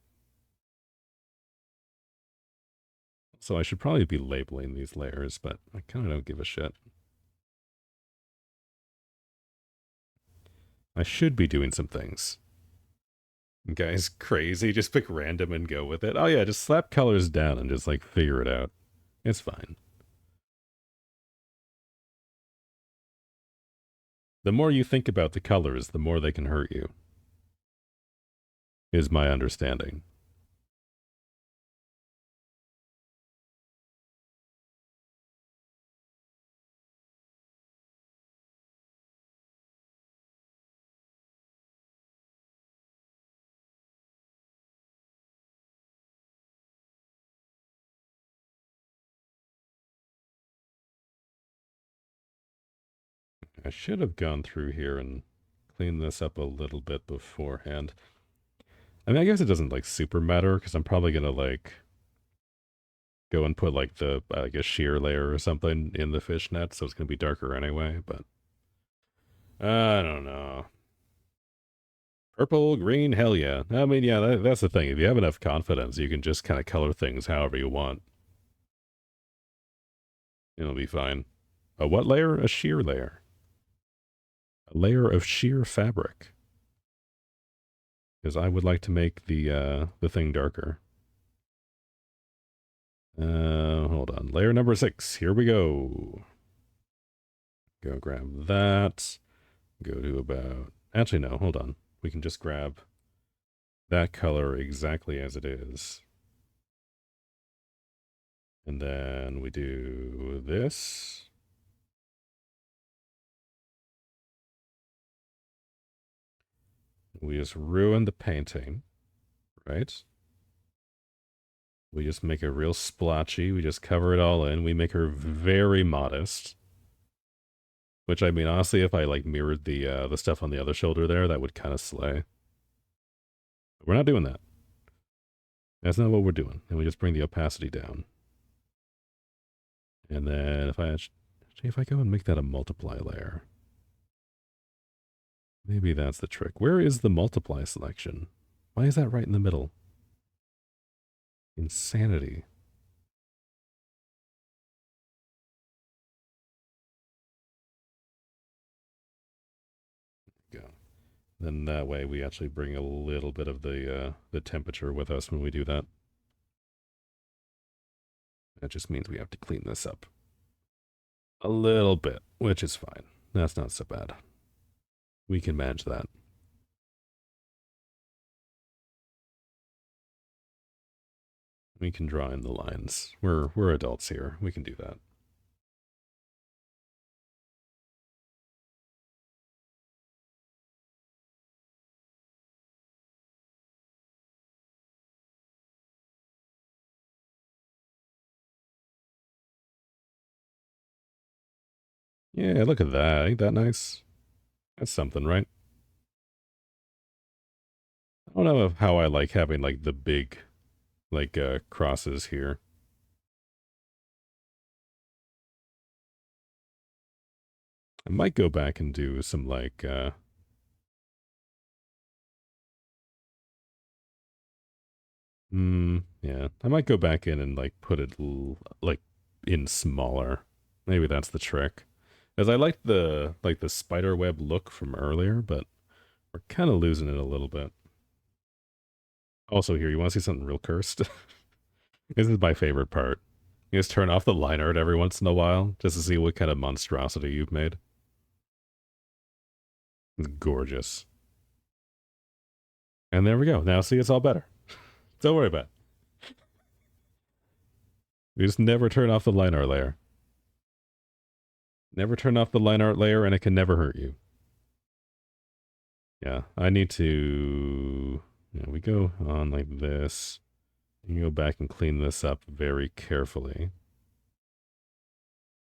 So I should probably be labeling these layers, but I kind of don't give a shit. I should be doing some things. Guys, crazy. Just pick random and go with it. Oh yeah, just slap colors down and just like figure it out. It's fine. The more you think about the colors, the more they can hurt you. Is my understanding. I should have gone through here and cleaned this up a little bit beforehand. I mean, I guess it doesn't like super matter because I'm probably gonna like go and put like the like a sheer layer or something in the fishnet, so it's gonna be darker anyway. But I don't know. Purple, green, hell yeah. I mean, yeah, that's the thing. If you have enough confidence, you can just kind of color things however you want. It'll be fine. A what layer? A sheer layer. A layer of sheer fabric. Because I would like to make the thing darker. Hold on. Layer number 6. Here we go. Go grab that. Go to about... Actually, no. Hold on. We can just grab that color exactly as it is. And then we do this. We just ruin the painting, right? We just make it real splotchy. We just cover it all in. We make her very modest. Which, I mean, honestly, if I, like, mirrored the stuff on the other shoulder there, that would kind of slay. But we're not doing that. That's not what we're doing. And we just bring the opacity down. And then if I go and make that a multiply layer. Maybe that's the trick. Where is the multiply selection? Why is that right in the middle? Insanity. Go. Then that way we actually bring a little bit of the temperature with us when we do that. That just means we have to clean this up a little bit, which is fine. That's not so bad. We can manage that. We can draw in the lines. We're adults here. We can do that. Yeah, look at that. Ain't that nice? That's something, right? I don't know how I like having like the big like crosses here. I might go back and do some like yeah. I might go back in and like put it like in smaller. Maybe that's the trick. As I like the spider web look from earlier, but we're kind of losing it a little bit. Also here, you want to see something real cursed? This is my favorite part. You just turn off the line art every once in a while just to see what kind of monstrosity you've made. It's gorgeous. And there we go. Now see, it's all better. Don't worry about it. We just never turn off the line art layer. Never turn off the line art layer and it can never hurt you. Yeah, I need to... Yeah, we go on like this. You go back and clean this up very carefully.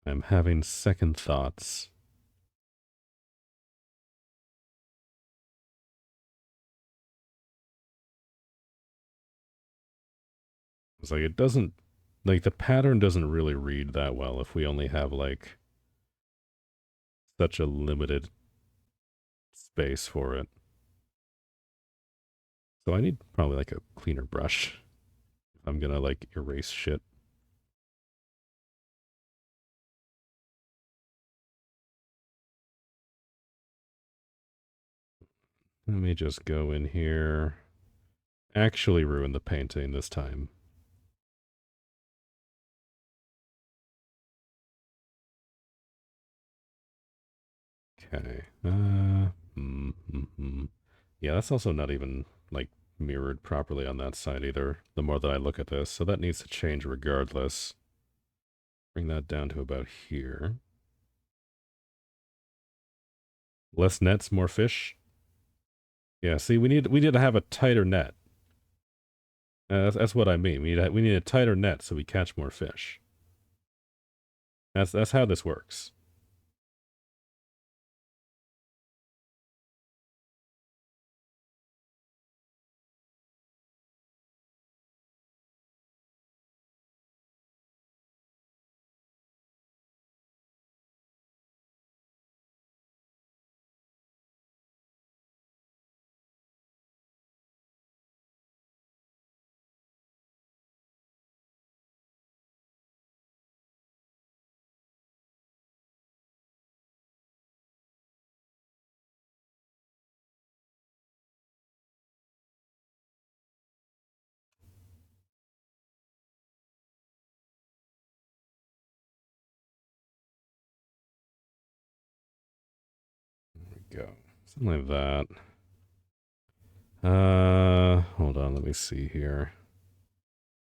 I'm having second thoughts. It's like it doesn't, like the pattern doesn't really read that well if we only have like such a limited space for it. So I need probably like a cleaner brush if I'm gonna like erase shit. Let me just go in here. Actually ruin the painting this time. Okay. Yeah, that's also not even like mirrored properly on that side either, the more that I look at this. So that needs to change regardless. Bring that down to about here. Less nets, more fish. Yeah, see, we need to have a tighter net. That's what I mean. We need a tighter net so we catch more fish. That's how this works. There we go. Something like that. Hold on, let me see here.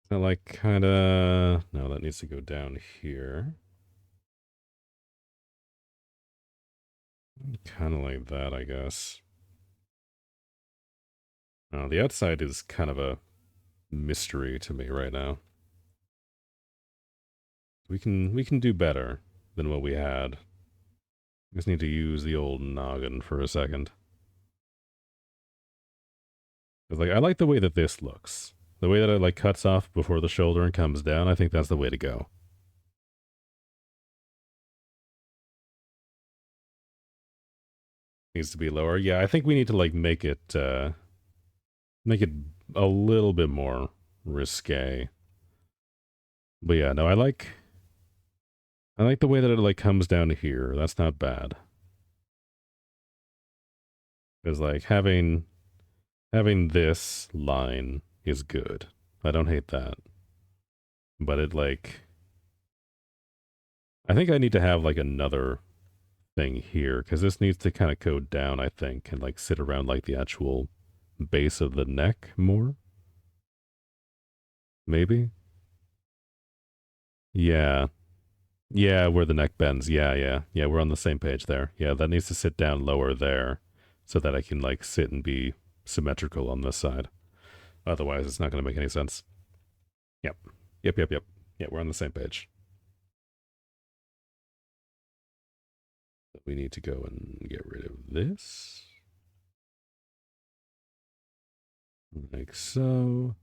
Is that like kinda... No, that needs to go down here. Kinda like that, I guess. The outside is kind of a mystery to me right now. We can do better than what we had. Just need to use the old noggin for a second. Cause like I like the way that this looks. The way that it like cuts off before the shoulder and comes down, I think that's the way to go. Needs to be lower. Yeah, I think we need to like make it a little bit more risque. But yeah, no, I like the way that it like comes down to here. That's not bad. Cause like having this line is good. I don't hate that. But it like I think I need to have like another thing here because this needs to kind of go down, I think, and like sit around like the actual base of the neck more. Maybe. Yeah. Yeah, where the neck bends. Yeah, we're on the same page there. Yeah, that needs to sit down lower there so that I can like sit and be symmetrical on this side. Otherwise, it's not going to make any sense. Yep. Yep. Yeah, we're on the same page. We need to go and get rid of this. Like so.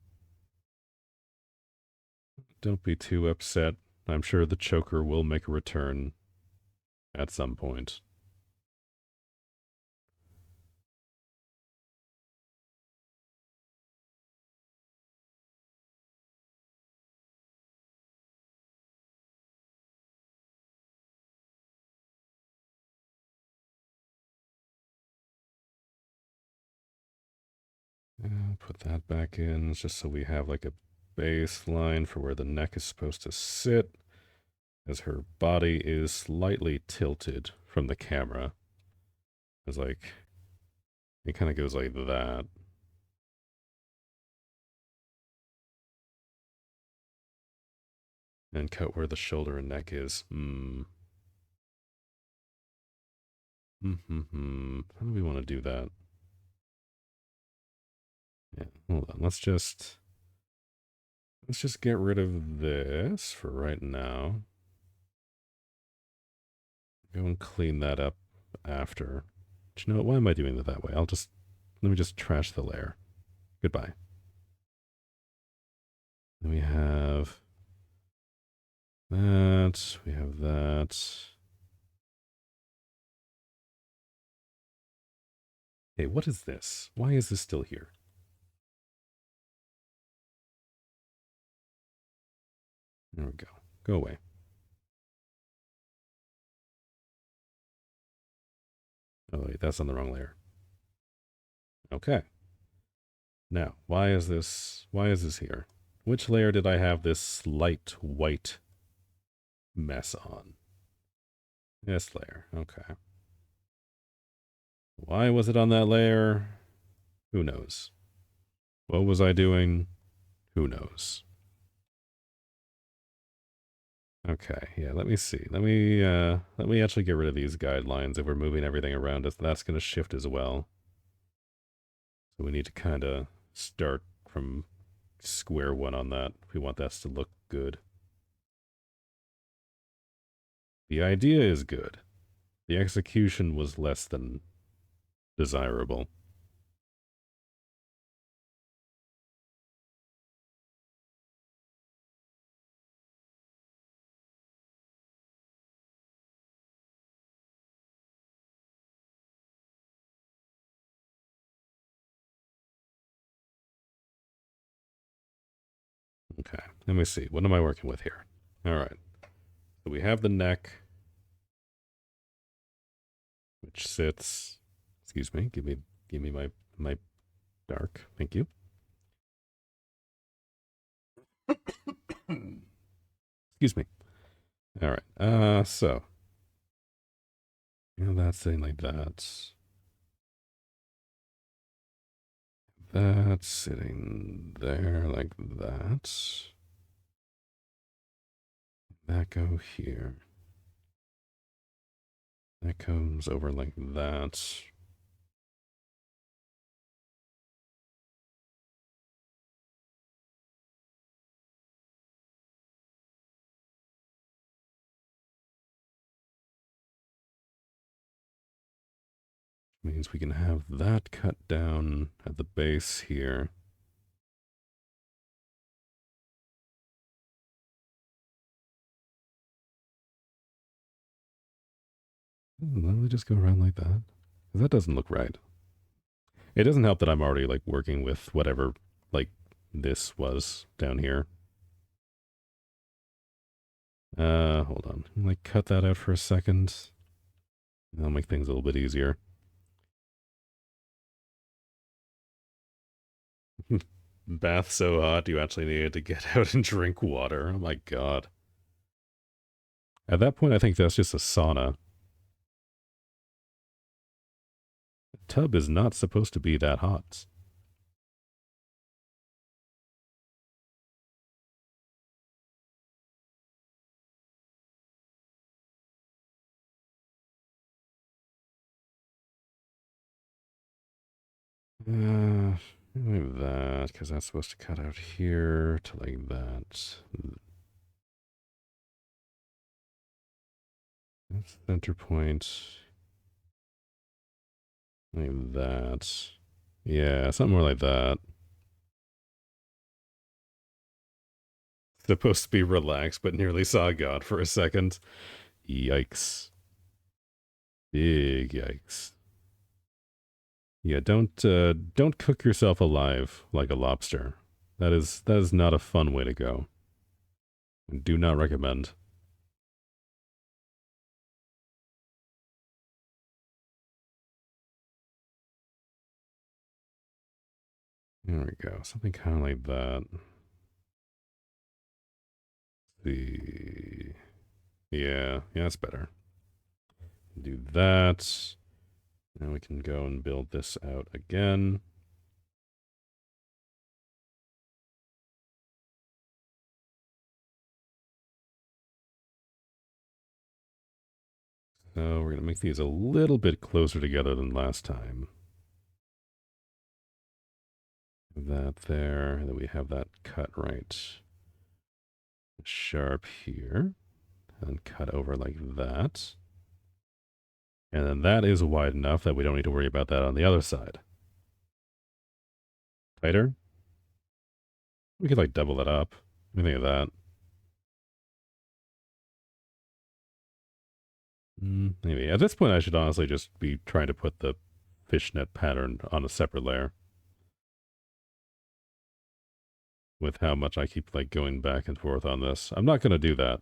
Don't be too upset. I'm sure the choker will make a return at some point. Put that back in just so we have like a baseline for where the neck is supposed to sit, as her body is slightly tilted from the camera. It's like, it kind of goes like that. And cut where the shoulder and neck is. How do we want to do that? Yeah, hold on. Let's just get rid of this for right now. Go and clean that up after. But you know what? Why am I doing it that way? Let me just trash the layer. Goodbye. Then we have that. We have that. Hey, what is this? Why is this still here? There we go. Go away. Oh, wait, that's on the wrong layer. Okay. Now, why is this here? Which layer did I have this slight white mess on? This layer. Okay. Why was it on that layer? Who knows? What was I doing? Who knows? Okay, yeah, let me see. Let me actually get rid of these guidelines. If we're moving everything around us, that's going to shift as well. So we need to kind of start from square one on that if we want that to look good. The idea is good. The execution was less than desirable. Okay, let me see. What am I working with here? All right. So we have the neck, which sits. Excuse me. Give me my dark. Thank you. Excuse me. All right. So that's sitting like that. That's sitting there like that. That go here. That comes over like that. Means we can have that cut down at the base here. Let me just go around like that. 'Cause that doesn't look right. It doesn't help that I'm already like working with whatever like this was down here. Hold on. Like cut that out for a second. That'll make things a little bit easier. Bath so hot you actually needed to get out and drink water. Oh my god. At that point I think that's just a sauna. The tub is not supposed to be that hot. Like that, because that's supposed to cut out here to like that. That's center point. Like that. Yeah, something more like that. Supposed to be relaxed, but nearly saw God for a second. Yikes. Big yikes. Yeah, don't cook yourself alive like a lobster. That is not a fun way to go. Do not recommend. There we go. Something kind of like that. See. Yeah, that's better. Do that. Now we can go and build this out again. So we're going to make these a little bit closer together than last time. That there, and then we have that cut right sharp here, and cut over like that. And then that is wide enough that we don't need to worry about that on the other side. Tighter? We could like double that up. What do you think of that? Maybe. At this point, I should honestly just be trying to put the fishnet pattern on a separate layer. With how much I keep like going back and forth on this. I'm not going to do that.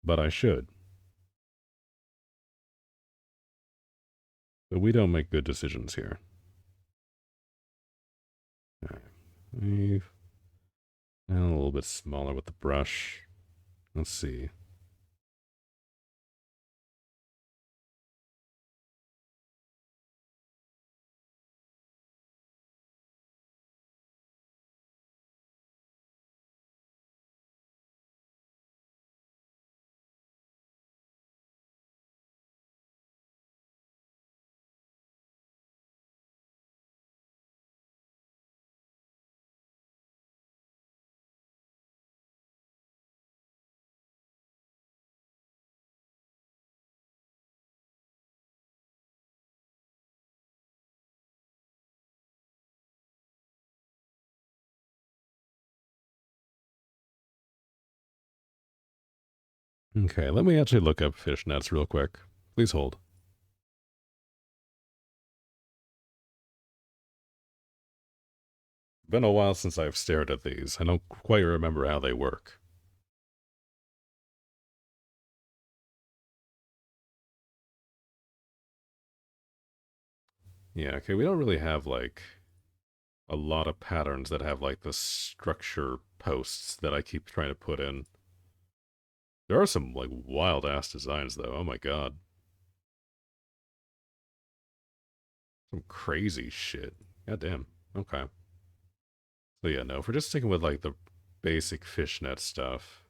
But I should. But we don't make good decisions here. Alright. We've a little bit smaller with the brush. Let's see. Okay, let me actually look up fishnets real quick. Please hold. Been a while since I've stared at these. I don't quite remember how they work. Yeah, okay, we don't really have, like, a lot of patterns that have, like, the structure posts that I keep trying to put in. There are some, like, wild-ass designs, though. Oh my god. Some crazy shit. God damn. Okay. So yeah, no, if we're just sticking with, like, the basic fishnet stuff,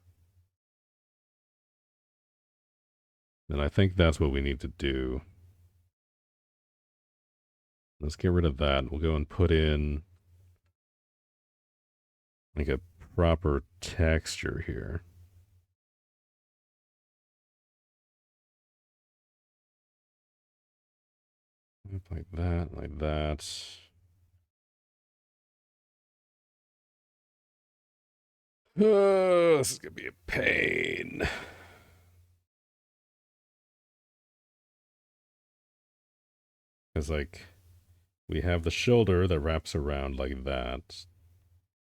then I think that's what we need to do. Let's get rid of that. We'll go and put in like a proper texture here. Like that, like that. Oh, this is gonna be a pain. Because, like, we have the shoulder that wraps around like that.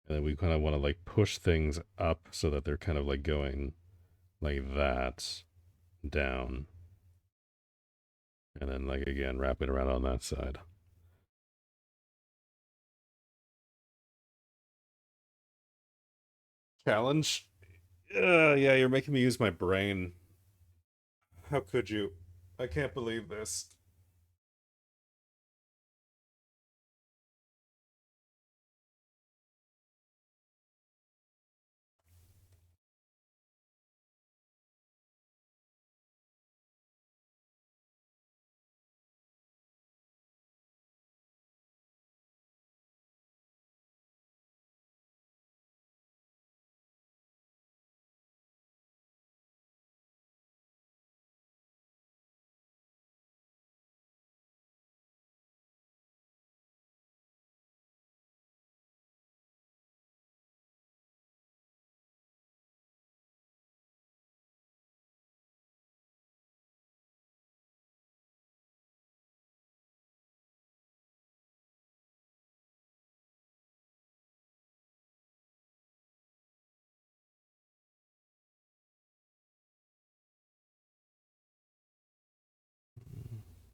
And then we kind of want to, like, push things up so that they're kind of, like, going like that down. And then, like, again, wrap it around on that side. Challenge? Yeah, you're making me use my brain. How could you? I can't believe this.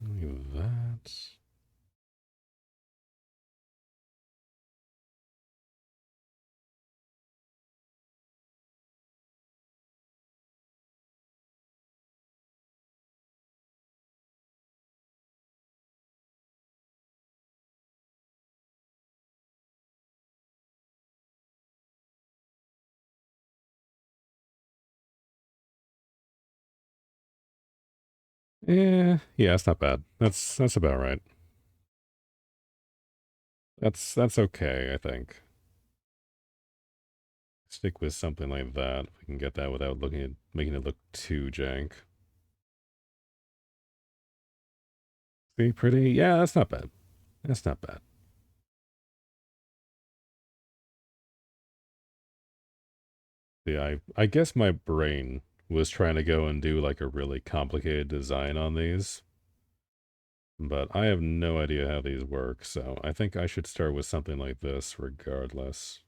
Look at that. Yeah, that's not bad. That's about right. That's okay, I think. Stick with something like that. If we can get that without looking at making it look too jank. See, pretty? Yeah, that's not bad. That's not bad. Yeah, I guess my brain was trying to go and do like a really complicated design on these, but I have no idea how these work, so I think I should start with something like this regardless.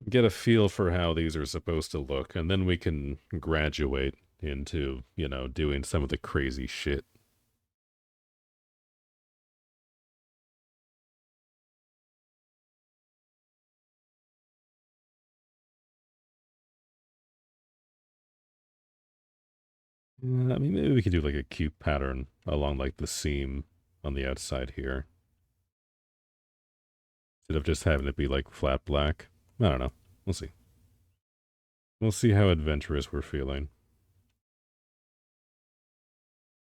Get a feel for how these are supposed to look, and then we can graduate into, you know, doing some of the crazy shit. I mean, maybe we could do like a cute pattern along like the seam on the outside here. Instead of just having it be like flat black. I don't know. We'll see. We'll see how adventurous we're feeling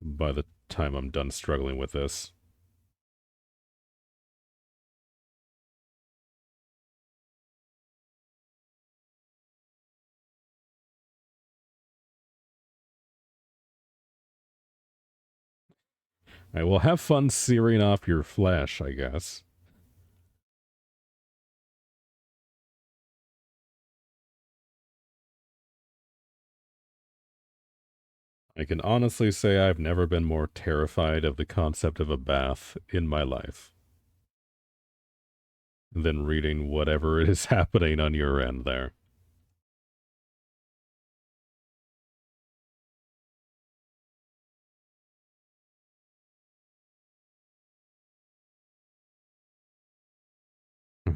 by the time I'm done struggling with this. Alright, well, have fun searing off your flesh, I guess. I can honestly say I've never been more terrified of the concept of a bath in my life than reading whatever is happening on your end there.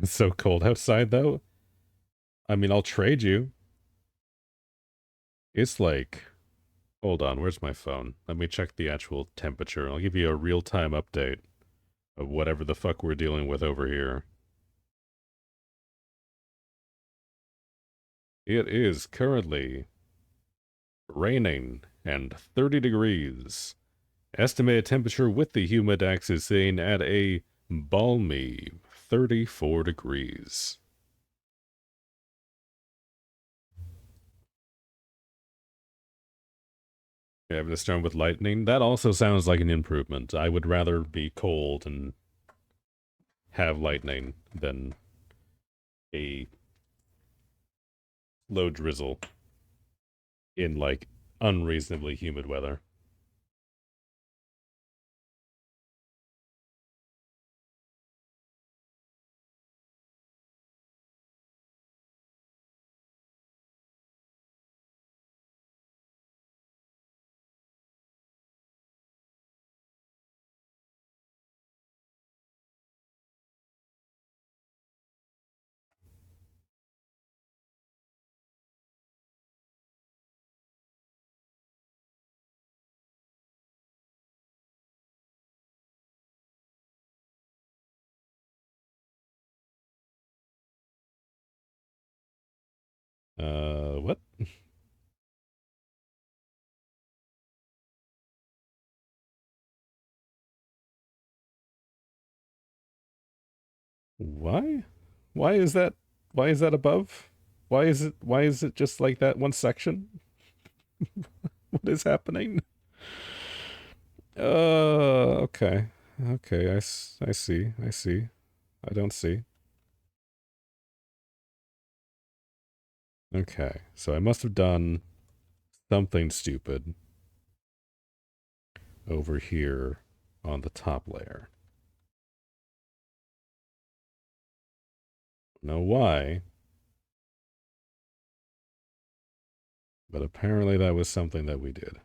It's so cold outside, though. I mean, I'll trade you. It's like... Hold on, where's my phone? Let me check the actual temperature. I'll give you a real-time update of whatever the fuck we're dealing with over here. It is currently raining and 30 degrees. Estimated temperature with the humidex is sitting at a balmy 34 degrees. Having a storm with lightning, that also sounds like an improvement. I would rather be cold and have lightning than a low drizzle in like unreasonably humid weather. What? Why? Why is that? Why is that above? Why is it just like that one section? What is happening? Okay. Okay, I see. I see. I don't see. Okay, so I must have done something stupid over here on the top layer. Know why, but apparently that was something that we did.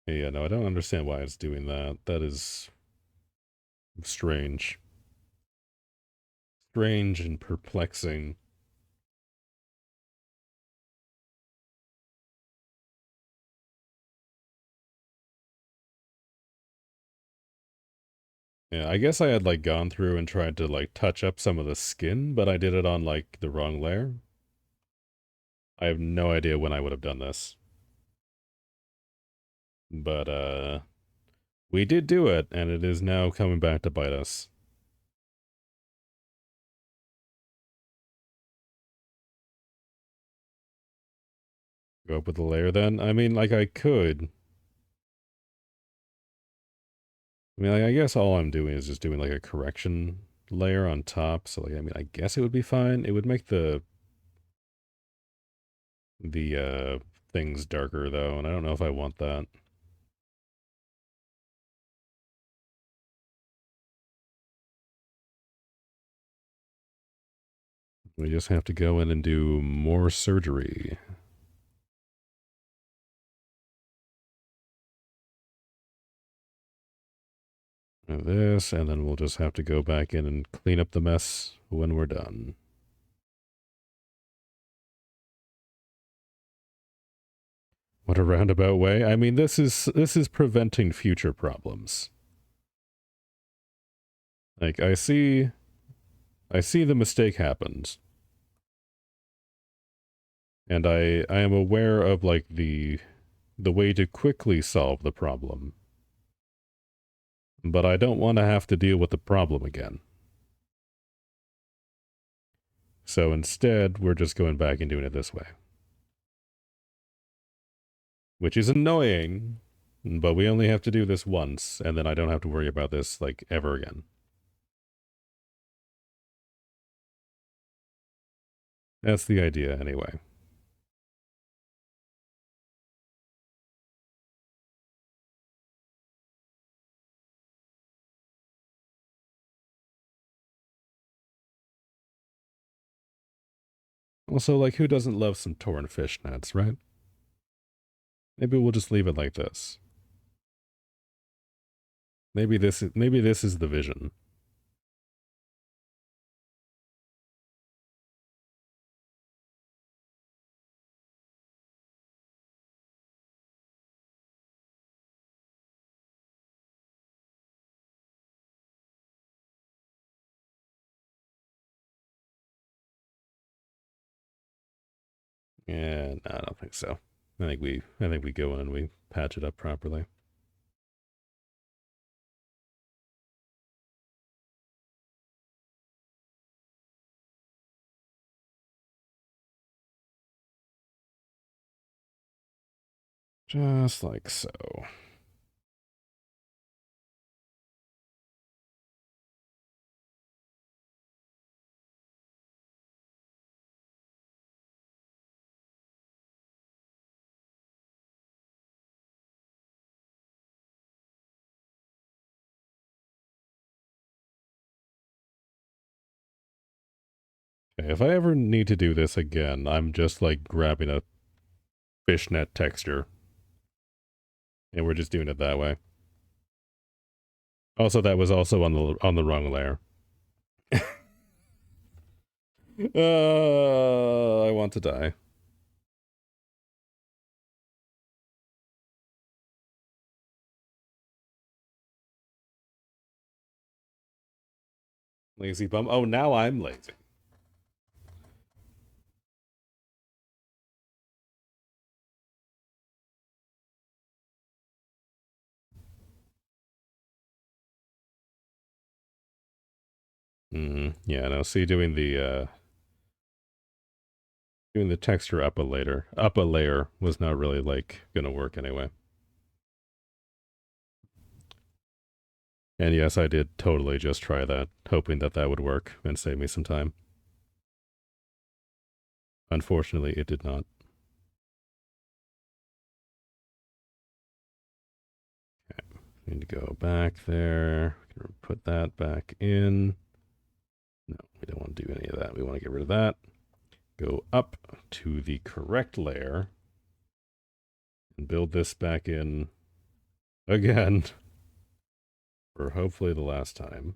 Yeah, no, I don't understand why it's doing that. That is strange. Strange and perplexing. Yeah, I guess I had like gone through and tried to like touch up some of the skin, but I did it on like the wrong layer. I have no idea when I would have done this. But we did do it, and it is now coming back to bite us. Go up with the layer then? I mean, like, I could. I mean, like, I guess all I'm doing is just doing, like, a correction layer on top. So, like, I mean, I guess it would be fine. It would make the things darker, though, and I don't know if I want that. We just have to go in and do more surgery. And this, and then we'll just have to go back in and clean up the mess when we're done. What a roundabout way. I mean, this is preventing future problems. Like, I see the mistake happened. And I am aware of, like, the way to quickly solve the problem. But I don't want to have to deal with the problem again. So instead, we're just going back and doing it this way. Which is annoying, but we only have to do this once, and then I don't have to worry about this, like, ever again. That's the idea, anyway. Also, like, who doesn't love some torn fishnets, right? Maybe we'll just leave it like this. Maybe this is the vision. Yeah, no, I don't think so. I think we go in and we patch it up properly. Just like so. Okay, if I ever need to do this again, I'm just like grabbing a fishnet texture. And we're just doing it that way. Also, that was also on the wrong layer. I want to die. Lazy bum. Oh, now I'm lazy. Yeah, no, see, doing the texture up a layer was not really, like, gonna work anyway. And yes, I did totally just try that, hoping that that would work and save me some time. Unfortunately, it did not. Okay, need to go back there. Put that back in. No, we don't want to do any of that. We want to get rid of that. Go up to the correct layer and build this back in again for hopefully the last time.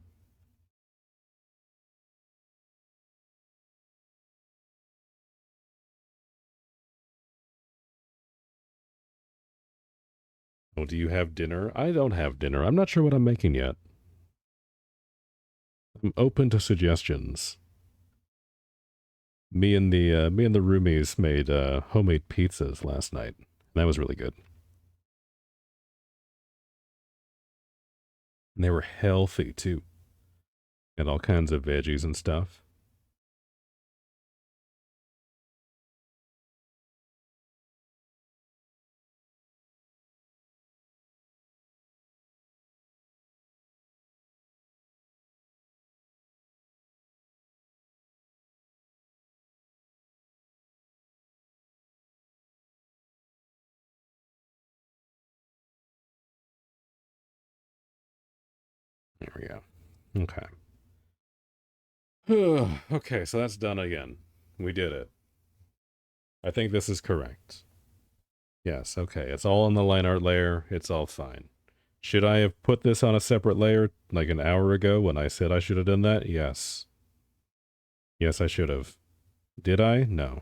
Oh, do you have dinner? I don't have dinner. I'm not sure what I'm making yet. I'm open to suggestions. Me and the roomies made homemade pizzas last night. That was really good. And they were healthy too. And all kinds of veggies and stuff. There we go. Okay. Okay, so that's done again. We did it. I think this is correct. Yes, okay. It's all on the line art layer. It's all fine. Should I have put this on a separate layer like an hour ago when I said I should have done that? Yes. Yes, I should have. Did I? No.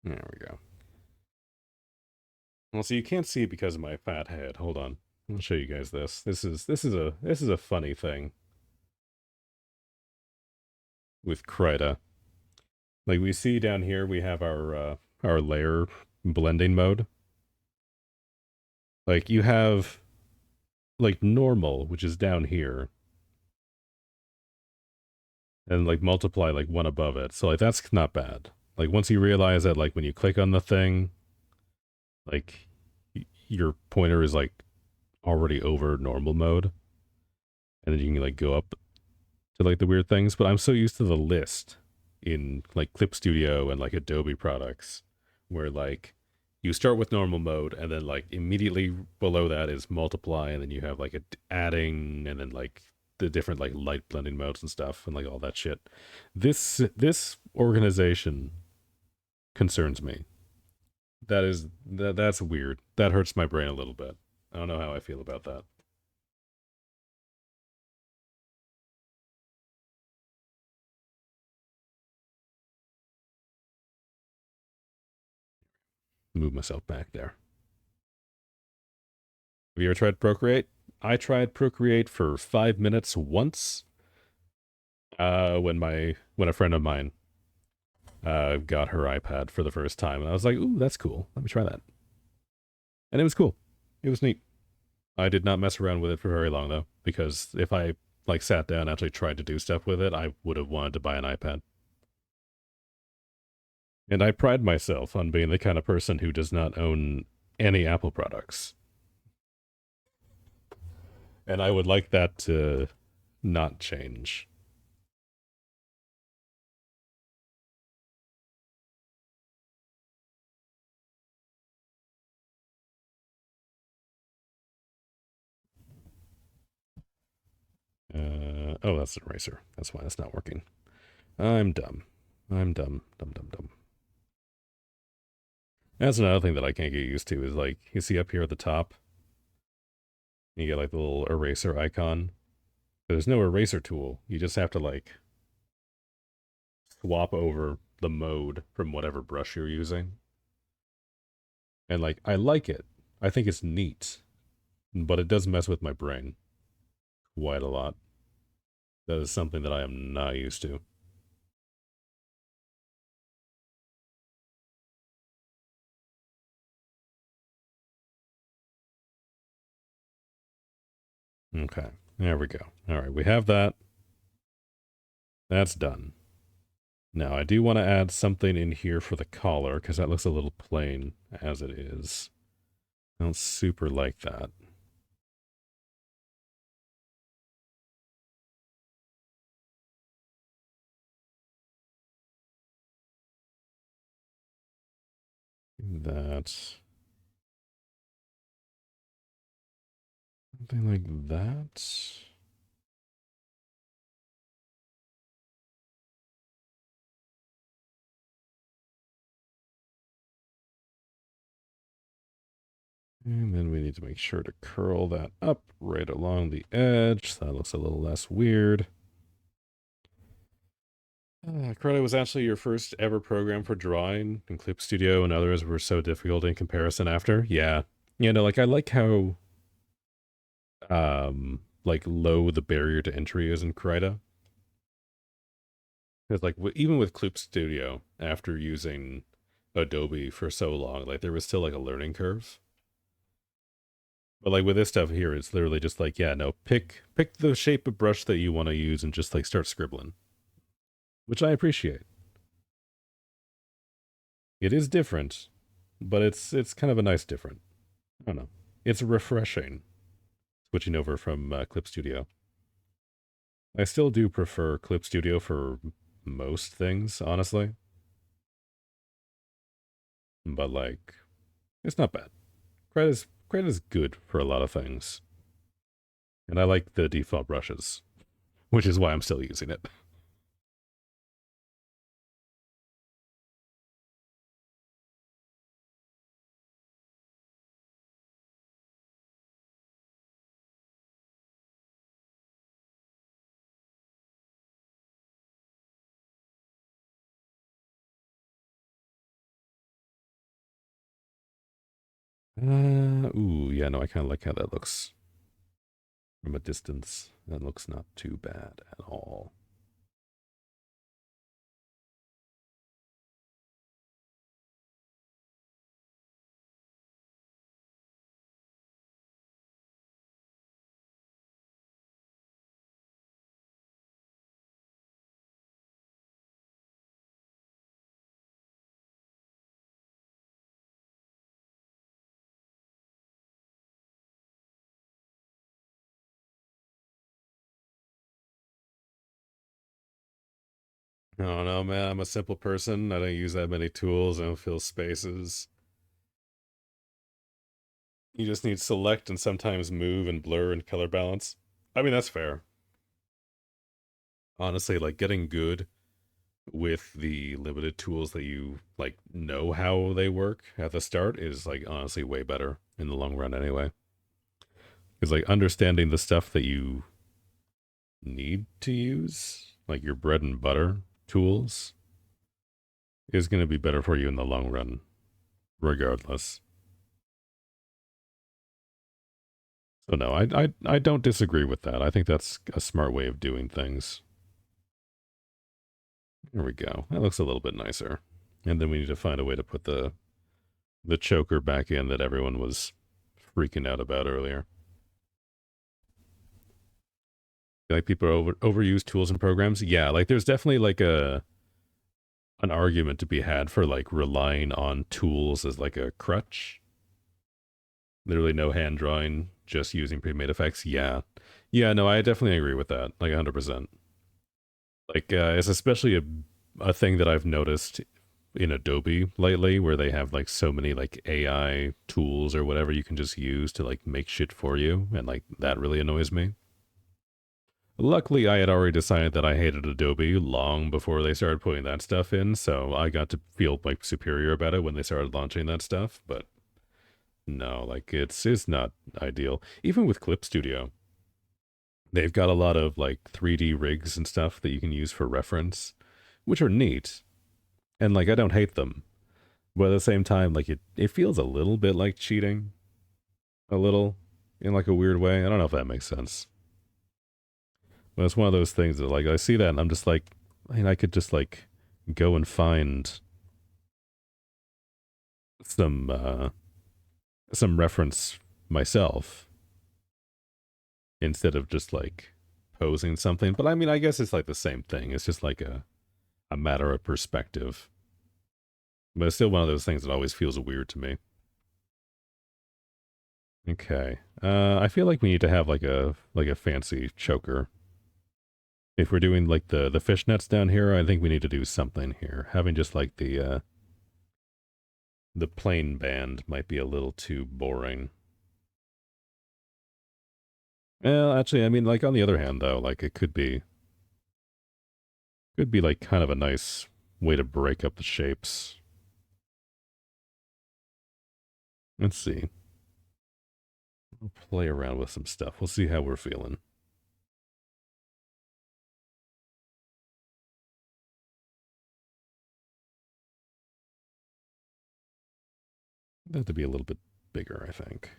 There we go. Well, so you can't see because of my fat head. Hold on. I'll show you guys this. This is a funny thing with Krita. Like we see down here, we have our layer blending mode. Like you have like normal, which is down here, and like multiply like one above it. So like that's not bad. Like once you realize that like when you click on the thing, like your pointer is like already over normal mode, and then you can like go up to like the weird things. But I'm so used to the list in like Clip Studio and like Adobe products where like you start with normal mode and then like immediately below that is multiply, and then you have like a adding, and then like the different like light blending modes and stuff and like all that shit. This organization concerns me. That's weird. That hurts my brain a little bit. I don't know how I feel about that. Move myself back there. Have you ever tried Procreate? I tried Procreate for 5 minutes once. When a friend of mine got her iPad for the first time, and I was like, "Ooh, that's cool. Let me try that." And it was cool. It was neat. I did not mess around with it for very long though, because if I like sat down and actually tried to do stuff with it, I would have wanted to buy an iPad. And I pride myself on being the kind of person who does not own any Apple products. And I would like that to not change. Oh, that's an eraser. That's why that's not working. I'm dumb. I'm dumb. Dumb, dumb, dumb. That's another thing that I can't get used to is like, you see up here at the top, you get like the little eraser icon. There's no eraser tool. You just have to like swap over the mode from whatever brush you're using. And like, I like it. I think it's neat, but it does mess with my brain quite a lot. That is something that I am not used to. Okay, there we go. All right, we have that. That's done. Now, I do want to add something in here for the collar, because that looks a little plain as it is. I don't super like that. That. Something like that. And then we need to make sure to curl that up right along the edge, so that looks a little less weird. Crota was actually your first ever program for drawing, and Clip Studio and others were so difficult in comparison after. Yeah. You know, like I like how like low the barrier to entry is in Krita. Because like even with Clip Studio, after using Adobe for so long, like there was still like a learning curve. But like with this stuff here, it's literally just like, yeah, no, pick the shape of brush that you want to use and just like start scribbling. which I appreciate. It is different, but it's kind of a nice different. I don't know. It's refreshing switching over from Clip Studio. I still do prefer Clip Studio for most things, honestly. But like, it's not bad. Credit is good for a lot of things, and I like the default brushes, which is why I'm still using it. Ooh, yeah, no, I kind of like how that looks from a distance. That looks not too bad at all. I don't know, man. I'm a simple person. I don't use that many tools. I don't fill spaces. You just need select and sometimes move and blur and color balance. I mean, that's fair. Honestly, like getting good with the limited tools that you like know how they work at the start is like honestly way better in the long run anyway. Because like understanding the stuff that you need to use, like your bread and butter tools, is going to be better for you in the long run, regardless. So no, I don't disagree with that. I think that's a smart way of doing things. There we go. That looks a little bit nicer. And then we need to find a way to put the choker back in that everyone was freaking out about earlier. Like people overuse tools and programs. Yeah, like there's definitely like an argument to be had for like relying on tools as like a crutch. Literally no hand drawing, just using pre-made effects. Yeah, yeah. No, I definitely agree with that. Like 100%. Like it's especially a thing that I've noticed in Adobe lately, where they have like so many like AI tools or whatever you can just use to like make shit for you, and like that really annoys me. Luckily, I had already decided that I hated Adobe long before they started putting that stuff in, so I got to feel like superior about it when they started launching that stuff. But no, like it's not ideal. Even with Clip Studio, they've got a lot of like 3D rigs and stuff that you can use for reference, which are neat, and like I don't hate them. But at the same time, like it feels a little bit like cheating, a little in like a weird way. I don't know if that makes sense. But it's one of those things that like I see that and I'm just like, I mean, I could just like go and find some some reference myself instead of just like posing something. But I mean, I guess it's like the same thing. It's just like a matter of perspective. But it's still one of those things that always feels weird to me. Okay. I feel like we need to have like a fancy choker. If we're doing like the fishnets down here, I think we need to do something here. Having just like the plain band might be a little too boring. Well, actually, I mean, like on the other hand, though, like it could be like kind of a nice way to break up the shapes. Let's see. We'll play around with some stuff. We'll see how we're feeling. That to be a little bit bigger, I think.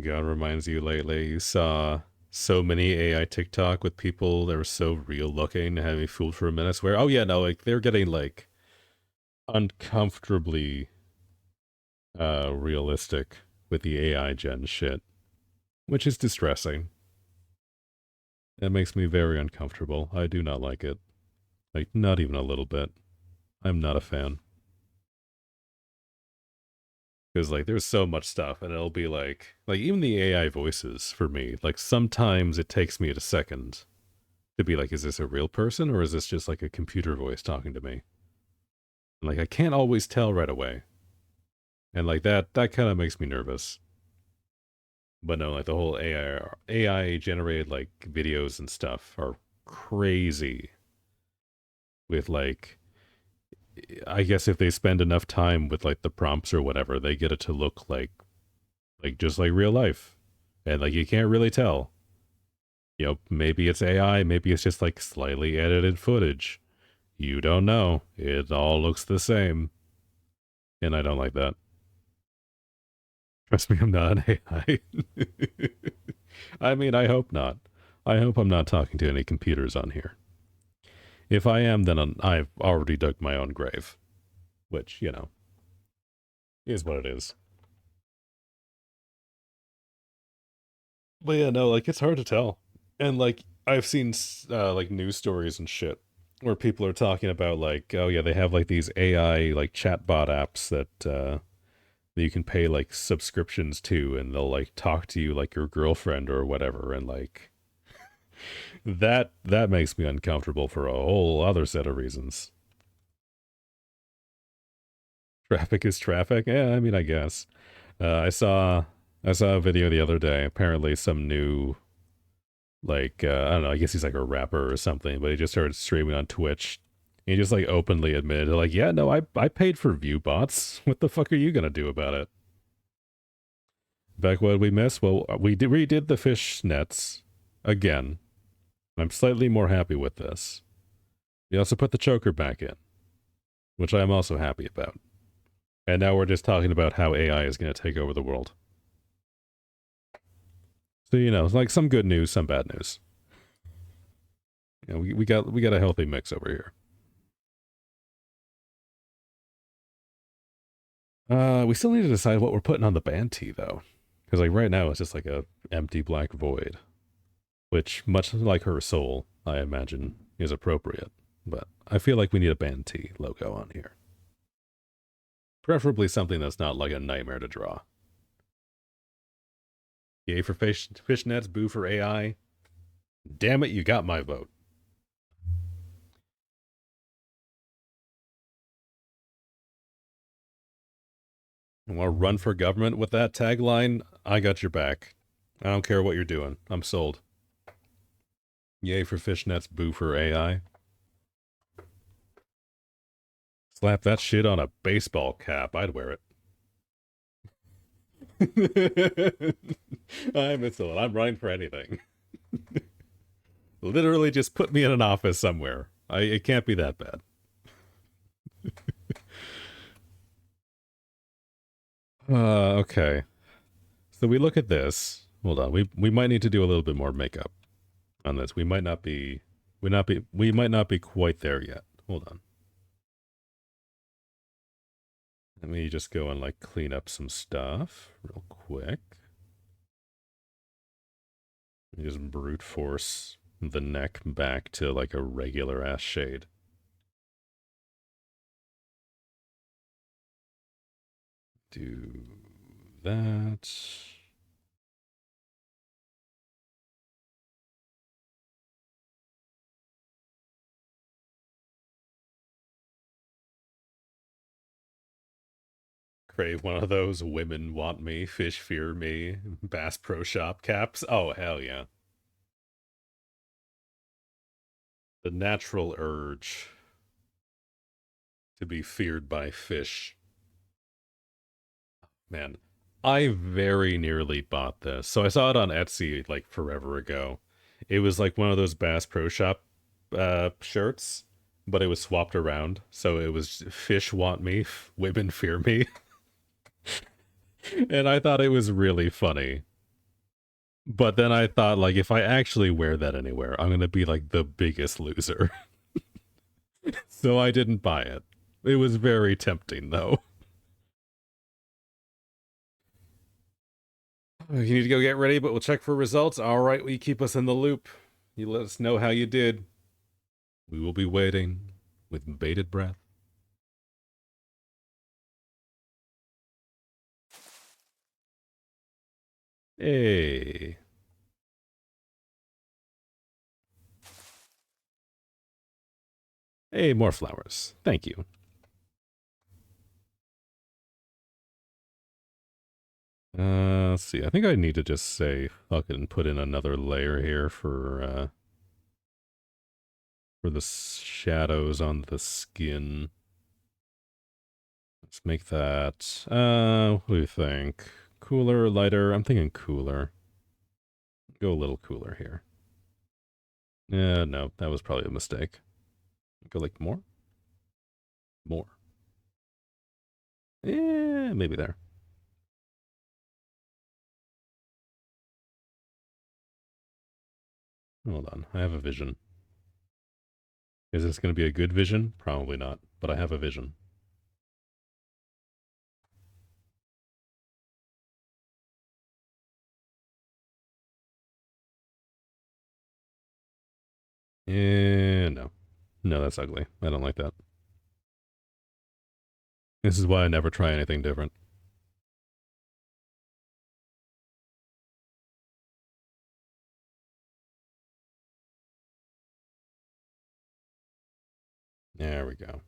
God reminds you lately, you saw so many AI TikTok with people that were so real looking, had me fooled for a minute. Where, oh yeah, no, like they're getting like uncomfortably realistic with the AI gen shit, which is distressing. It makes me very uncomfortable. I do not like it. Like, not even a little bit. I'm not a fan. Because, like, there's so much stuff, and it'll be like, even the AI voices for me, like, sometimes it takes me a second to be like, is this a real person, or is this just, like, a computer voice talking to me? And, like, I can't always tell right away. And, like, that kind of makes me nervous. But no, like, the whole AI-generated, like, videos and stuff are crazy. With, like, I guess if they spend enough time with like the prompts or whatever, they get it to look like just like real life. And like you can't really tell. You know, maybe it's AI, maybe it's just like slightly edited footage. You don't know. It all looks the same. And I don't like that. Trust me, I'm not an AI. I mean, I hope not. I hope I'm not talking to any computers on here. If I am, then I've already dug my own grave. Which, you know, is what it is. But yeah, no, like it's hard to tell. And like I've seen like news stories and shit where people are talking about like, oh yeah, they have like these AI like chatbot apps that you can pay like subscriptions to, and they'll like talk to you like your girlfriend or whatever, and like that makes me uncomfortable for a whole other set of reasons. Traffic is traffic. Yeah, I mean, I guess. I saw a video the other day. Apparently, some new like I don't know, I guess he's like a rapper or something, but he just started streaming on Twitch. He just like openly admitted like, yeah, no, I paid for view bots. What the fuck are you gonna do about it? Back what we missed? Well, we redid the fish nets again. I'm slightly more happy with this. We also put the choker back in, which I am also happy about. And now we're just talking about how AI is going to take over the world. So you know, it's like some good news, some bad news. You know, we got a healthy mix over here. We still need to decide what we're putting on the band tee, though. Because, like, right now it's just like a empty black void. Which, much like her soul, I imagine, is appropriate. But I feel like we need a band tee logo on here. Preferably something that's not like a nightmare to draw. Yay for fishnets, boo for AI. Damn it, you got my vote. You want to run for government with that tagline? I got your back. I don't care what you're doing. I'm sold. Yay for fishnets, boo for AI. Slap that shit on a baseball cap. I'd wear it. I'm insolent. I'm running for anything. Literally just put me in an office somewhere. It can't be that bad. Okay. So we look at this. Hold on. We might need to do a little bit more makeup on this. We might not be quite there yet. Hold on. Let me just go and like clean up some stuff real quick. Just brute force the neck back to like a regular ass shade. Do that. Crave one of those women want me, fish fear me, Bass Pro Shop caps. Oh, hell yeah. The natural urge to be feared by fish. Man, I very nearly bought this. So I saw it on Etsy like forever ago. It was like one of those Bass Pro Shop shirts, but it was swapped around. So it was fish want me, women fear me. And I thought it was really funny. But then I thought, like, if I actually wear that anywhere, I'm gonna be like the biggest loser. So I didn't buy it. It was very tempting, though. You need to go get ready, but we'll check for results. All right, will you keep us in the loop? You let us know how you did. We will be waiting with bated breath. Hey. Hey, more flowers. Thank you. Let's see. I think I need to just say fuck it and put in another layer here for the shadows on the skin. Let's make that, what do you think? Cooler, lighter? I'm thinking cooler. Go a little cooler here. Yeah, no, that was probably a mistake. Go like more? More. Yeah, maybe there. Hold on, I have a vision. Is this going to be a good vision? Probably not, but I have a vision. Yeah, no. No, that's ugly. I don't like that. This is why I never try anything different. There we go.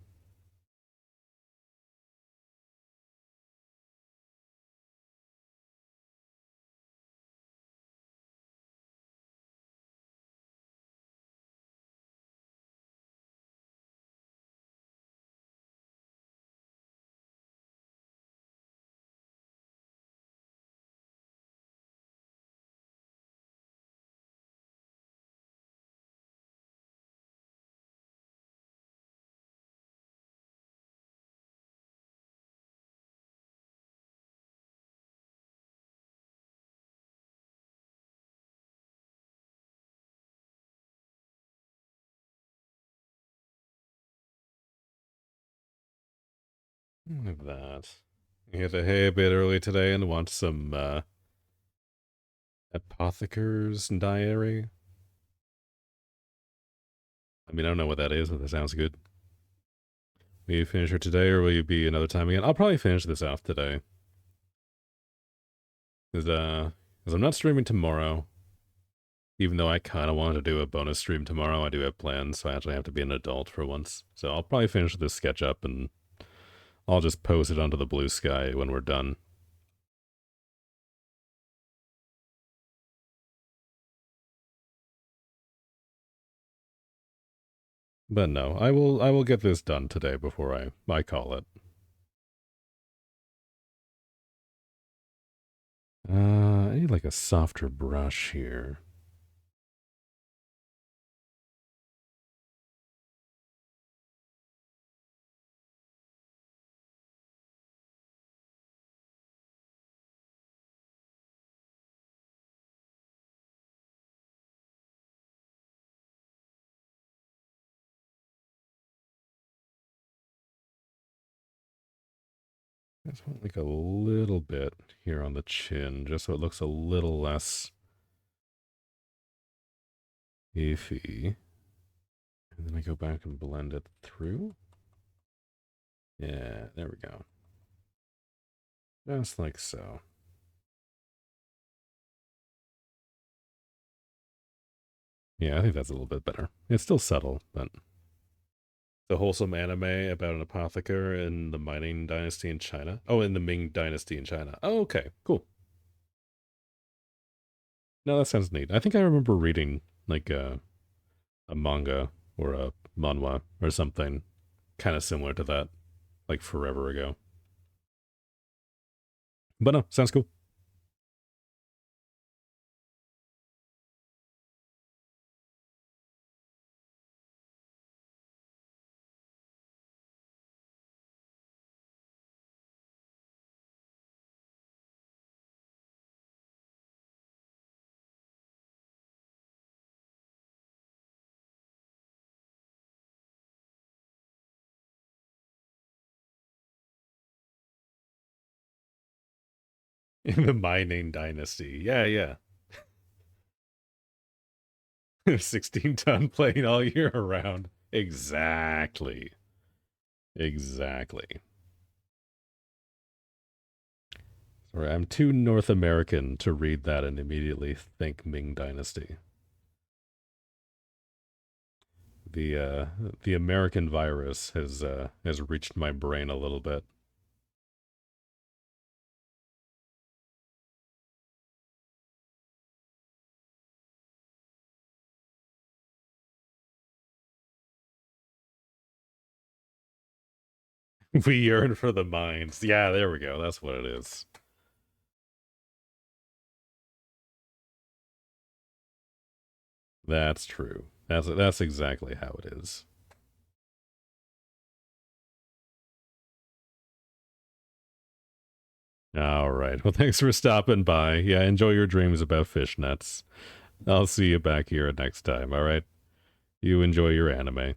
Like that. You had to hay a bit early today and want some apotheker's diary. I mean, I don't know what that is, but that sounds good. Will you finish her today, or will you be another time again? I'll probably finish this off today. Because I'm not streaming tomorrow. Even though I kind of wanted to do a bonus stream tomorrow, I do have plans, so I actually have to be an adult for once. So I'll probably finish this sketch up, and I'll just post it onto the blue sky when we're done. But no, I will get this done today before I call it. I need like a softer brush here. I just want like a little bit here on the chin, just so it looks a little less iffy. And then I go back and blend it through. Yeah, there we go. Just like so. Yeah, I think that's a little bit better. It's still subtle, but the wholesome anime about an apotheker in the mining dynasty in China. Oh, in the Ming dynasty in China. Oh, okay, cool. No, that sounds neat. I think I remember reading like a manga or a manhwa or something kind of similar to that, like forever ago. But no, sounds cool. In the mining dynasty. Yeah, yeah. 16-ton plane all year around. Exactly. Exactly. Sorry, I'm too North American to read that and immediately think Ming Dynasty. The American virus has reached my brain a little bit. We yearn for the mines. Yeah, there we go. That's what it is. That's true. That's exactly how it is. All right. Well, thanks for stopping by. Yeah, enjoy your dreams about fishnets. I'll see you back here next time. All right. You enjoy your anime.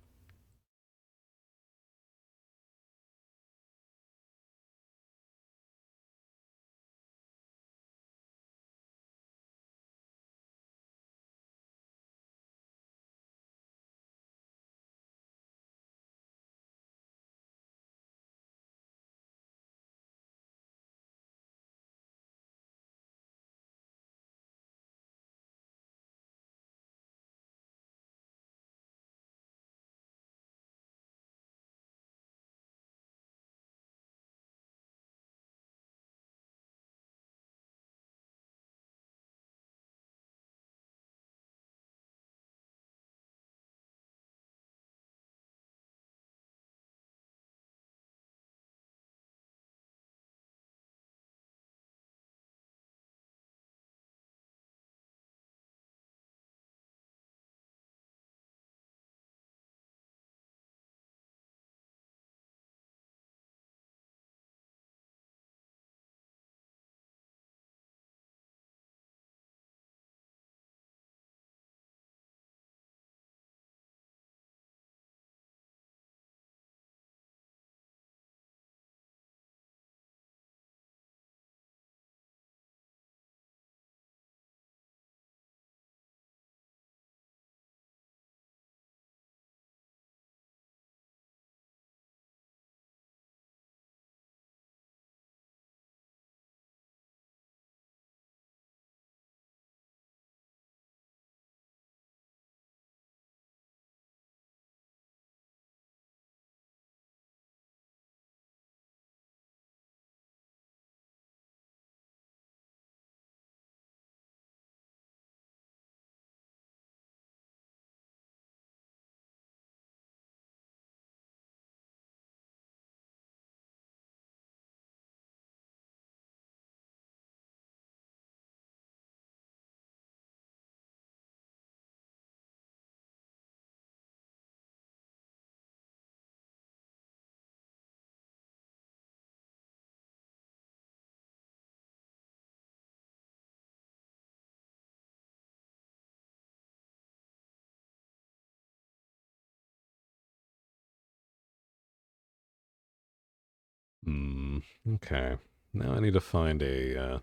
Hmm. Okay. Now I need to find a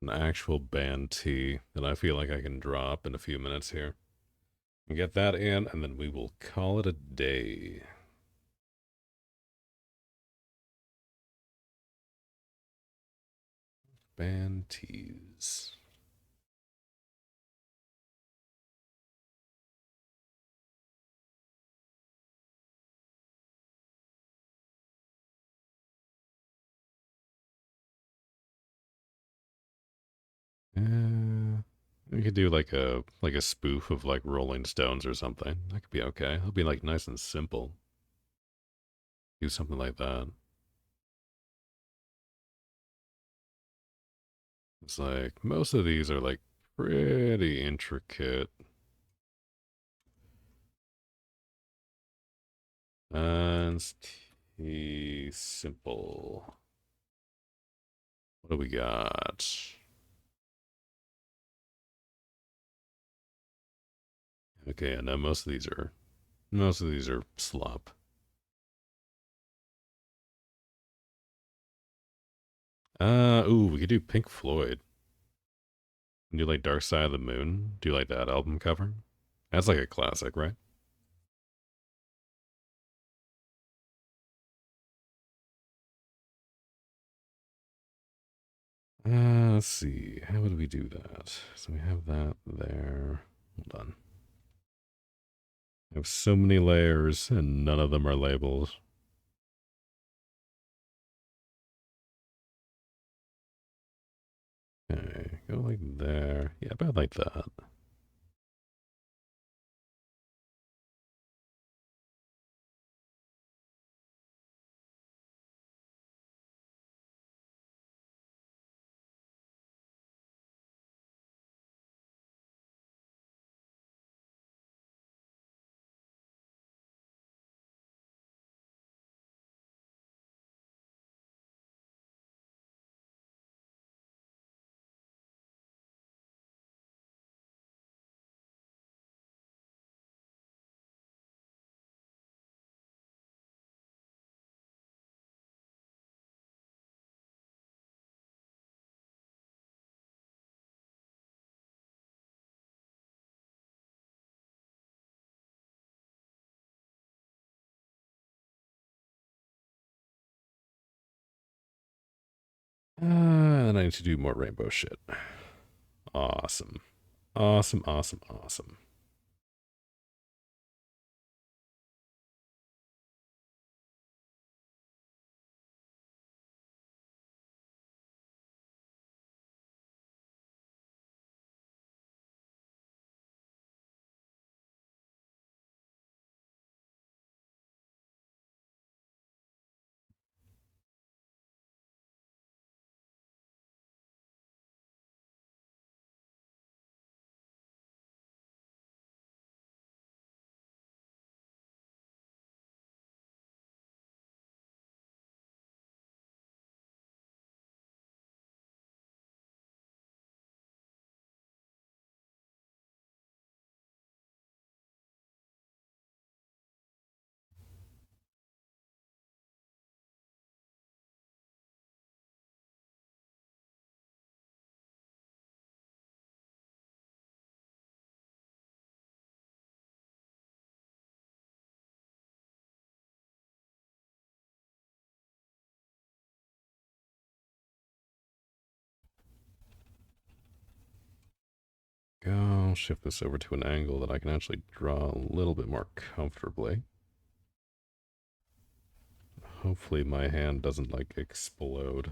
an actual band tee that I feel like I can drop in a few minutes here. And get that in, and then we will call it a day. Band tees. We could do like a spoof of like Rolling Stones or something. That could be okay. It'll be like nice and simple. Do something like that. It's like most of these are like pretty intricate. And simple. What do we got? Okay, and now most of these are slop. Ooh, we could do Pink Floyd. Do like Dark Side of the Moon. Do like that album cover. That's like a classic, right? Let's see. How would we do that? So we have that there. Hold on. I have so many layers and none of them are labels. Okay, go like there. Yeah, about like that. And I need to do more rainbow shit. Awesome. Awesome, awesome, awesome. I'll shift this over to an angle that I can actually draw a little bit more comfortably. Hopefully my hand doesn't like explode.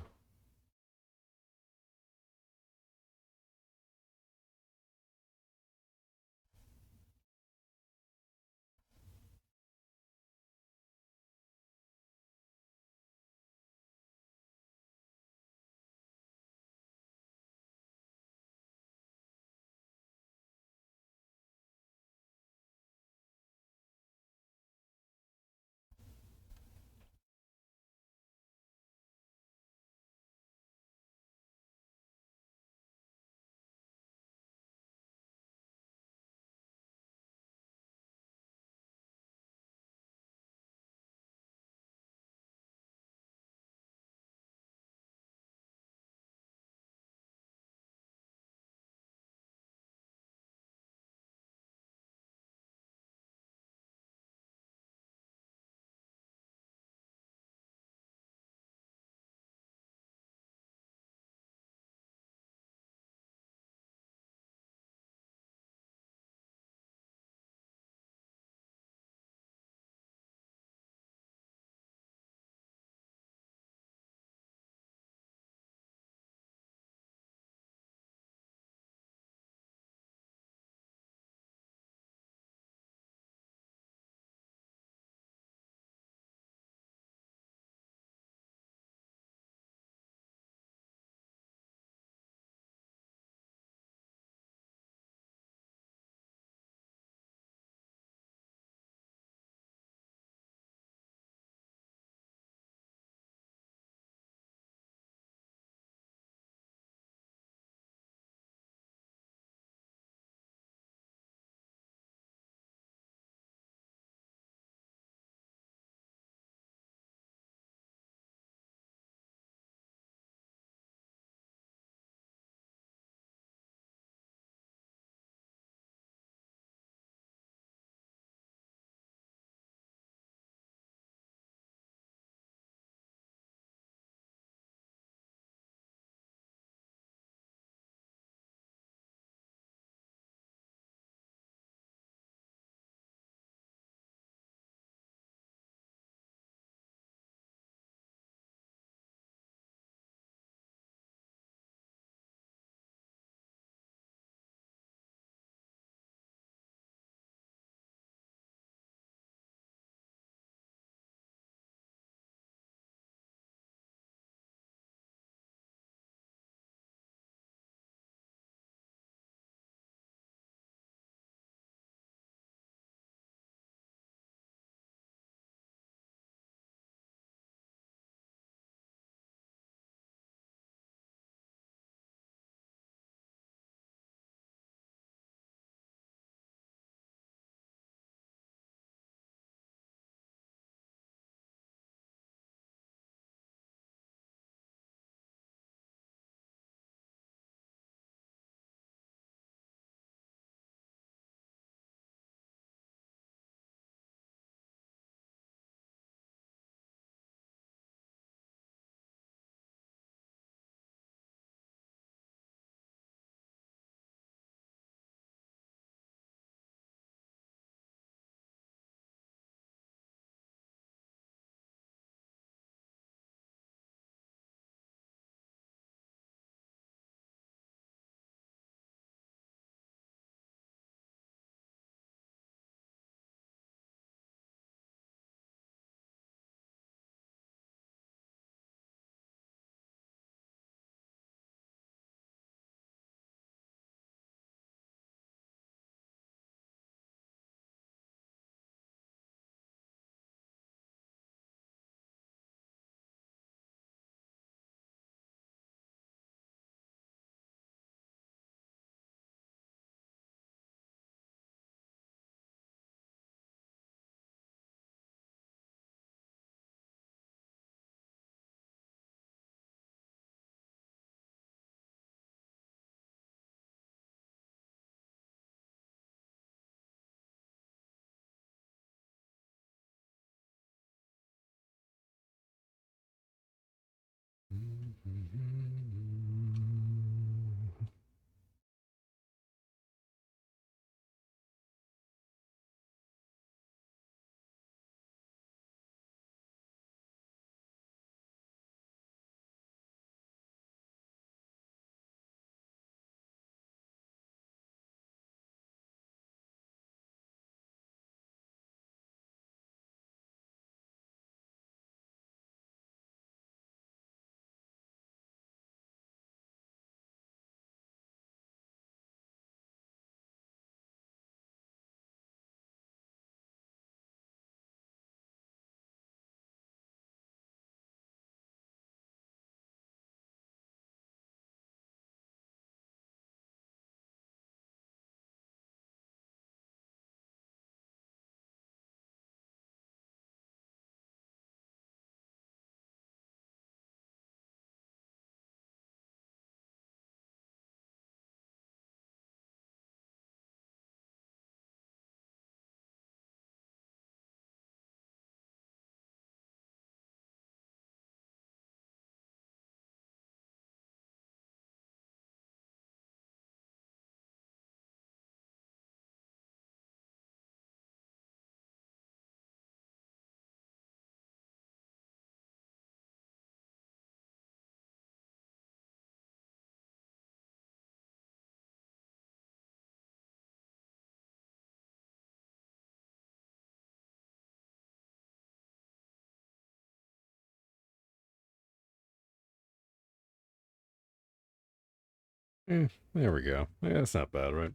There we go. Yeah, that's not bad, right?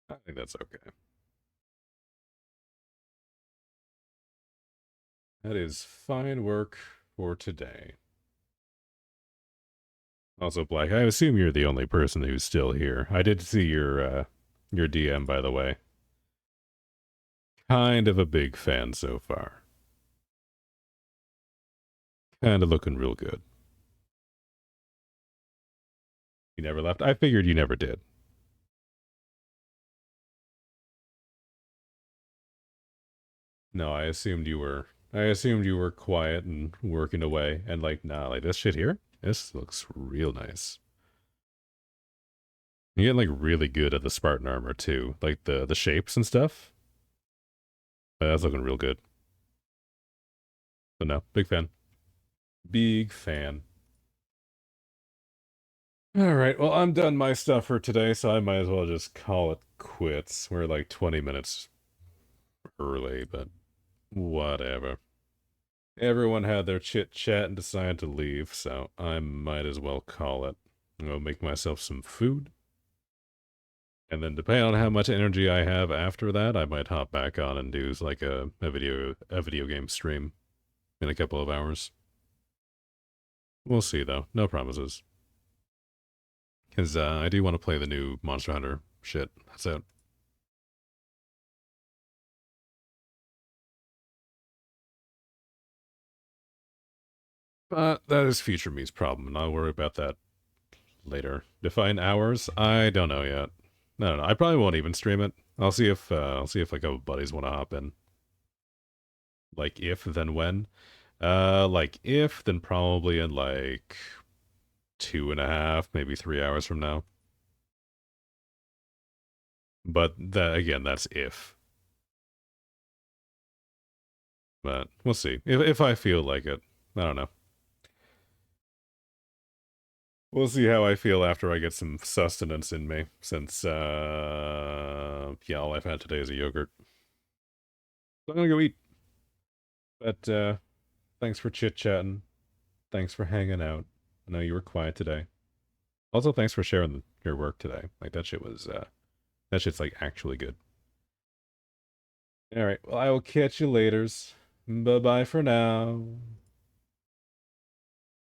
I think that's okay. That is fine work for today. Also, Black, I assume you're the only person who's still here. I did see your DM, by the way. Kind of a big fan so far. Kind of looking real good. You never left? I figured you never did. No, I assumed you were quiet and working away and like, nah, like this shit here? This looks real nice. You get like really good at the Spartan armor too. Like the shapes and stuff. That's looking real good. So no, big fan. Big fan. Alright, well I'm done my stuff for today, so I might as well just call it quits. We're like 20 minutes early, but whatever. Everyone had their chit chat and decided to leave, so I might as well call it. I'm gonna make myself some food. And then depending on how much energy I have after that, I might hop back on and do like a video game stream in a couple of hours. We'll see though. No promises. Because I do want to play the new Monster Hunter shit. That's it. But that is future me's problem, and I'll worry about that later. Define hours? I don't know yet. I don't know. I probably won't even stream it. I'll see if a couple buddies want to hop in. Like if, then when. Like if, then probably in like 2.5, maybe 3 hours from now. But that again, that's if. But we'll see. If I feel like it. I don't know. We'll see how I feel after I get some sustenance in me, since yeah, all I've had today is a yogurt. So I'm gonna go eat. But thanks for chit-chatting. Thanks for hanging out. I know you were quiet today. Also, thanks for sharing your work today. Like that shit was that shit's like actually good. All right. Well, I will catch you laters. Bye-bye for now.